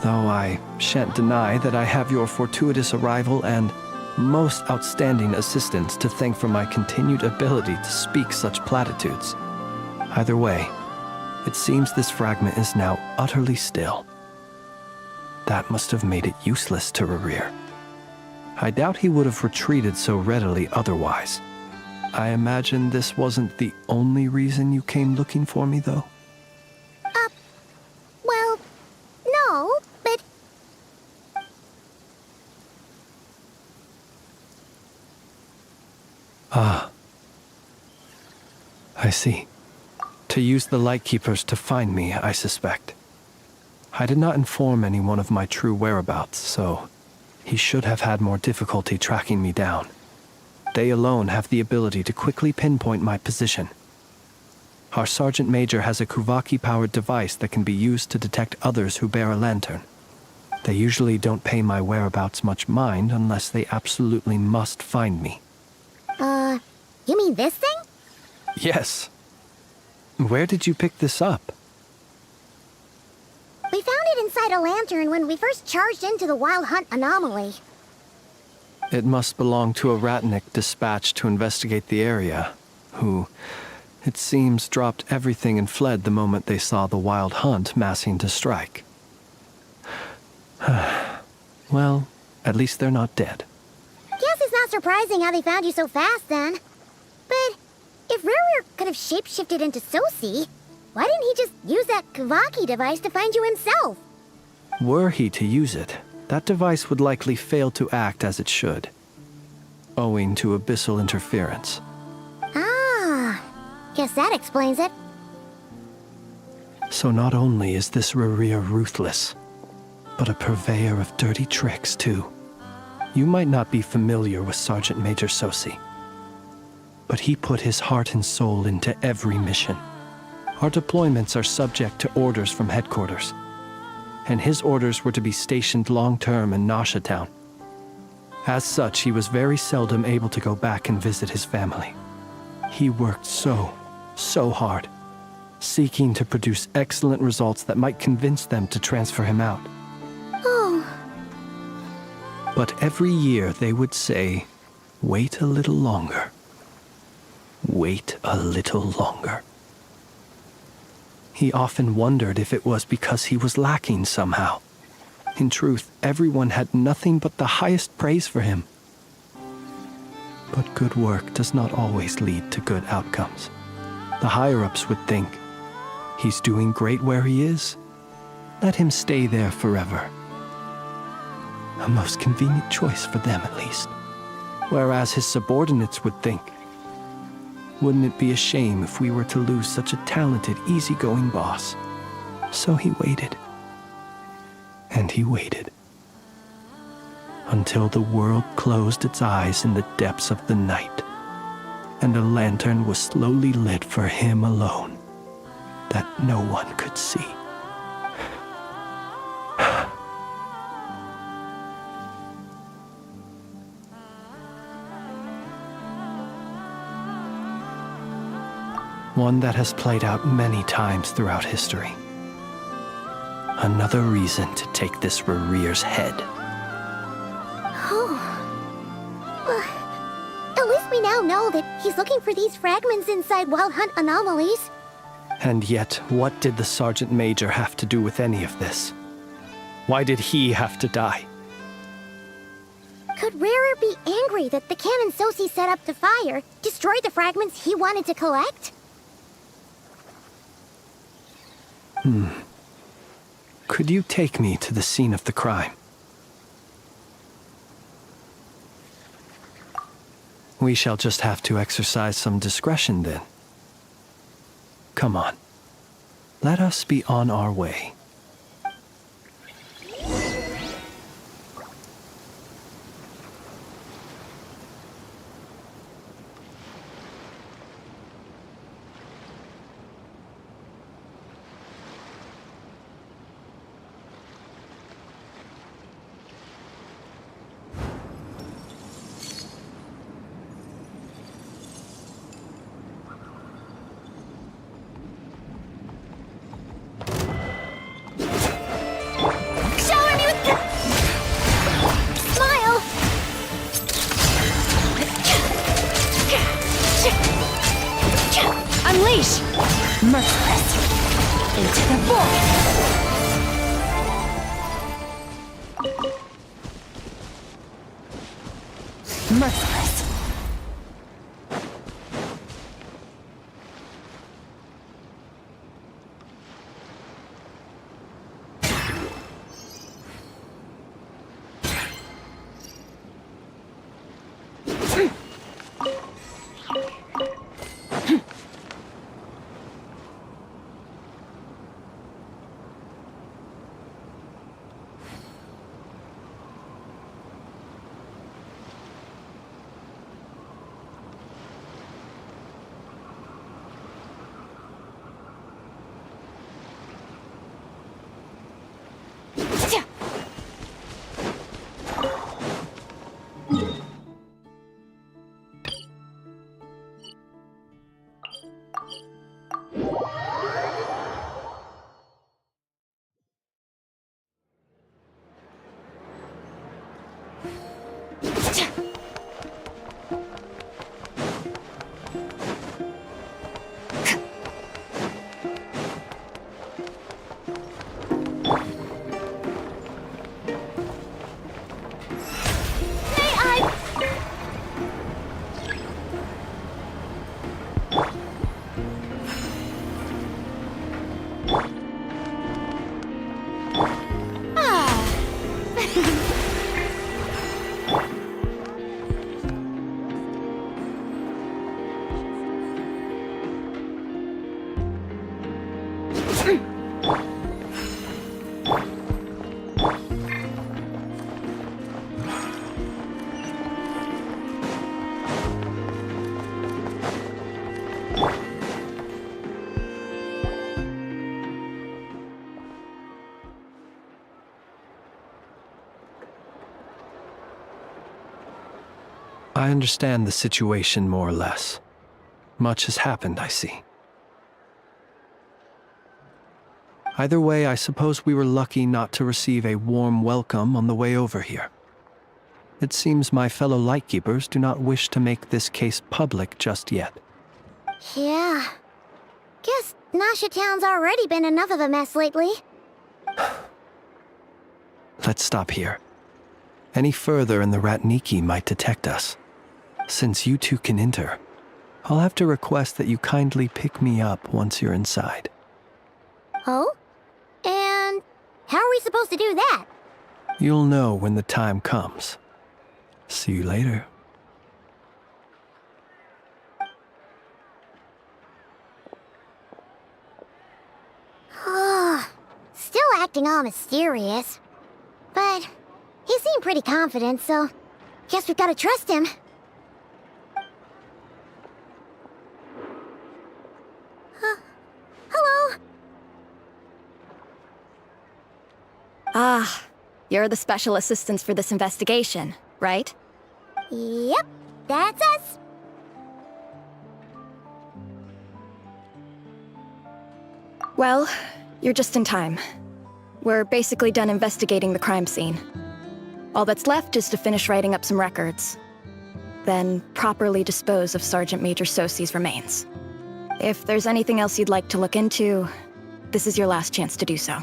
Though I shan't deny that I have your fortuitous arrival and most outstanding assistance to thank for my continued ability to speak such platitudes. Either way, it seems this fragment is now utterly still. That must have made it useless to Rarer. I doubt he would have retreated so readily otherwise. I imagine this wasn't the only reason you came looking for me, though? Well, no, but... Ah. I see. To use the Lightkeepers to find me, I suspect. I did not inform anyone of my true whereabouts, so he should have had more difficulty tracking me down. They alone have the ability to quickly pinpoint my position. Our Sergeant Major has a Kuvaki-powered device that can be used to detect others who bear a lantern. They usually don't pay my whereabouts much mind unless they absolutely must find me. You mean this thing? Yes. Where did you pick this up? We found it inside a lantern when we first charged into the Wild Hunt anomaly. It must belong to a Ratnik dispatched to investigate the area, who, it seems, dropped everything and fled the moment they saw the Wild Hunt massing to strike. Well, at least they're not dead. Guess it's not surprising how they found you so fast, then. But if Ruru could have shapeshifted into Sosi, why didn't he just use that Kavaki device to find you himself? Were he to use it, that device would likely fail to act as it should, owing to abyssal interference. Ah, guess that explains it. So not only is this Rurir ruthless, but a purveyor of dirty tricks, too. You might not be familiar with Sergeant Major Sosi, but he put his heart and soul into every mission. Our deployments are subject to orders from headquarters, and his orders were to be stationed long-term in Nasha Town. As such, he was very seldom able to go back and visit his family. He worked so hard, seeking to produce excellent results that might convince them to transfer him out. Oh. But every year they would say, "Wait a little longer. Wait a little longer." He often wondered if it was because he was lacking somehow. In truth, everyone had nothing but the highest praise for him. But good work does not always lead to good outcomes. The higher-ups would think, he's doing great where he is. Let him stay there forever. A most convenient choice for them, at least. Whereas his subordinates would think, wouldn't it be a shame if we were to lose such a talented, easygoing boss? So he waited. And he waited. Until the world closed its eyes in the depths of the night, and a lantern was slowly lit for him alone, that no one could see. One that has played out many times throughout history. Another reason to take this Rurir's head. Oh. Well, at least we now know that he's looking for these fragments inside Wild Hunt anomalies. And yet, what did the Sergeant Major have to do with any of this? Why did he have to die? Could Rarer be angry that the cannon Sosi set up to fire destroyed the fragments he wanted to collect? Could you take me to the scene of the crime? We shall just have to exercise some discretion then. Come on. Let us be on our way. Unleash! Merciless! Into the void! Merciless! I understand the situation more or less. Much has happened, I see. Either way, I suppose we were lucky not to receive a warm welcome on the way over here. It seems my fellow Lightkeepers do not wish to make this case public just yet. Yeah. Guess Nasha Town's already been enough of a mess lately. Let's stop here. Any further and the Ratniki might detect us. Since you two can enter, I'll have to request that you kindly pick me up once you're inside. Oh? And how are we supposed to do that? You'll know when the time comes. See you later. Still acting all mysterious. But he seemed pretty confident, so guess we've gotta trust him. Hello? Ah, you're the special assistants for this investigation, right? Yep, that's us. Well, you're just in time. We're basically done investigating the crime scene. All that's left is to finish writing up some records. Then properly dispose of Sergeant Major Sosi's remains. If there's anything else you'd like to look into, this is your last chance to do so.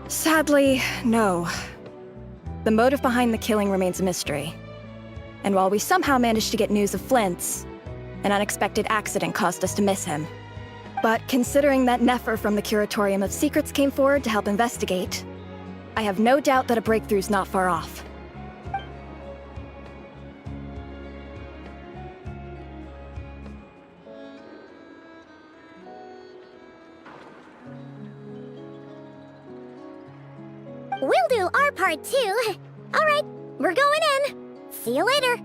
Sadly, no. The motive behind the killing remains a mystery. And while we somehow managed to get news of Flint's, an unexpected accident caused us to miss him. But considering that Nefer from the Curatorium of Secrets came forward to help investigate, I have no doubt that a breakthrough's not far off. We'll do our part too. All right, we're going in. See you later.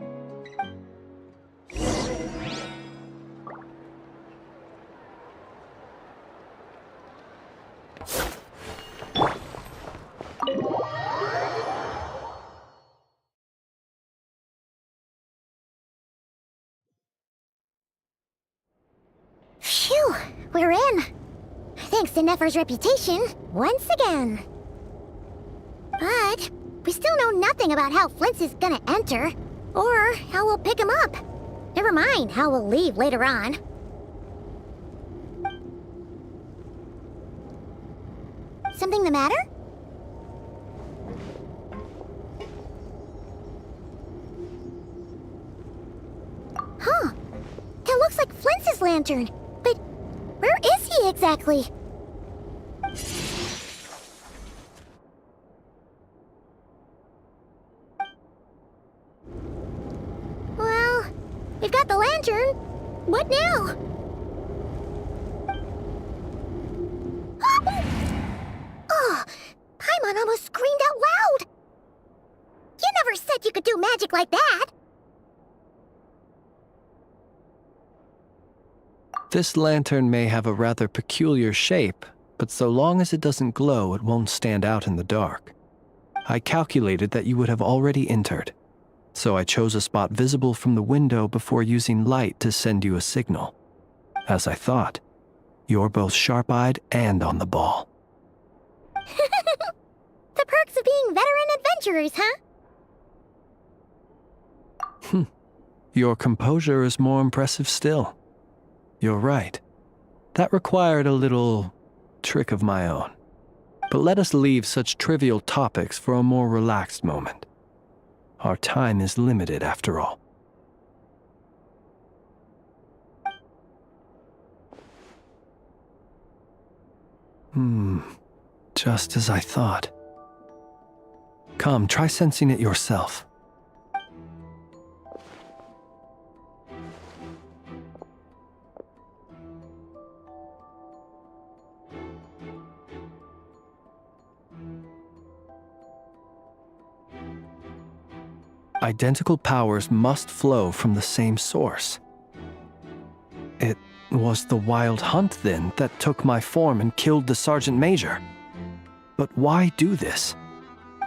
Phew, we're in. Thanks to Nefer's reputation, once again. But we still know nothing about how Flint's is gonna enter, or how we'll pick him up. Never mind how we'll leave later on. Something the matter? Huh. That looks like Flint's lantern. But where is he exactly? Well, we've got the lantern. What now? Oh, Paimon almost screamed out loud. You never said said you could do magic like that. This lantern may have a rather peculiar shape, but so long as it doesn't glow, it won't stand out in the dark. I calculated that you would have already entered, so I chose a spot visible from the window before using light to send you a signal. As I thought, you're both sharp-eyed and on the ball. The perks of being veteran adventurers, huh? Your composure is more impressive still. You're right. That required a little trick of my own. But let us leave such trivial topics for a more relaxed moment. Our time is limited after all. Just as I thought. Come, try sensing it yourself. Identical powers must flow from the same source. It was the Wild Hunt, then, that took my form and killed the Sergeant Major. But why do this?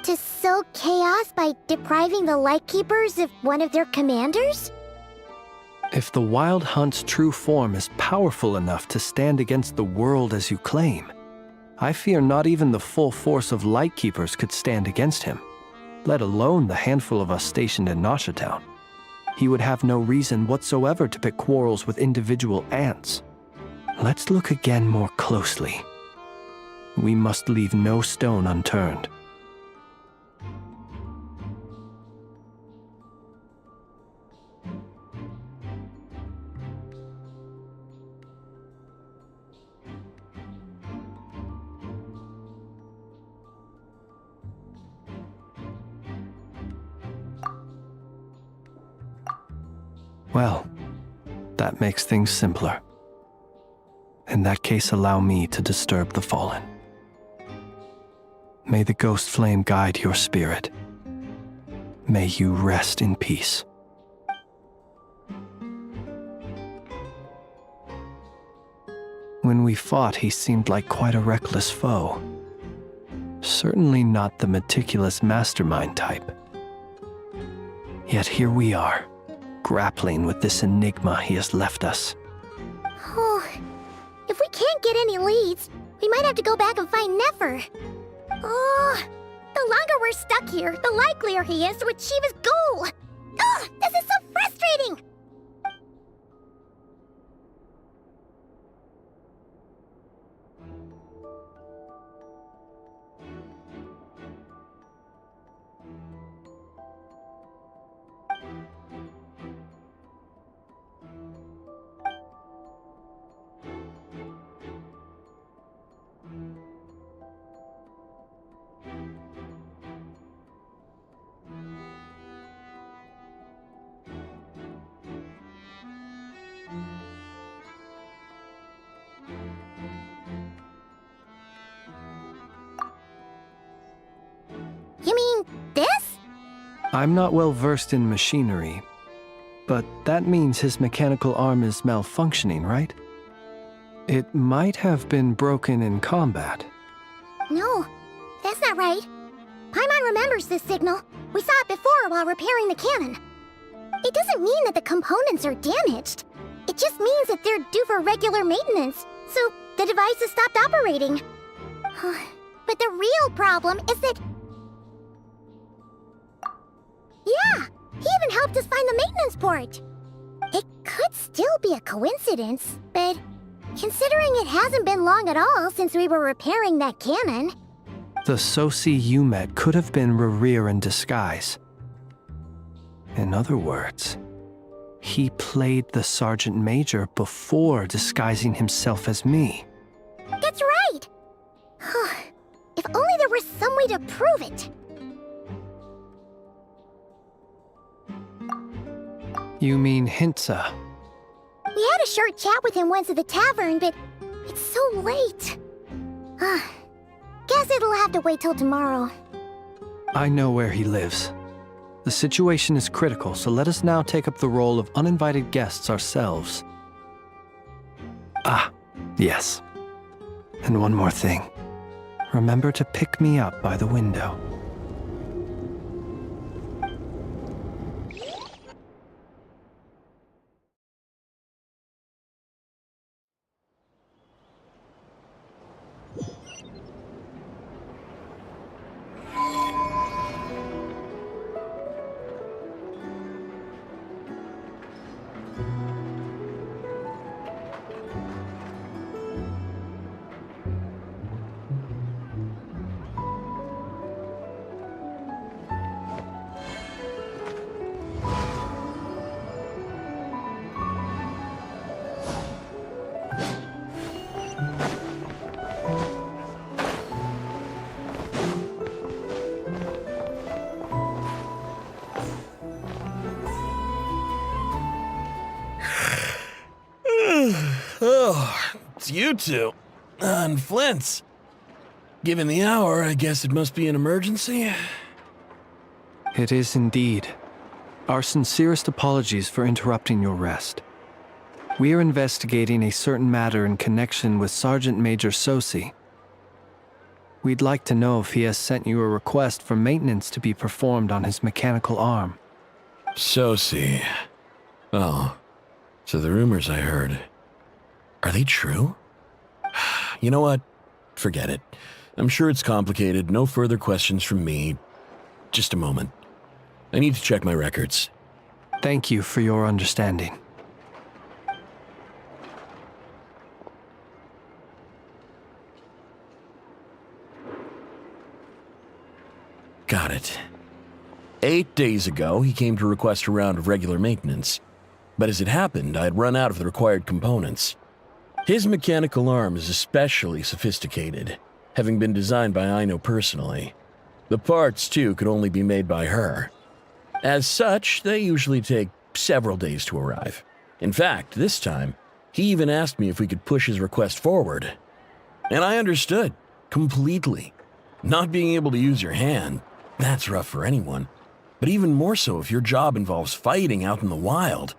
To sow chaos by depriving the Lightkeepers of one of their commanders? If the Wild Hunt's true form is powerful enough to stand against the world as you claim, I fear not even the full force of Lightkeepers could stand against him, let alone the handful of us stationed in Nasha Town. He would have no reason whatsoever to pick quarrels with individual ants. Let's look again more closely. We must leave no stone unturned. Well, that makes things simpler. In that case, allow me to disturb the fallen. May the ghost flame guide your spirit. May you rest in peace. When we fought, he seemed like quite a reckless foe. Certainly not the meticulous mastermind type. Yet here we are, grappling with this enigma he has left us. Oh, if we can't get any leads, we might have to go back and find Nefer. Oh, the longer we're stuck here, the likelier he is to achieve his goal. Oh, this is so frustrating! You mean this? I'm not well versed in machinery, but that means his mechanical arm is malfunctioning, right? It might have been broken in combat. No, that's not right. Paimon remembers this signal. We saw it before while repairing the cannon. It doesn't mean that the components are damaged. It just means that they're due for regular maintenance, so the device has stopped operating. But the real problem is that... Yeah, he even helped us find the maintenance port. It could still be a coincidence, but considering it hasn't been long at all since we were repairing that cannon... The Sosi you met could have been Rerir in disguise. In other words, he played the Sergeant Major before disguising himself as me. That's right! If only there were some way to prove it. You mean Hintsa? We had a short chat with him once at the tavern, but it's so late. Guess it'll have to wait till tomorrow. I know where he lives. The situation is critical, so let us now take up the role of uninvited guests ourselves. Ah, yes. And one more thing. Remember to pick me up by the window. Oh, it's you two. And Flint's. Given the hour, I guess it must be an emergency. It is indeed. Our sincerest apologies for interrupting your rest. We are investigating a certain matter in connection with Sergeant Major Sosi. We'd like to know if he has sent you a request for maintenance to be performed on his mechanical arm. Sosi. Oh, so the rumors I heard, are they true? You know what? Forget it. I'm sure it's complicated. No further questions from me. Just a moment. I need to check my records. Thank you for your understanding. Got it. 8 days ago, he came to request a round of regular maintenance. But as it happened, I had run out of the required components. His mechanical arm is especially sophisticated, having been designed by Aino personally. The parts, too, could only be made by her. As such, they usually take several days to arrive. In fact, this time, he even asked me if we could push his request forward. And I understood, completely. Not being able to use your hand, that's rough for anyone. But even more so if your job involves fighting out in the wild.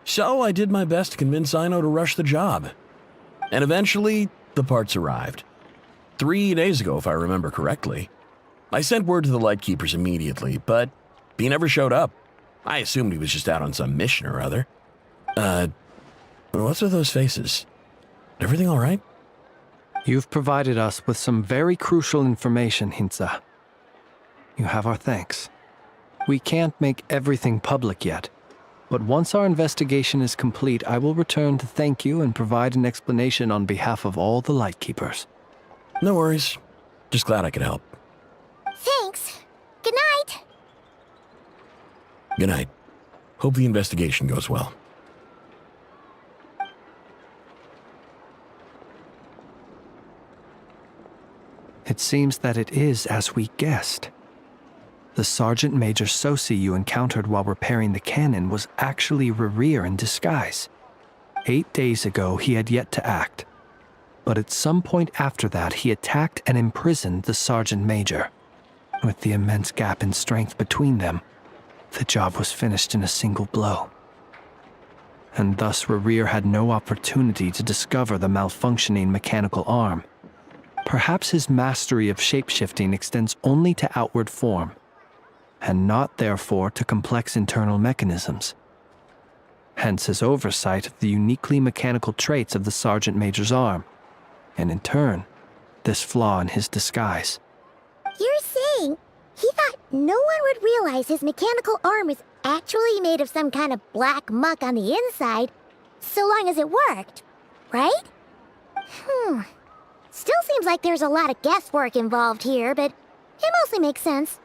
So I did my best to convince Aino to rush the job. And eventually, the parts arrived. 3 days ago, if I remember correctly. I sent word to the Lightkeepers immediately, but he never showed up. I assumed he was just out on some mission or other. What's with those faces? Everything all right? You've provided us with some very crucial information, Hintsa. You have our thanks. We can't make everything public yet, but once our investigation is complete, I will return to thank you and provide an explanation on behalf of all the Lightkeepers. No worries. Just glad I could help. Thanks. Good night. Good night. Hope the investigation goes well. It seems that it is as we guessed. The Sergeant Major Sosi you encountered while repairing the cannon was actually Rerir in disguise. 8 days ago, he had yet to act. But at some point after that, he attacked and imprisoned the Sergeant Major. With the immense gap in strength between them, the job was finished in a single blow. And thus Rerir had no opportunity to discover the malfunctioning mechanical arm. Perhaps his mastery of shapeshifting extends only to outward form, and not therefore to complex internal mechanisms. Hence his oversight of the uniquely mechanical traits of the Sergeant Major's arm, and in turn, this flaw in his disguise. You're saying he thought no one would realize his mechanical arm is actually made of some kind of black muck on the inside, so long as it worked, right? Still seems like there's a lot of guesswork involved here, but it mostly makes sense.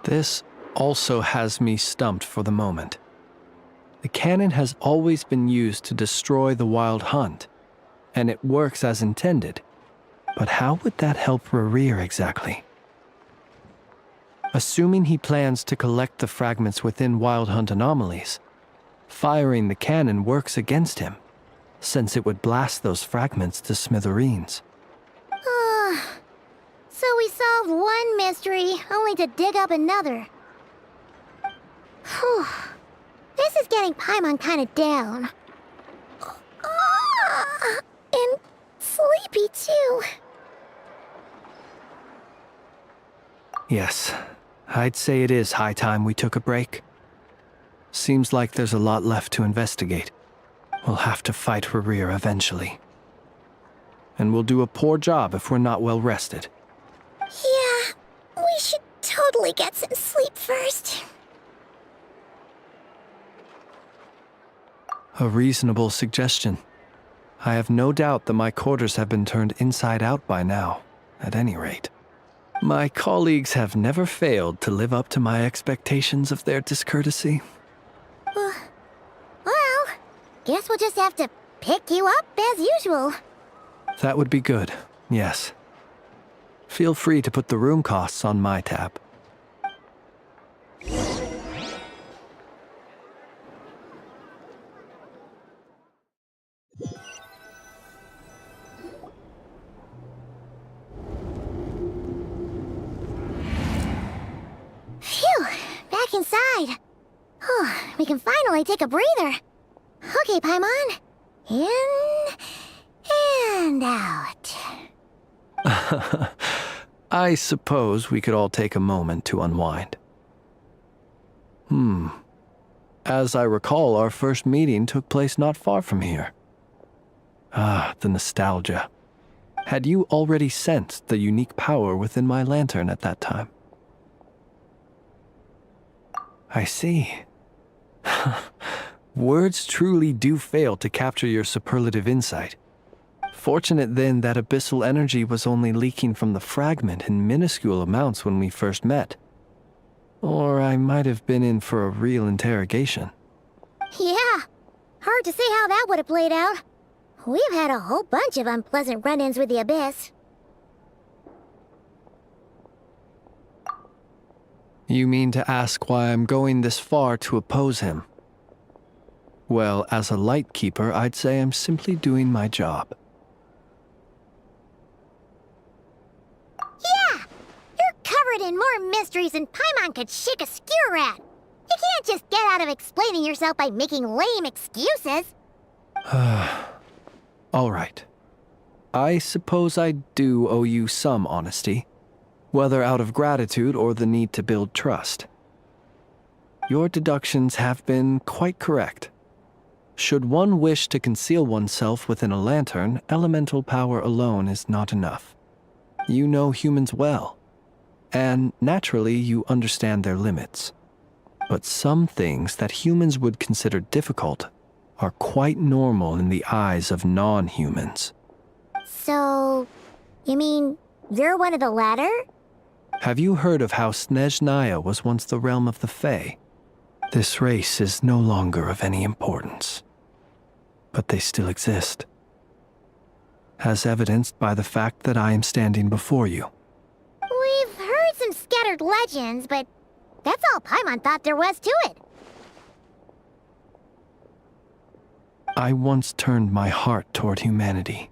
This also has me stumped for the moment. The cannon has always been used to destroy the wild hunt, and it works as intended. But how would that help Rerir exactly? Assuming he plans to collect the fragments within Wild Hunt anomalies, firing the cannon works against him, since it would blast those fragments to smithereens. So we solved one mystery, only to dig up another. Whew. This is getting Paimon kind of down. And sleepy too. Yes, I'd say it is high time we took a break. Seems like there's a lot left to investigate. We'll have to fight Rerir eventually. And we'll do a poor job if we're not well rested. Yeah, we should totally get some sleep first. A reasonable suggestion. I have no doubt that my quarters have been turned inside out by now, at any rate. My colleagues have never failed to live up to my expectations of their discourtesy. Well, guess we'll just have to pick you up as usual. That would be good, yes. Feel free to put the room costs on my tab. Phew, back inside. We can finally take a breather. Okay, Paimon. In and out. I suppose we could all take a moment to unwind. As I recall, our first meeting took place not far from here. Ah, the nostalgia. Had you already sensed the unique power within my lantern at that time? I see. Words truly do fail to capture your superlative insight. Fortunate then that abyssal energy was only leaking from the fragment in minuscule amounts when we first met. Or I might have been in for a real interrogation. Yeah, hard to say how that would have played out. We've had a whole bunch of unpleasant run-ins with the Abyss. You mean to ask why I'm going this far to oppose him? Well, as a light keeper, I'd say I'm simply doing my job. Yeah! You're covered in more mysteries than Paimon could shake a skewer at. You can't just get out of explaining yourself by making lame excuses. All right. I suppose I do owe you some honesty, whether out of gratitude or the need to build trust. Your deductions have been quite correct. Should one wish to conceal oneself within a lantern, elemental power alone is not enough. You know humans well, and naturally you understand their limits. But some things that humans would consider difficult are quite normal in the eyes of non-humans. So, you mean you're one of the latter? Have you heard of how Snezhnaya was once the realm of the Fae? This race is no longer of any importance, but they still exist, as evidenced by the fact that I am standing before you. We've heard some scattered legends, but that's all Paimon thought there was to it. I once turned my heart toward humanity,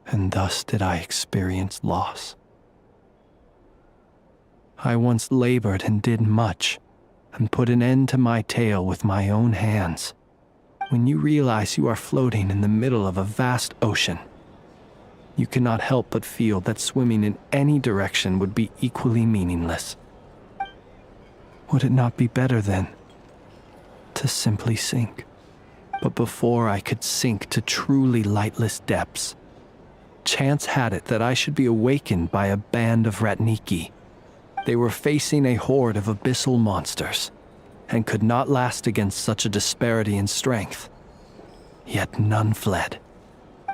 and thus did I experience loss. I once labored and did much, and put an end to my tale with my own hands. When you realize you are floating in the middle of a vast ocean, you cannot help but feel that swimming in any direction would be equally meaningless. Would it not be better, then, to simply sink? But before I could sink to truly lightless depths, chance had it that I should be awakened by a band of Ratniki. They were facing a horde of abyssal monsters, and could not last against such a disparity in strength. Yet none fled.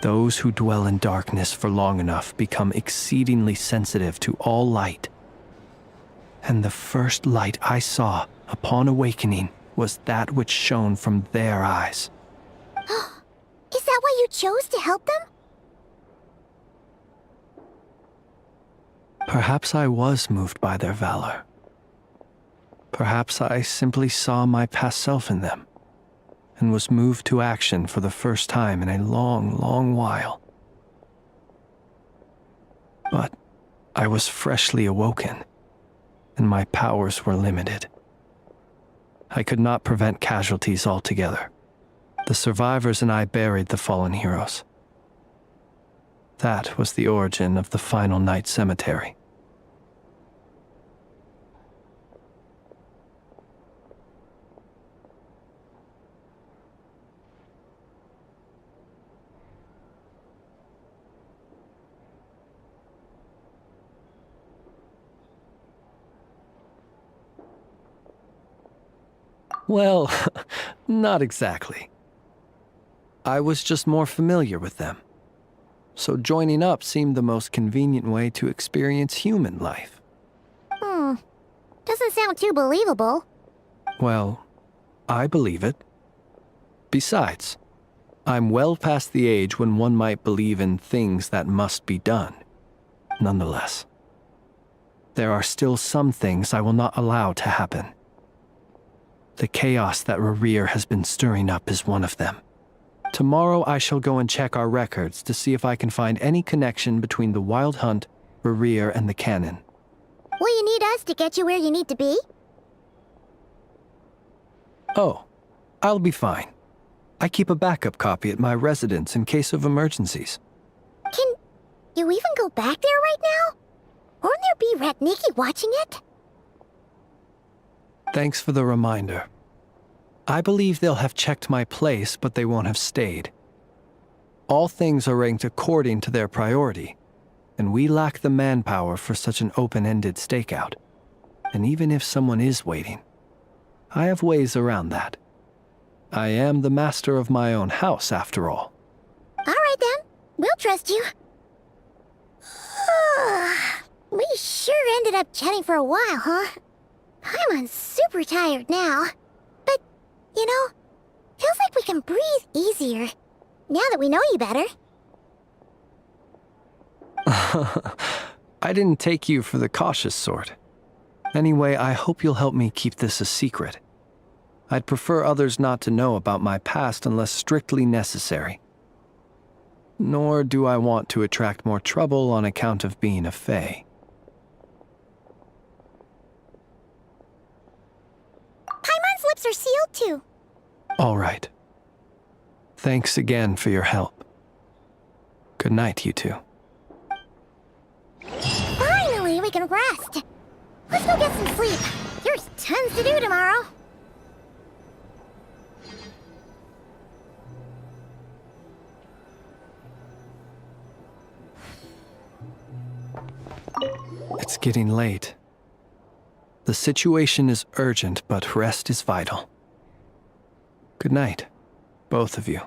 Those who dwell in darkness for long enough become exceedingly sensitive to all light. And the first light I saw upon awakening was that which shone from their eyes. Is that why you chose to help them? Perhaps I was moved by their valor. Perhaps I simply saw my past self in them, and was moved to action for the first time in a long, long while. But I was freshly awoken, and my powers were limited. I could not prevent casualties altogether. The survivors and I buried the fallen heroes. That was the origin of the final night cemetery. Well, not exactly. I was just more familiar with them. So joining up seemed the most convenient way to experience human life. Doesn't sound too believable. Well, I believe it. Besides, I'm well past the age when one might believe in things that must be done. Nonetheless, there are still some things I will not allow to happen. The chaos that Rerir has been stirring up is one of them. Tomorrow I shall go and check our records to see if I can find any connection between the Wild Hunt, Rerir, and the Cannon. Will you need us to get you where you need to be? Oh, I'll be fine. I keep a backup copy at my residence in case of emergencies. Can you even go back there right now? Won't there be Ratniki watching it? Thanks for the reminder. I believe they'll have checked my place, but they won't have stayed. All things are ranked according to their priority, and we lack the manpower for such an open-ended stakeout. And even if someone is waiting, I have ways around that. I am the master of my own house, after all. All right then, we'll trust you. We sure ended up chatting for a while, huh? I'm super tired now. But, you know, feels like we can breathe easier, now that we know you better. I didn't take you for the cautious sort. Anyway, I hope you'll help me keep this a secret. I'd prefer others not to know about my past unless strictly necessary. Nor do I want to attract more trouble on account of being a fae. Paimon's lips are sealed too. All right. Thanks again for your help. Good night, you two. Finally, we can rest. Let's go get some sleep. There's tons to do tomorrow. It's getting late. The situation is urgent, but rest is vital. Good night, both of you.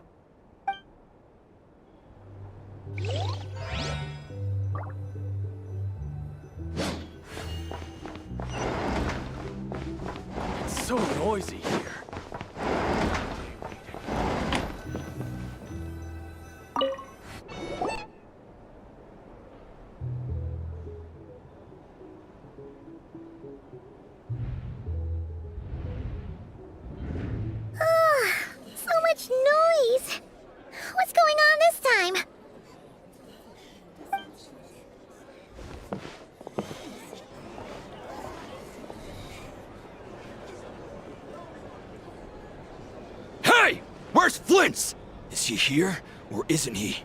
It's so noisy here. So much noise. What's going on this time? Hey! Where's Flint's? Is he here, or isn't he?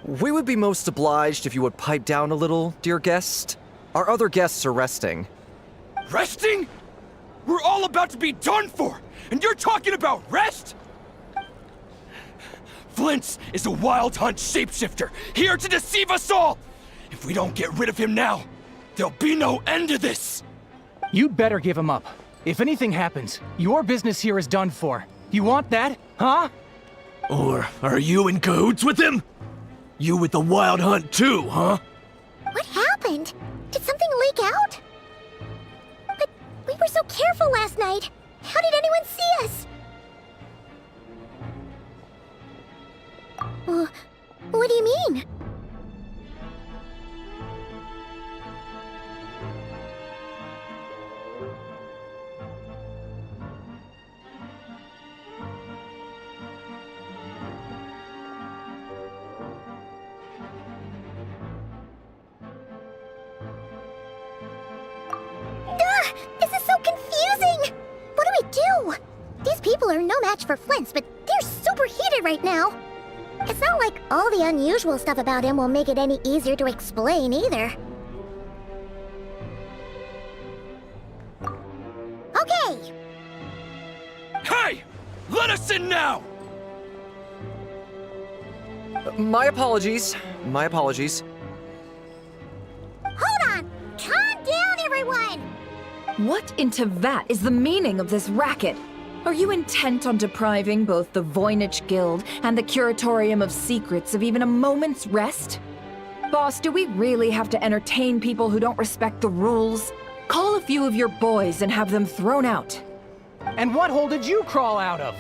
We would be most obliged if you would pipe down a little, dear guest. Our other guests are resting. Resting? We're all about to be done for, and you're talking about rest? Flint's is a Wild Hunt shapeshifter, here to deceive us all! If we don't get rid of him now, there'll be no end to this! You'd better give him up. If anything happens, your business here is done for. You want that, huh? Or are you in cahoots with him? You with the Wild Hunt too, huh? What happened? Did something leak out? But we were so careful last night. How did anyone see us? What do you mean? match for Flint's, but they're super heated right now. It's not like all the unusual stuff about him will make it any easier to explain either. Okay! Hey! Let us in now! My apologies. My apologies. Hold on! Calm down, everyone! What in Tevat is the meaning of this racket? Are you intent on depriving both the Voynich Guild and the Curatorium of Secrets of even a moment's rest? Boss, do we really have to entertain people who don't respect the rules? Call a few of your boys and have them thrown out. And what hole did you crawl out of?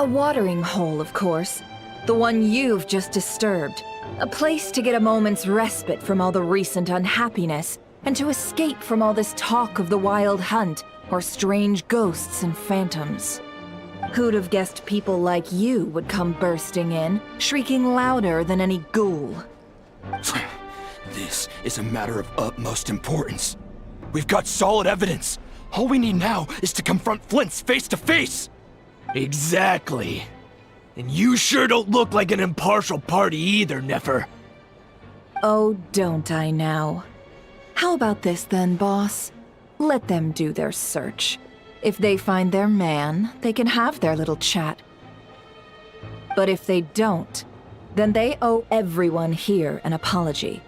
A watering hole, of course. The one you've just disturbed. A place to get a moment's respite from all the recent unhappiness, and to escape from all this talk of the wild hunt, or strange ghosts and phantoms. Who'd have guessed people like you would come bursting in, shrieking louder than any ghoul? This is a matter of utmost importance. We've got solid evidence. All we need now is to confront Flint's face to face. Exactly. And you sure don't look like an impartial party either, Nefer. Oh, don't I now? How about this then, boss? Let them do their search. If they find their man, they can have their little chat. But if they don't, then they owe everyone here an apology,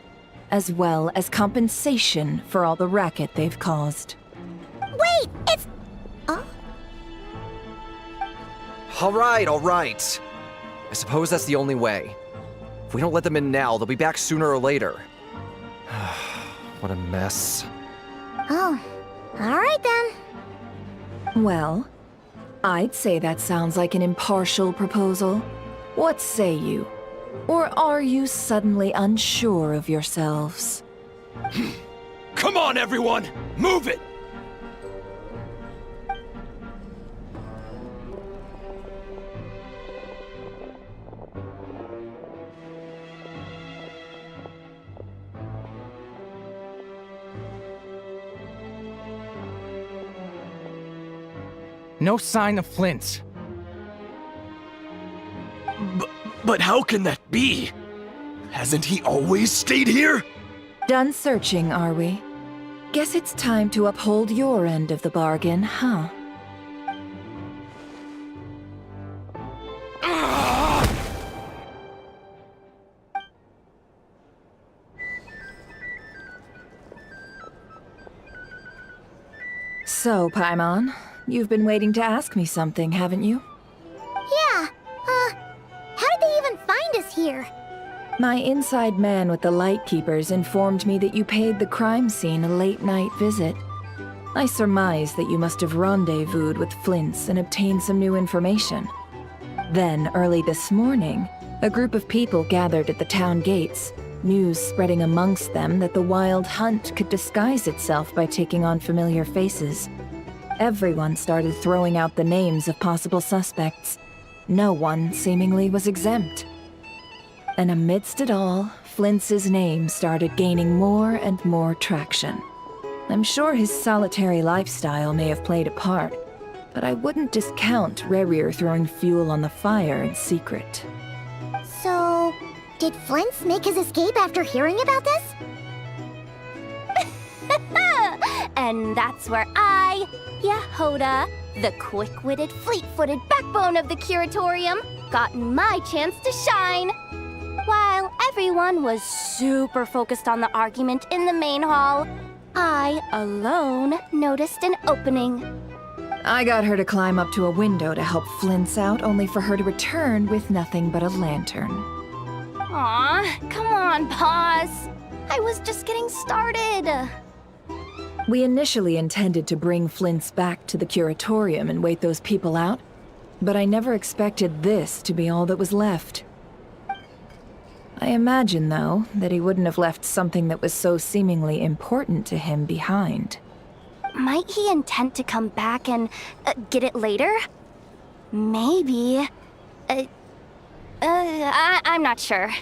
as well as compensation for all the racket they've caused. Wait, it's... All right. I suppose that's the only way. If we don't let them in now, they'll be back sooner or later. What a mess. Oh, alright then. Well, I'd say that sounds like an impartial proposal. What say you? Or are you suddenly unsure of yourselves? Come on, everyone! Move it! No sign of Flint's. But how can that be? Hasn't he always stayed here? Done searching, are we? Guess it's time to uphold your end of the bargain, huh? So, Paimon, you've been waiting to ask me something, haven't you? Yeah, how did they even find us here? My inside man with the Lightkeepers informed me that you paid the crime scene a late-night visit. I surmise that you must have rendezvoused with Flint's and obtained some new information. Then, early this morning, a group of people gathered at the town gates, news spreading amongst them that the wild hunt could disguise itself by taking on familiar faces. Everyone started throwing out the names of possible suspects. No one, seemingly, was exempt. And amidst it all, Flint's name started gaining more and more traction. I'm sure his solitary lifestyle may have played a part, but I wouldn't discount Rerir throwing fuel on the fire in secret. So, did Flint's make his escape after hearing about this? And that's where I, Yehoda, the quick-witted, fleet-footed backbone of the Curatorium, got my chance to shine. While everyone was super focused on the argument in the main hall, I alone noticed an opening. I got her to climb up to a window to help Flint's out, only for her to return with nothing but a lantern. Aw, come on, Paz. I was just getting started. We initially intended to bring Flint's back to the Curatorium and wait those people out, but I never expected this to be all that was left. I imagine, though, that he wouldn't have left something that was so seemingly important to him behind. Might he intend to come back and get it later? Maybe. I'm not sure.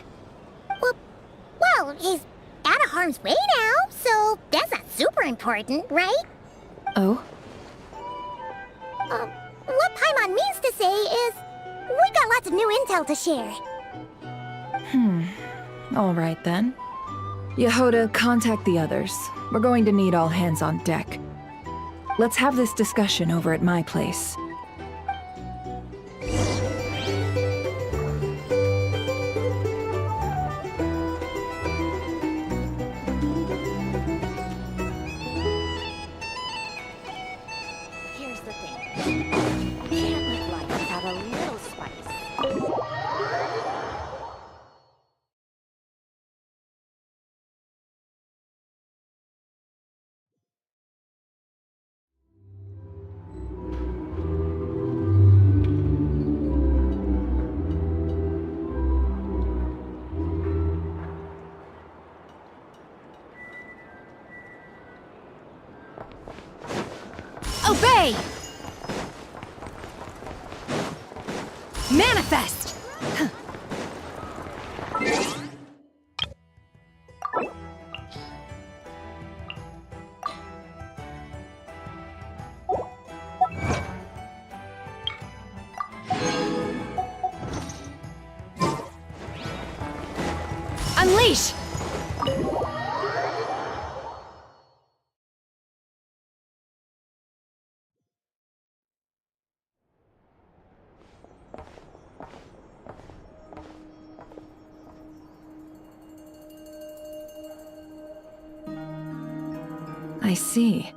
Well, he's out of harm's way now, so that's not super important, right? Oh? What Paimon means to say is, we got lots of new intel to share. All right then. Yehoda, contact the others. We're going to need all hands on deck. Let's have this discussion over at my place. Here's the thing. You can't live life without a little spice. Obey! Manifest! Unleash! I see.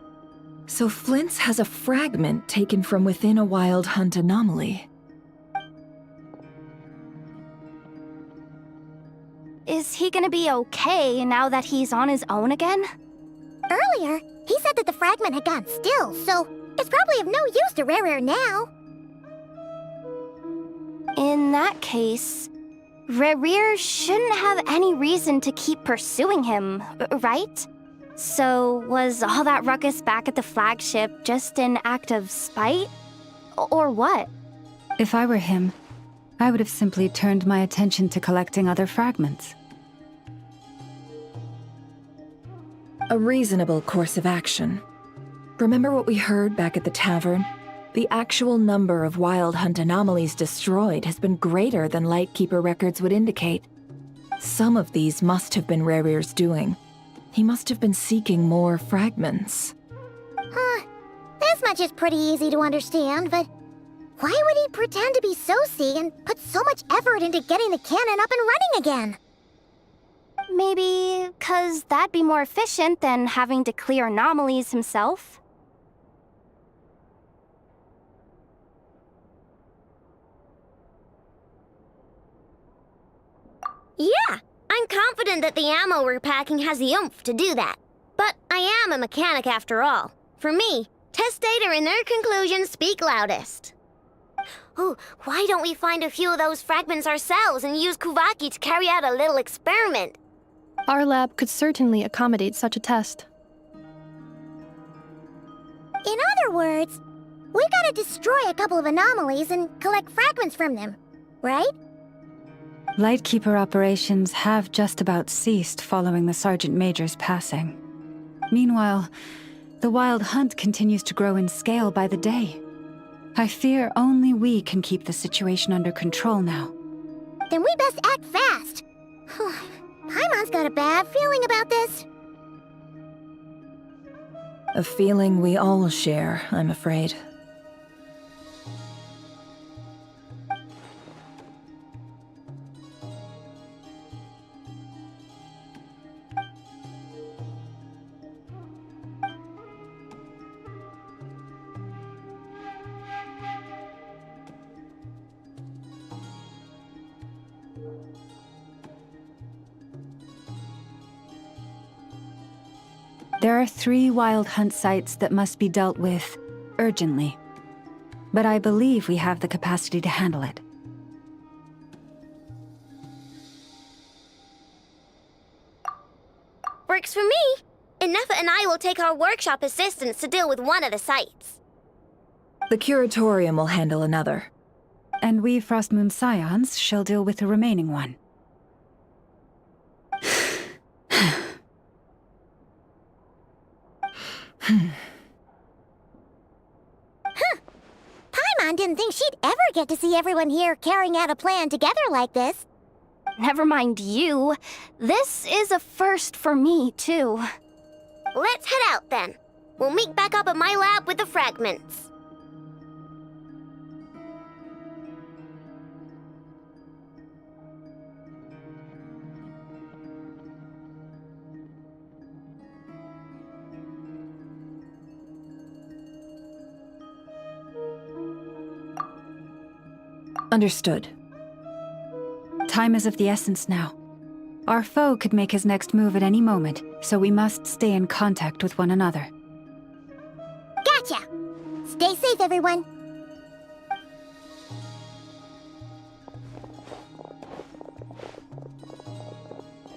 So Flint's has a fragment taken from within a wild hunt anomaly. Is he gonna be okay now that he's on his own again? Earlier, he said that the fragment had gone still, so it's probably of no use to Rare now. In that case, Rare shouldn't have any reason to keep pursuing him, right? So was all that ruckus back at the flagship just an act of spite? Or what? If I were him, I would have simply turned my attention to collecting other fragments. A reasonable course of action. Remember what we heard back at the tavern? The actual number of wild hunt anomalies destroyed has been greater than Lightkeeper records would indicate. Some of these must have been Rare's doing. He must have been seeking more fragments. This much is pretty easy to understand, but why would he pretend to be Soci and put so much effort into getting the cannon up and running again? Maybe 'cause that'd be more efficient than having to clear anomalies himself? Yeah, I'm confident that the ammo we're packing has the oomph to do that. But I am a mechanic after all. For me, test data and their conclusions speak loudest. Ooh, why don't we find a few of those fragments ourselves and use Kuvaki to carry out a little experiment? Our lab could certainly accommodate such a test. In other words, we gotta destroy a couple of anomalies and collect fragments from them, right? Lightkeeper operations have just about ceased following the Sergeant Major's passing. Meanwhile, the Wild Hunt continues to grow in scale by the day. I fear only we can keep the situation under control now. Then we best act fast. Paimon's got a bad feeling about this. A feeling we all share, I'm afraid. There are 3 Wild Hunt sites that must be dealt with urgently. But I believe we have the capacity to handle it. Works for me. Ineffa and I will take our workshop assistants to deal with one of the sites. The Curatorium will handle another. And we Frostmoon Scions shall deal with the remaining one. Paimon didn't think she'd ever get to see everyone here carrying out a plan together like this. Never mind you. This is a first for me, too. Let's head out then. We'll meet back up at my lab with the fragments. Understood. Time is of the essence now. Our foe could make his next move at any moment, so we must stay in contact with one another. Gotcha! Stay safe, everyone.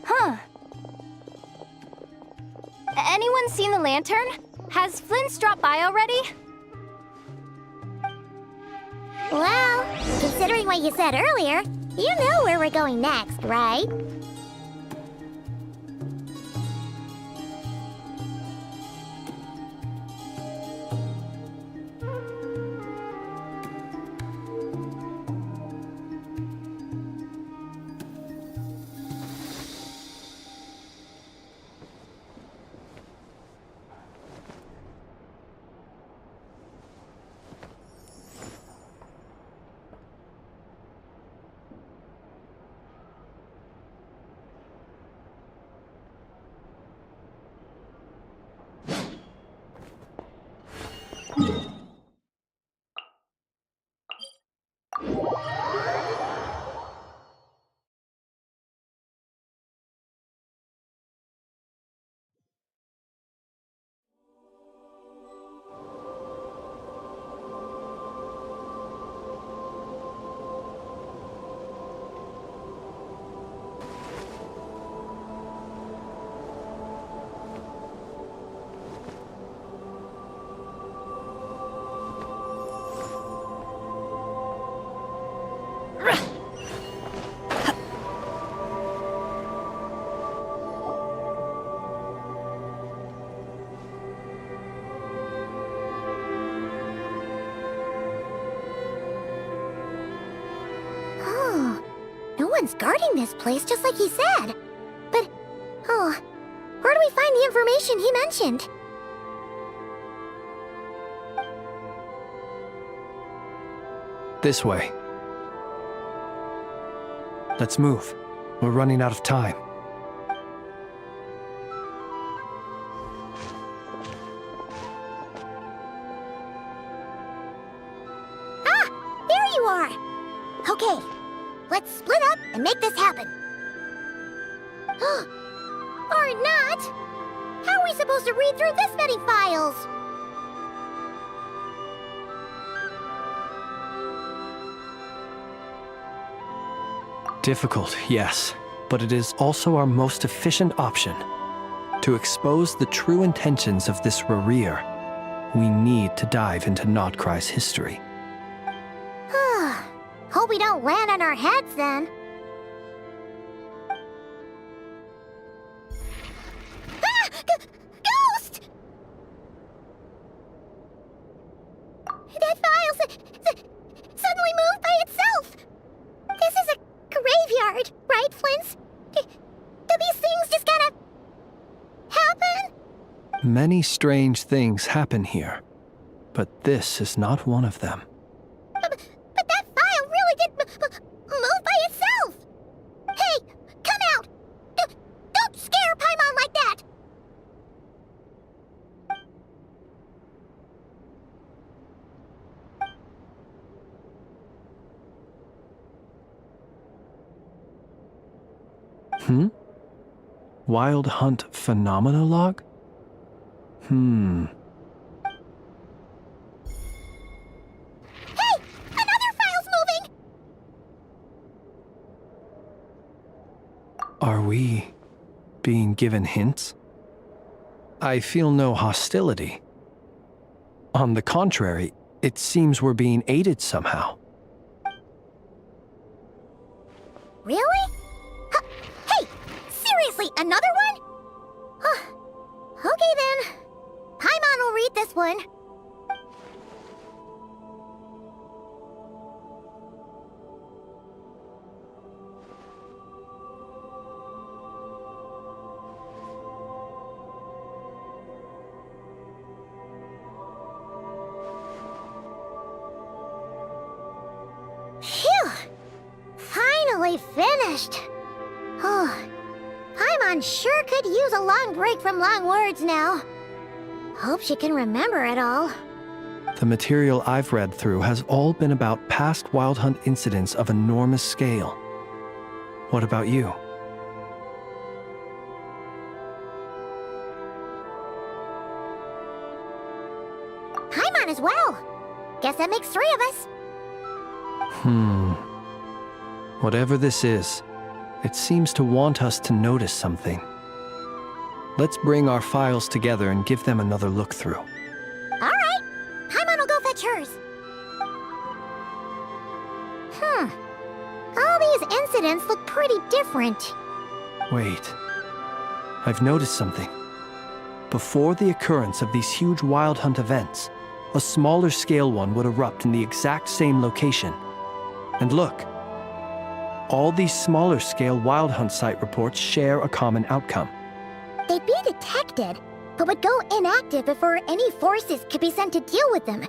Huh. Anyone seen the lantern? Has Flint's dropped by already? Well, considering what you said earlier, you know where we're going next, right? Someone's guarding this place just like he said. But, where do we find the information he mentioned? This way. Let's move. We're running out of time. Ah! There you are! Okay, let's split up and make this happen. Or not! How are we supposed to read through this many files? Difficult, yes, but it is also our most efficient option. To expose the true intentions of this Rarir, we need to dive into Nod Krai's history. Hope we don't land on our heads then. Ah! Ghost! That file suddenly moved by itself. This is a graveyard, right, Flint? Do these things just kind of happen? Many strange things happen here, but this is not one of them. But that file really did move by itself! Hey, come out! Don't scare Paimon like that! Wild Hunt Phenomenologue? Hey! Another file's moving! Are we being given hints? I feel no hostility. On the contrary, it seems we're being aided somehow. Really? Hey! Seriously, another one? Okay then. Paimon will read this one. refreshed. Oh, Paimon sure could use a long break from long words now. Hope she can remember it all. The material I've read through has all been about past Wild Hunt incidents of enormous scale. What about you? Paimon as well. Guess that makes 3 of us. Whatever this is, it seems to want us to notice something. Let's bring our files together and give them another look through. Alright, Paimon will go fetch hers. All these incidents look pretty different. Wait. I've noticed something. Before the occurrence of these huge Wild Hunt events, a smaller scale one would erupt in the exact same location. And look. All these smaller scale Wild Hunt site reports share a common outcome. They'd be detected, but would go inactive before any forces could be sent to deal with them.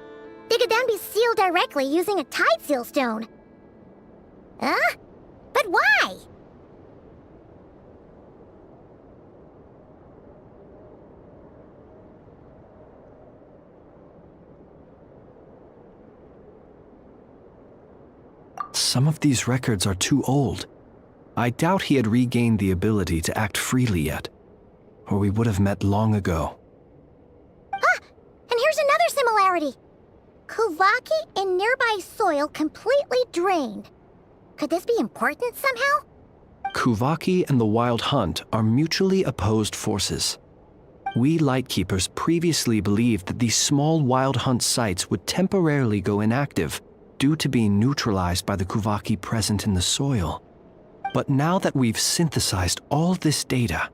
They could then be sealed directly using a tide seal stone. Huh? But why? Some of these records are too old. I doubt he had regained the ability to act freely yet, or we would have met long ago. Ah! And here's another similarity. Kuvaki in nearby soil completely drained. Could this be important somehow? Kuvaki and the Wild Hunt are mutually opposed forces. We Lightkeepers previously believed that these small Wild Hunt sites would temporarily go inactive due to being neutralized by the Kuvaki present in the soil. But now that we've synthesized all this data,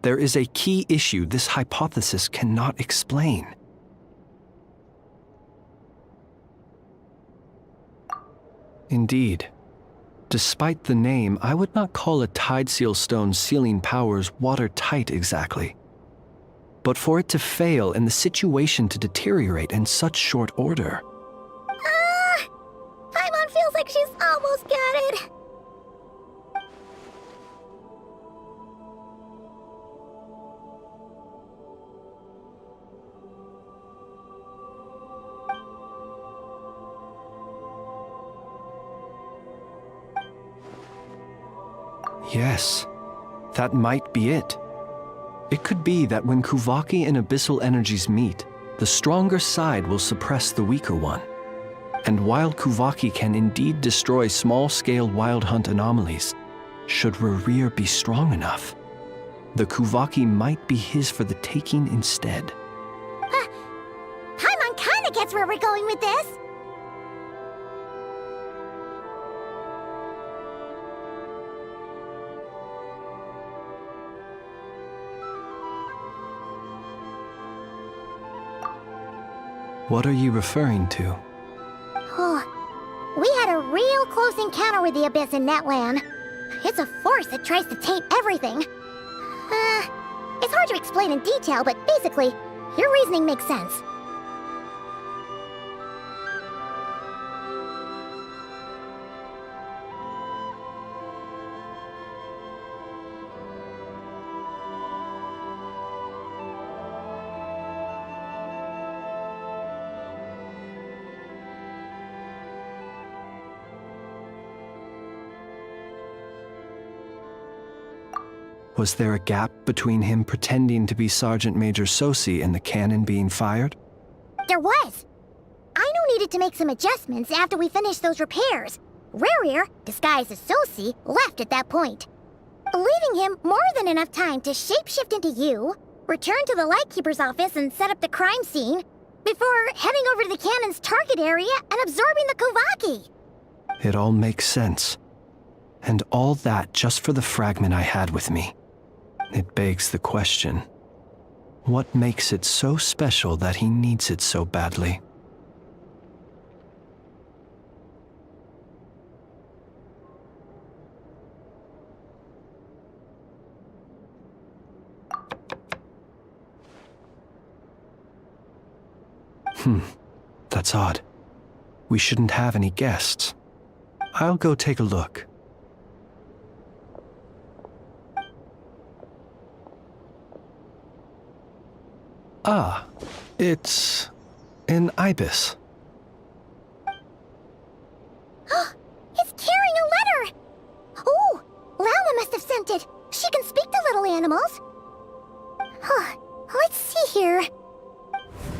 there is a key issue this hypothesis cannot explain. Indeed. Despite the name, I would not call a tide seal stone's sealing powers watertight exactly. But for it to fail and the situation to deteriorate in such short order... Paimon feels like she's almost got it. Yes, that might be it. It could be that when Kuvaki and Abyssal energies meet, the stronger side will suppress the weaker one. And while Kuvaki can indeed destroy small-scale Wild Hunt anomalies, should Rerir be strong enough, the Kuvaki might be his for the taking instead. Paimon kinda gets where we're going with this. What are you referring to? Oh, we had a real close encounter with the Abyss in Netland. It's a force that tries to taint everything. It's hard to explain in detail, but basically, your reasoning makes sense. Was there a gap between him pretending to be Sergeant Major Sosi and the cannon being fired? There was. Aino needed to make some adjustments after we finished those repairs. Rerir, disguised as Sosi, left at that point, leaving him more than enough time to shapeshift into you, return to the Lightkeeper's office and set up the crime scene, before heading over to the cannon's target area and absorbing the Kuvaki. It all makes sense. And all that just for the fragment I had with me. It begs the question, what makes it so special that he needs it so badly? That's odd. We shouldn't have any guests. I'll go take a look. Ah, it's an ibis. It's carrying a letter! Oh, Lauma must have sent it. She can speak to little animals. Let's see here.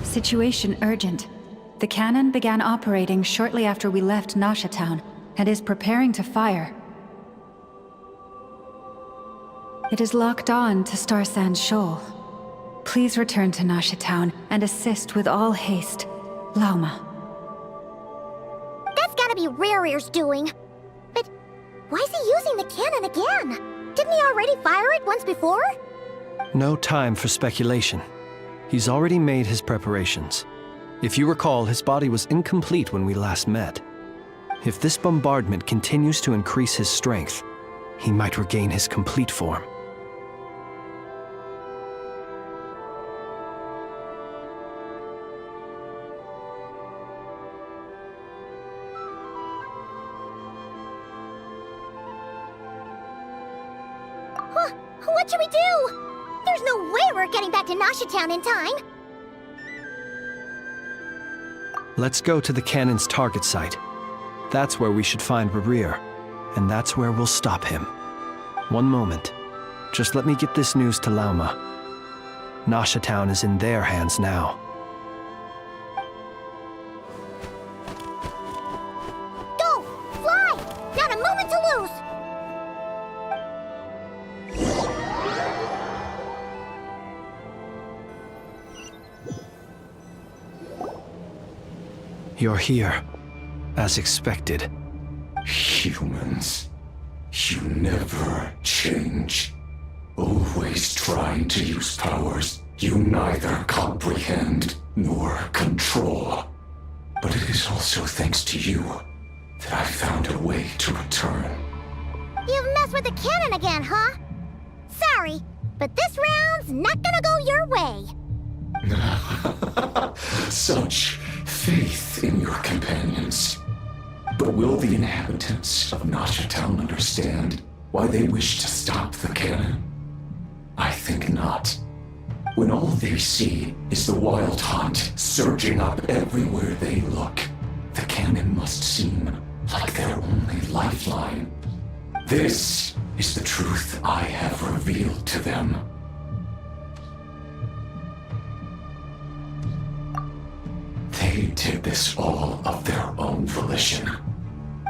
Situation urgent. The cannon began operating shortly after we left Nasha Town and is preparing to fire. It is locked on to Star Sand Shoal. Please return to Nasha Town and assist with all haste. Lauma. That's gotta be Rare's doing. But why is he using the cannon again? Didn't he already fire it once before? No time for speculation. He's already made his preparations. If you recall, his body was incomplete when we last met. If this bombardment continues to increase his strength, he might regain his complete form. What should we do? There's no way we're getting back to Nasha Town in time. Let's go to the cannon's target site. That's where we should find Rarir, and that's where we'll stop him. One moment. Just let me get this news to Lauma. Nasha Town is in their hands now. Go! Fly! Not a moment to lose! You're here, as expected. Humans, you never change. Always trying to use powers you neither comprehend nor control. But it is also thanks to you that I found a way to return. You've messed with the cannon again, huh? Sorry, but this round's not gonna go your way. Such faith in your companions. But will the inhabitants of Nasha Town understand why they wish to stop the cannon? I think not. When all they see is the wild hunt surging up everywhere they look, the cannon must seem like their only lifeline. This is the truth I have revealed to them. They did this all of their own volition.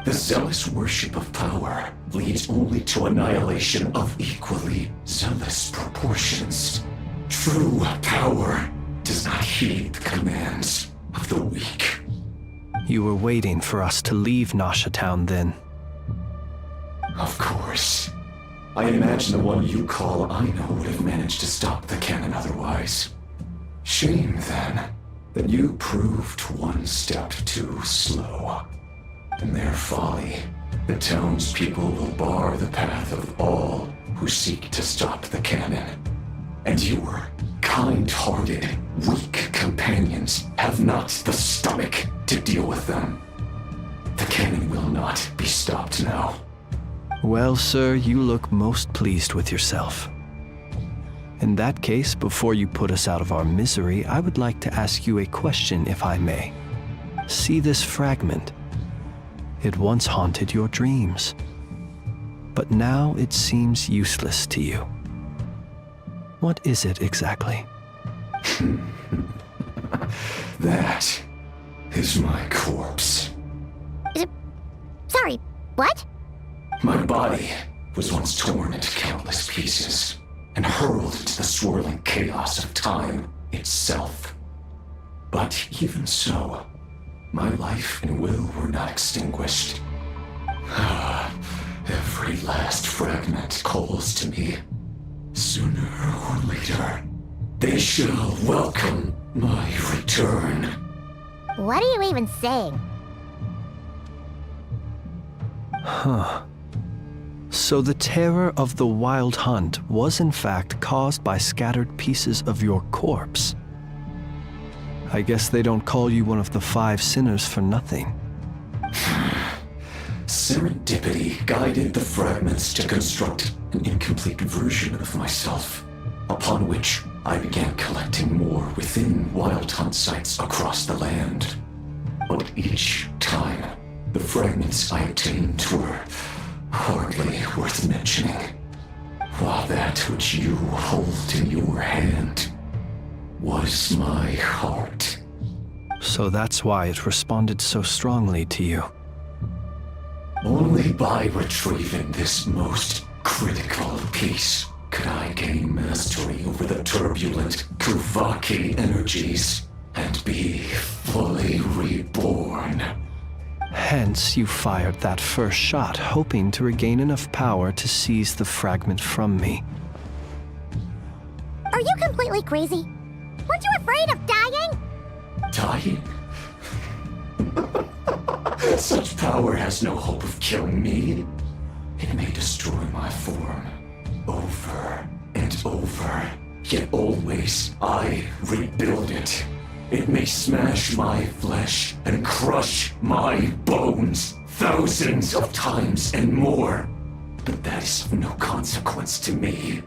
The zealous worship of power leads only to annihilation of equally zealous proportions. True power does not heed the commands of the weak. You were waiting for us to leave Nasha Town then. Of course. I imagine the one you call Aino would have managed to stop the cannon otherwise. Shame, then, that you proved one step too slow. In their folly, the townspeople will bar the path of all who seek to stop the cannon. And your kind-hearted, weak companions have not the stomach to deal with them. The cannon will not be stopped now. Well, sir, you look most pleased with yourself. In that case, before you put us out of our misery, I would like to ask you a question, if I may. See this fragment? It once haunted your dreams, but now it seems useless to you. What is it exactly? That is my corpse. Sorry, what? My body was once torn into countless pieces and hurled into the swirling chaos of time itself. But even so, my life and will were not extinguished. Every last fragment calls to me. Sooner or later, they shall welcome my return. What are you even saying? Huh. So the terror of the wild hunt was in fact caused by scattered pieces of your corpse. I guess they don't call you one of the 5 sinners for nothing. Serendipity guided the fragments to construct an incomplete version of myself, upon which I began collecting more within Wild Hunt sites across the land. But each time, the fragments I obtained were hardly worth mentioning. While that which you hold in your hand was my heart. So that's why it responded so strongly to you. Only by retrieving this most critical piece could I gain mastery over the turbulent Kuvaki energies and be fully reborn. Hence, you fired that first shot, hoping to regain enough power to seize the fragment from me. Are you completely crazy? Weren't you afraid of dying? Dying? Such power has no hope of killing me. It may destroy my form over and over, yet always I rebuild it. It may smash my flesh and crush my bones thousands of times and more, but that is of no consequence to me.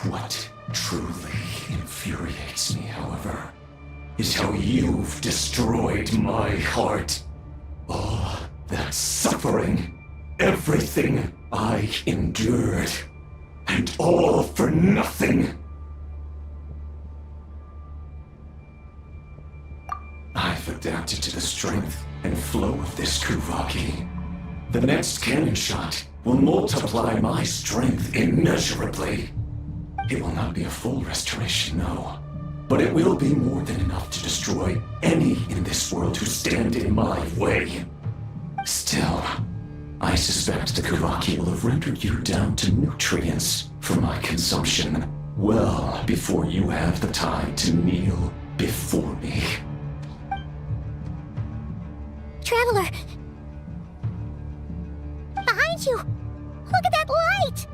What truly infuriates me, however, is how you've destroyed my heart. All that suffering, everything I endured, and all for nothing. I've adapted to the strength and flow of this Kuvaki. The next cannon shot will multiply my strength immeasurably. It will not be a full restoration, no. But it will be more than enough to destroy any in this world who stand in my way. Still, I suspect the Kuvaki will have rendered you down to nutrients for my consumption well before you have the time to kneel before me. Traveler! Behind you! Look at that light!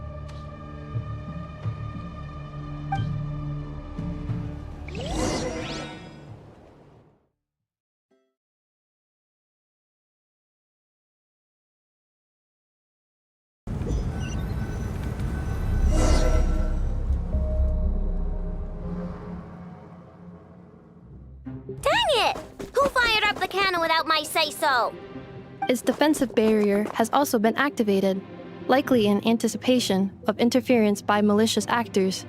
Dang it! Who fired up the cannon without my say-so? Its defensive barrier has also been activated, likely in anticipation of interference by malicious actors.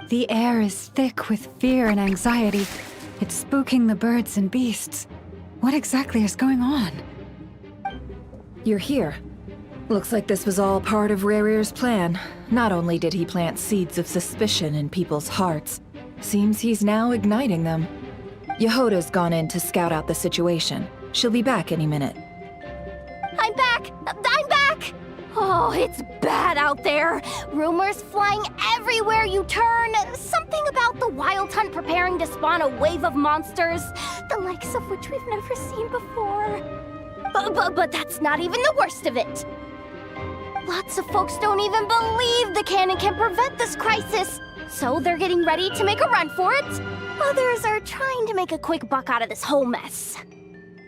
The air is thick with fear and anxiety. It's spooking the birds and beasts. What exactly is going on? You're here. Looks like this was all part of Rarir's plan. Not only did he plant seeds of suspicion in people's hearts, seems he's now igniting them. Yehoda's gone in to scout out the situation. She'll be back any minute. I'm back! I'm back! Oh, it's bad out there. Rumors flying everywhere you turn. Something about the Wild Hunt preparing to spawn a wave of monsters, the likes of which we've never seen before. But that's not even the worst of it. Lots of folks don't even believe the cannon can prevent this crisis, so they're getting ready to make a run for it. Others are trying to make a quick buck out of this whole mess.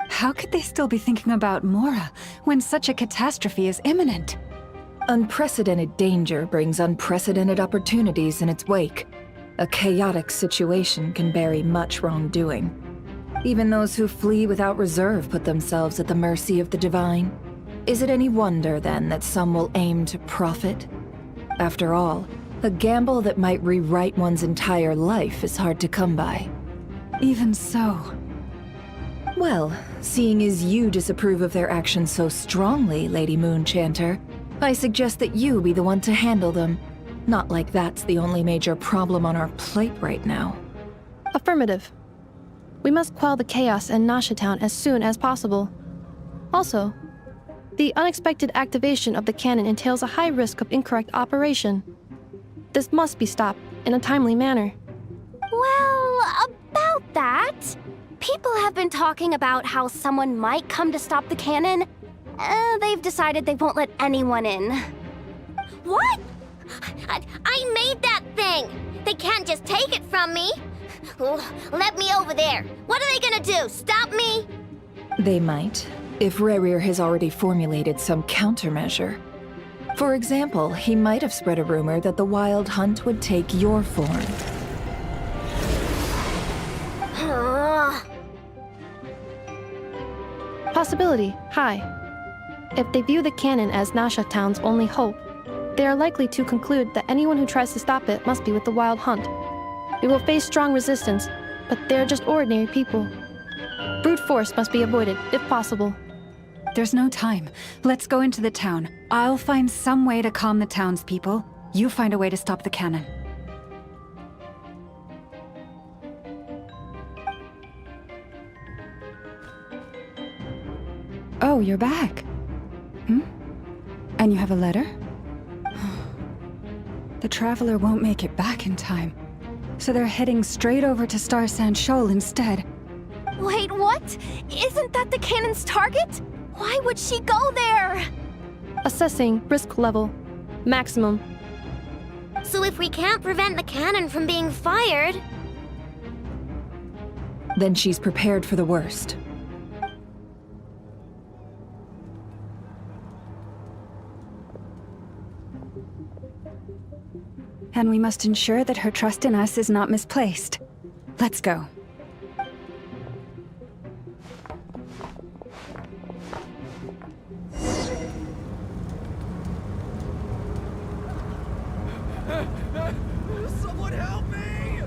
How could they still be thinking about Mora when such a catastrophe is imminent? Unprecedented danger brings unprecedented opportunities in its wake. A chaotic situation can bury much wrongdoing. Even those who flee without reserve put themselves at the mercy of the divine. Is it any wonder, then, that some will aim to profit? After all, a gamble that might rewrite one's entire life is hard to come by. Even so. Well, seeing as you disapprove of their actions so strongly, Lady Moonchanter, I suggest that you be the one to handle them. Not like that's the only major problem on our plate right now. Affirmative. We must quell the chaos in Nasha Town as soon as possible. Also, the unexpected activation of the cannon entails a high risk of incorrect operation. This must be stopped in a timely manner. Well, about that, people have been talking about how someone might come to stop the cannon. They've decided they won't let anyone in. What? I made that thing! They can't just take it from me! Let me over there! What are they gonna do, stop me? They might, if Rarir has already formulated some countermeasure. For example, he might have spread a rumor that the Wild Hunt would take your form. Possibility, high. If they view the cannon as Nasha Town's only hope, they are likely to conclude that anyone who tries to stop it must be with the Wild Hunt. We will face strong resistance, but they're just ordinary people. Brute force must be avoided, if possible. There's no time. Let's go into the town. I'll find some way to calm the townspeople. You find a way to stop the cannon. Oh, you're back. And you have a letter? The Traveler won't make it back in time. So they're heading straight over to Star Sand Shoal instead. Wait, what? Isn't that the cannon's target? Why would she go there? Assessing risk level. Maximum. So if we can't prevent the cannon from being fired... Then she's prepared for the worst. And we must ensure that her trust in us is not misplaced. Let's go. Someone help me!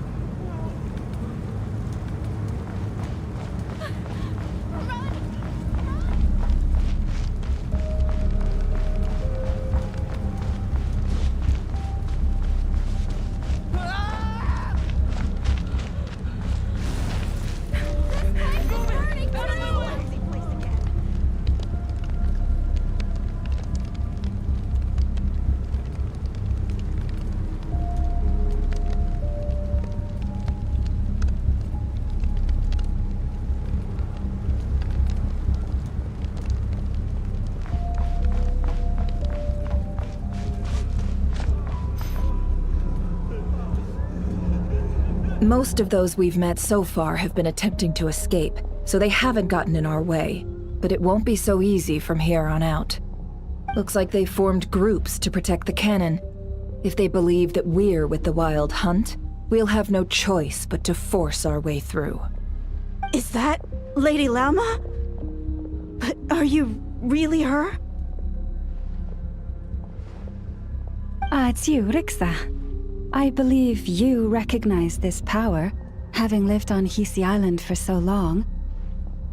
Most of those we've met so far have been attempting to escape, so they haven't gotten in our way. But it won't be so easy from here on out. Looks like they formed groups to protect the cannon. If they believe that we're with the Wild Hunt, we'll have no choice but to force our way through. Is that Lady Lama? But are you really her? It's you, Rixa. I believe you recognize this power, having lived on Hisi Island for so long.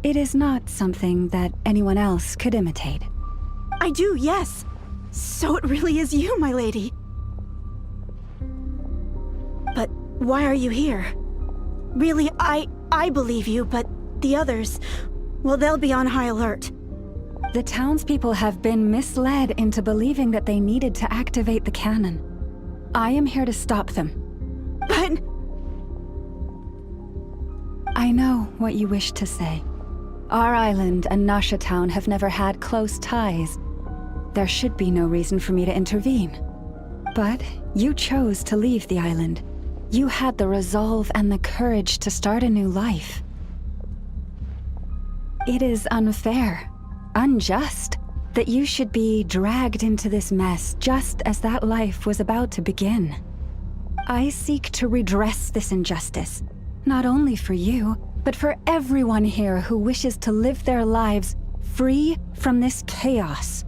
It is not something that anyone else could imitate. I do, yes. So it really is you, my lady. But why are you here? Really, I believe you, but the others, well, they'll be on high alert. The townspeople have been misled into believing that they needed to activate the cannon. I am here to stop them. But... I know what you wish to say. Our island and Nasha Town have never had close ties. There should be no reason for me to intervene. But you chose to leave the island. You had the resolve and the courage to start a new life. It is unfair, unjust, that you should be dragged into this mess just as that life was about to begin. I seek to redress this injustice, not only for you, but for everyone here who wishes to live their lives free from this chaos.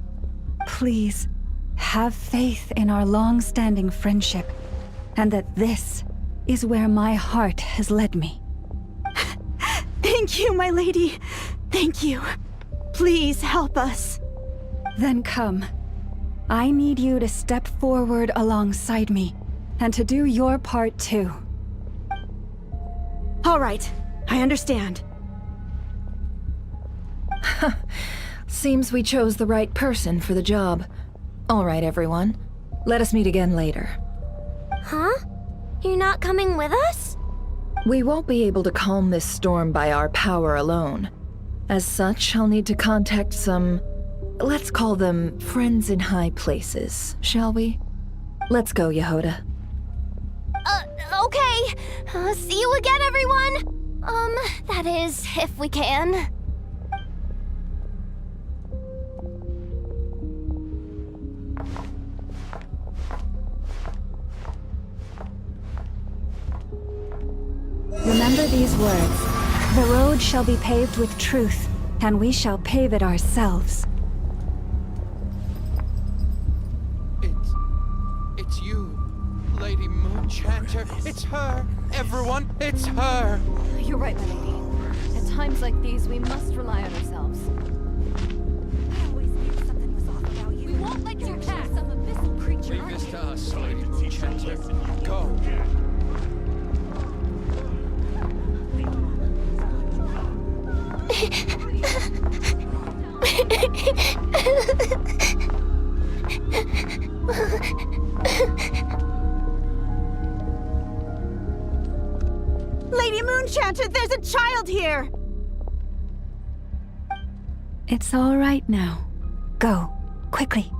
Please, have faith in our long-standing friendship, and that this is where my heart has led me. Thank you, my lady. Thank you. Please help us. Then come. I need you to step forward alongside me, and to do your part too. All right, I understand. Seems we chose the right person for the job. All right, everyone. Let us meet again later. Huh? You're not coming with us? We won't be able to calm this storm by our power alone. As such, I'll need to contact some... let's call them friends in high places, shall we? Let's go, Yehoda. Okay. See you again, everyone! That is, if we can. Remember these words. The road shall be paved with truth. and we shall pave it ourselves. It's you, Lady Moonchanter. It's her. Everyone, it's her. You're right, my lady. At times like these, we must rely on ourselves. I always knew something was off about you. We won't let you pass some abyssal creature. Leave this to us, Lady Moonchanter. Go. Lady Moonchanter, there's a child here! It's all right now. Go, quickly.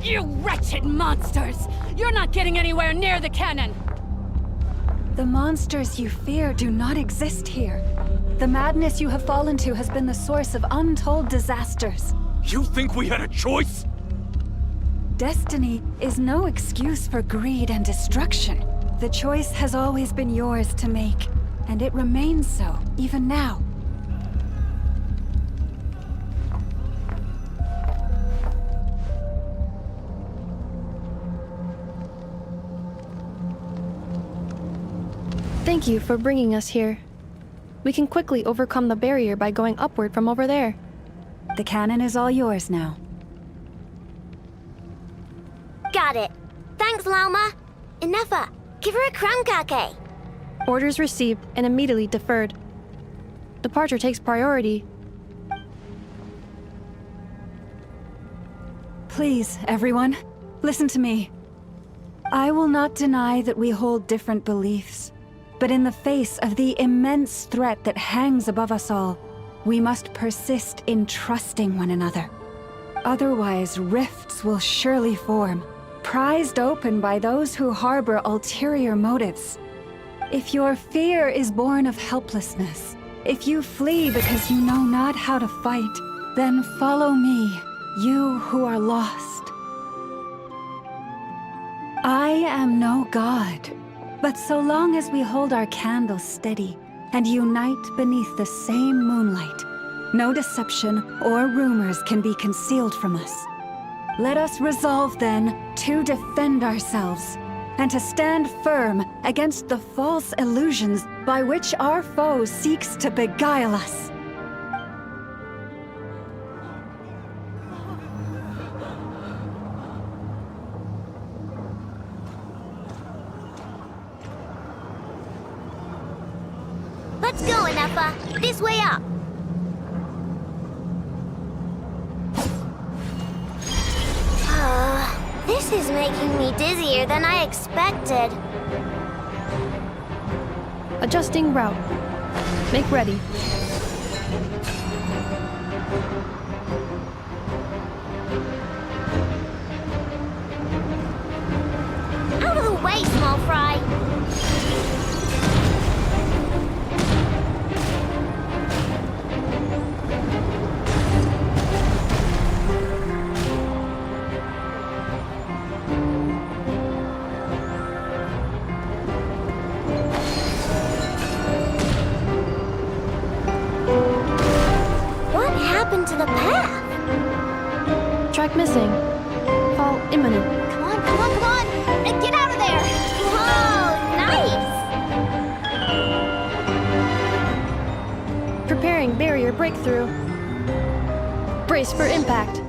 You wretched monsters! You're not getting anywhere near the cannon! The monsters you fear do not exist here. The madness you have fallen to has been the source of untold disasters. You think we had a choice? Destiny is no excuse for greed and destruction. The choice has always been yours to make, and it remains so, even now. Thank you for bringing us here. We can quickly overcome the barrier by going upward from over there. The cannon is all yours now. Got it. Thanks, Lauma. Inefa, give her a crown cake. Orders received and immediately deferred. Departure takes priority. Please, everyone, listen to me. I will not deny that we hold different beliefs. But in the face of the immense threat that hangs above us all, we must persist in trusting one another. Otherwise, rifts will surely form, prized open by those who harbor ulterior motives. If your fear is born of helplessness, if you flee because you know not how to fight, then follow me, you who are lost. I am no god. But so long as we hold our candles steady and unite beneath the same moonlight, no deception or rumors can be concealed from us. Let us resolve then to defend ourselves and to stand firm against the false illusions by which our foe seeks to beguile us. Let's go, Inefa. This way up. This is making me dizzier than I expected. Adjusting route. Make ready. Out of the way, small fry. To the path. Track missing. Fall imminent. Come on, come on, come on! And get out of there! Whoa, nice! Preparing barrier breakthrough. Brace for impact.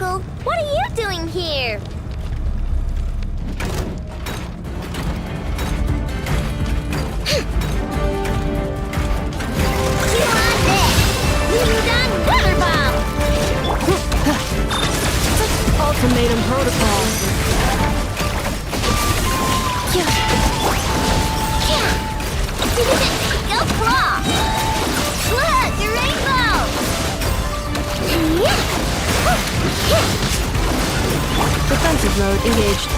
Mechanical, what are you doing here? You want this? You done water bomb! Ultimatum protocol. Go claw! Look, a rainbow! Defensive mode engaged.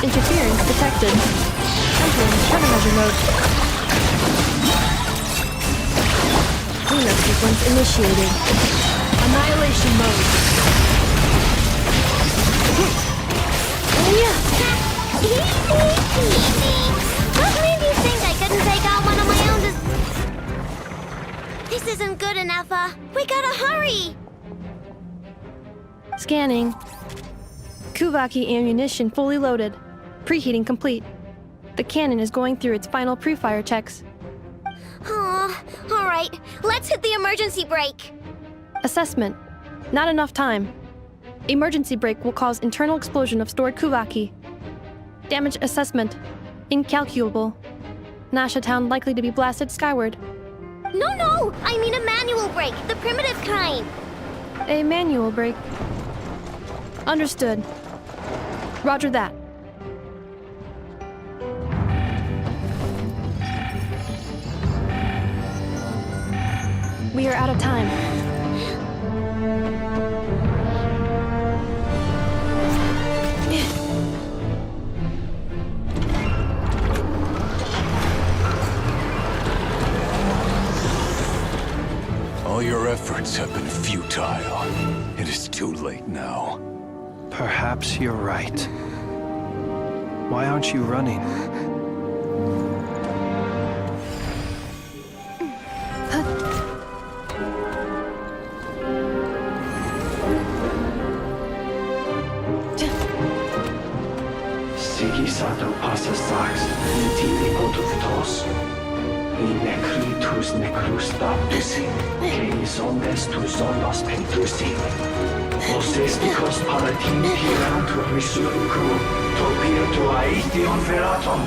Interference detected. Entering countermeasure mode. Cleanup sequence initiated. Annihilation mode. What made you think I couldn't take out one of my own? This isn't good enough, we gotta hurry! Scanning. Kuvaki ammunition fully loaded. Preheating complete. The cannon is going through its final pre-fire checks. Aw, alright, let's hit the emergency brake. Assessment. Not enough time. Emergency brake will cause internal explosion of stored Kuvaki. Damage assessment. Incalculable. Nasha Town likely to be blasted skyward. No, I mean a manual brake, the primitive kind. A manual brake. Understood. Roger that. We are out of time. All your efforts have been futile. It is too late now. Perhaps you're right. Why aren't you running? Sigisato passa sax, nitili potutos. In necritus necrus daptusi, que omnes tu solos pentusi. Os esticos palatin pirantur resurcu, topirtu aetion veratum.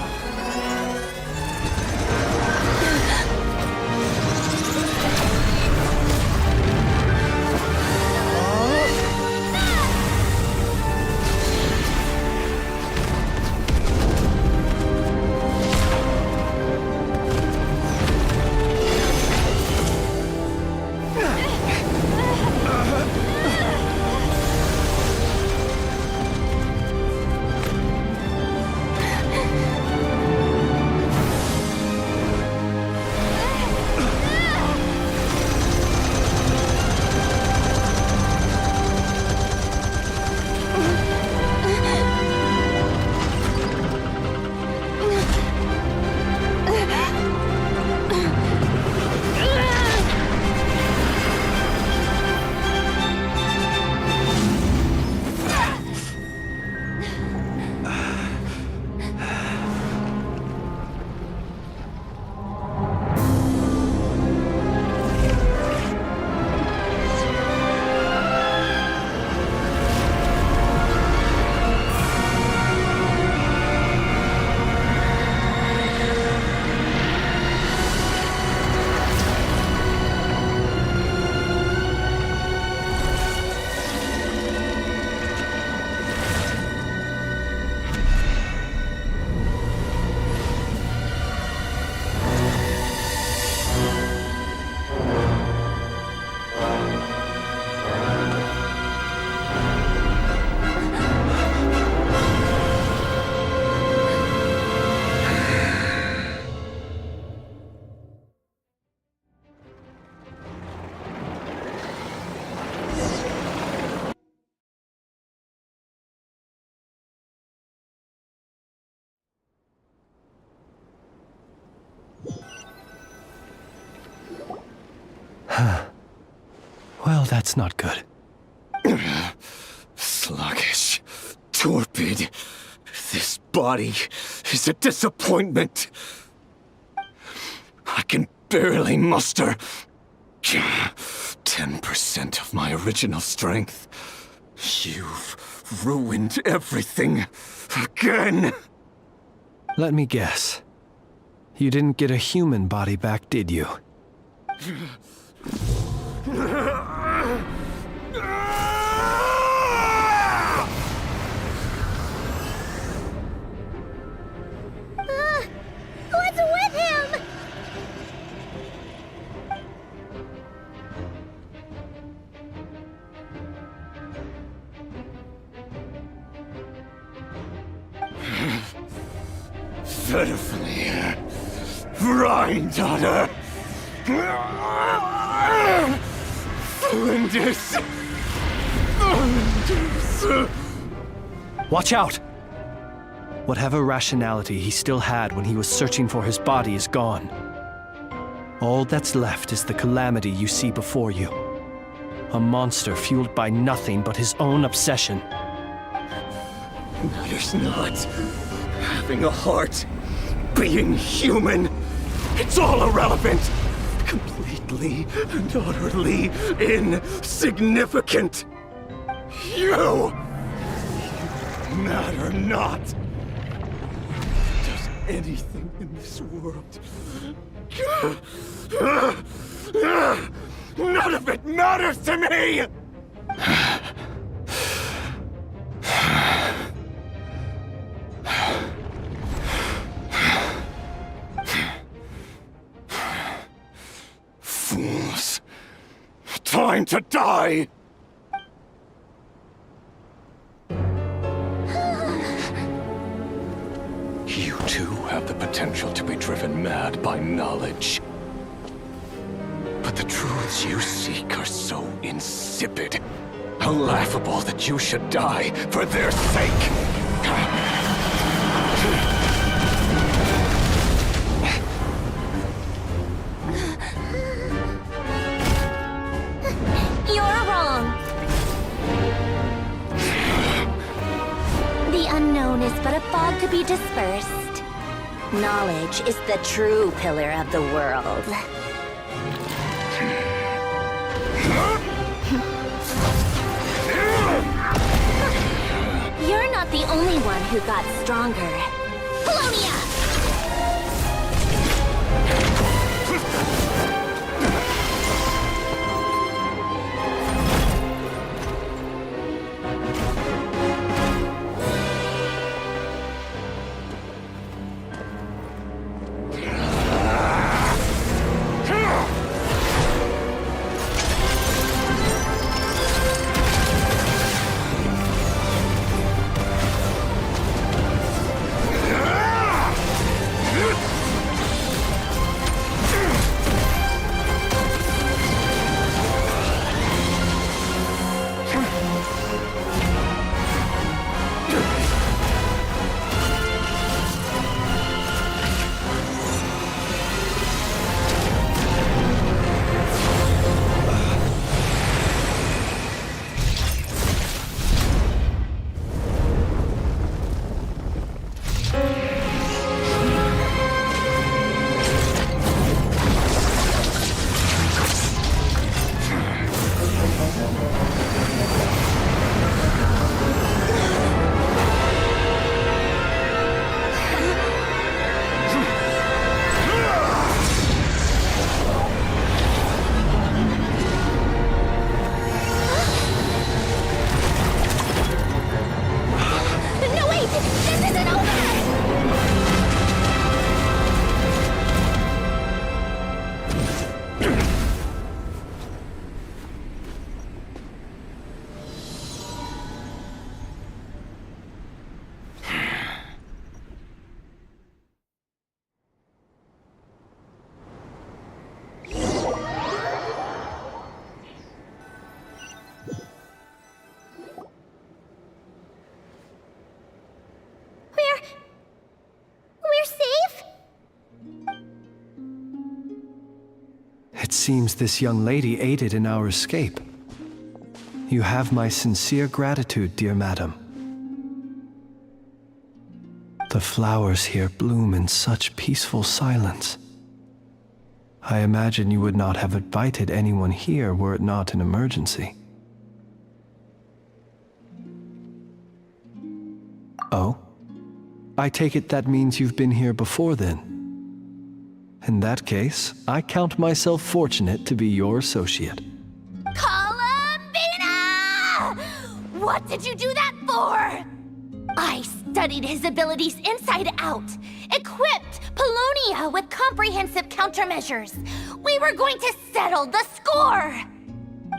Well, that's not good. Sluggish. Torpid. This body is a disappointment. I can barely muster 10% of my original strength. You've ruined everything again. Let me guess. You didn't get a human body back, did you? What's with him? Pitifully, Granddaughter. Flinders. Watch out! Whatever rationality he still had when he was searching for his body is gone. All that's left is the calamity you see before you. A monster fueled by nothing but his own obsession. Matters not. Having a heart. Being human. It's all irrelevant. Completely and utterly insignificant. You matter not. Does anything in this world. None of it matters to me! Fools. Time to die! You too have the potential to be driven mad by knowledge. But the truths you seek are so insipid, laughable that you should die for their sake. You're wrong. The unknown is but a fog to be dispersed. Knowledge is the true pillar of the world. You're not the only one who got stronger. Polonia! We're safe? It seems this young lady aided in our escape. You have my sincere gratitude, dear madam. The flowers here bloom in such peaceful silence. I imagine you would not have invited anyone here were it not an emergency. Oh? I take it that means you've been here before then. In that case, I count myself fortunate to be your associate. Columbina! What did you do that for? I studied his abilities inside out, equipped Polonia with comprehensive countermeasures. We were going to settle the score!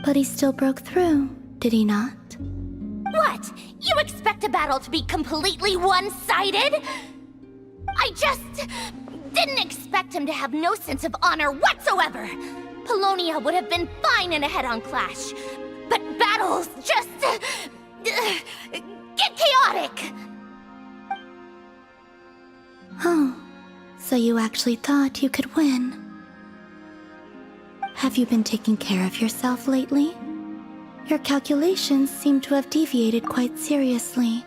But he still broke through, did he not? What? You expect a battle to be completely one-sided? I just didn't expect him to have no sense of honor whatsoever. Polonia would have been fine in a head-on clash, but battles just get chaotic. Oh, so you actually thought you could win. Have you been taking care of yourself lately? Your calculations seem to have deviated quite seriously.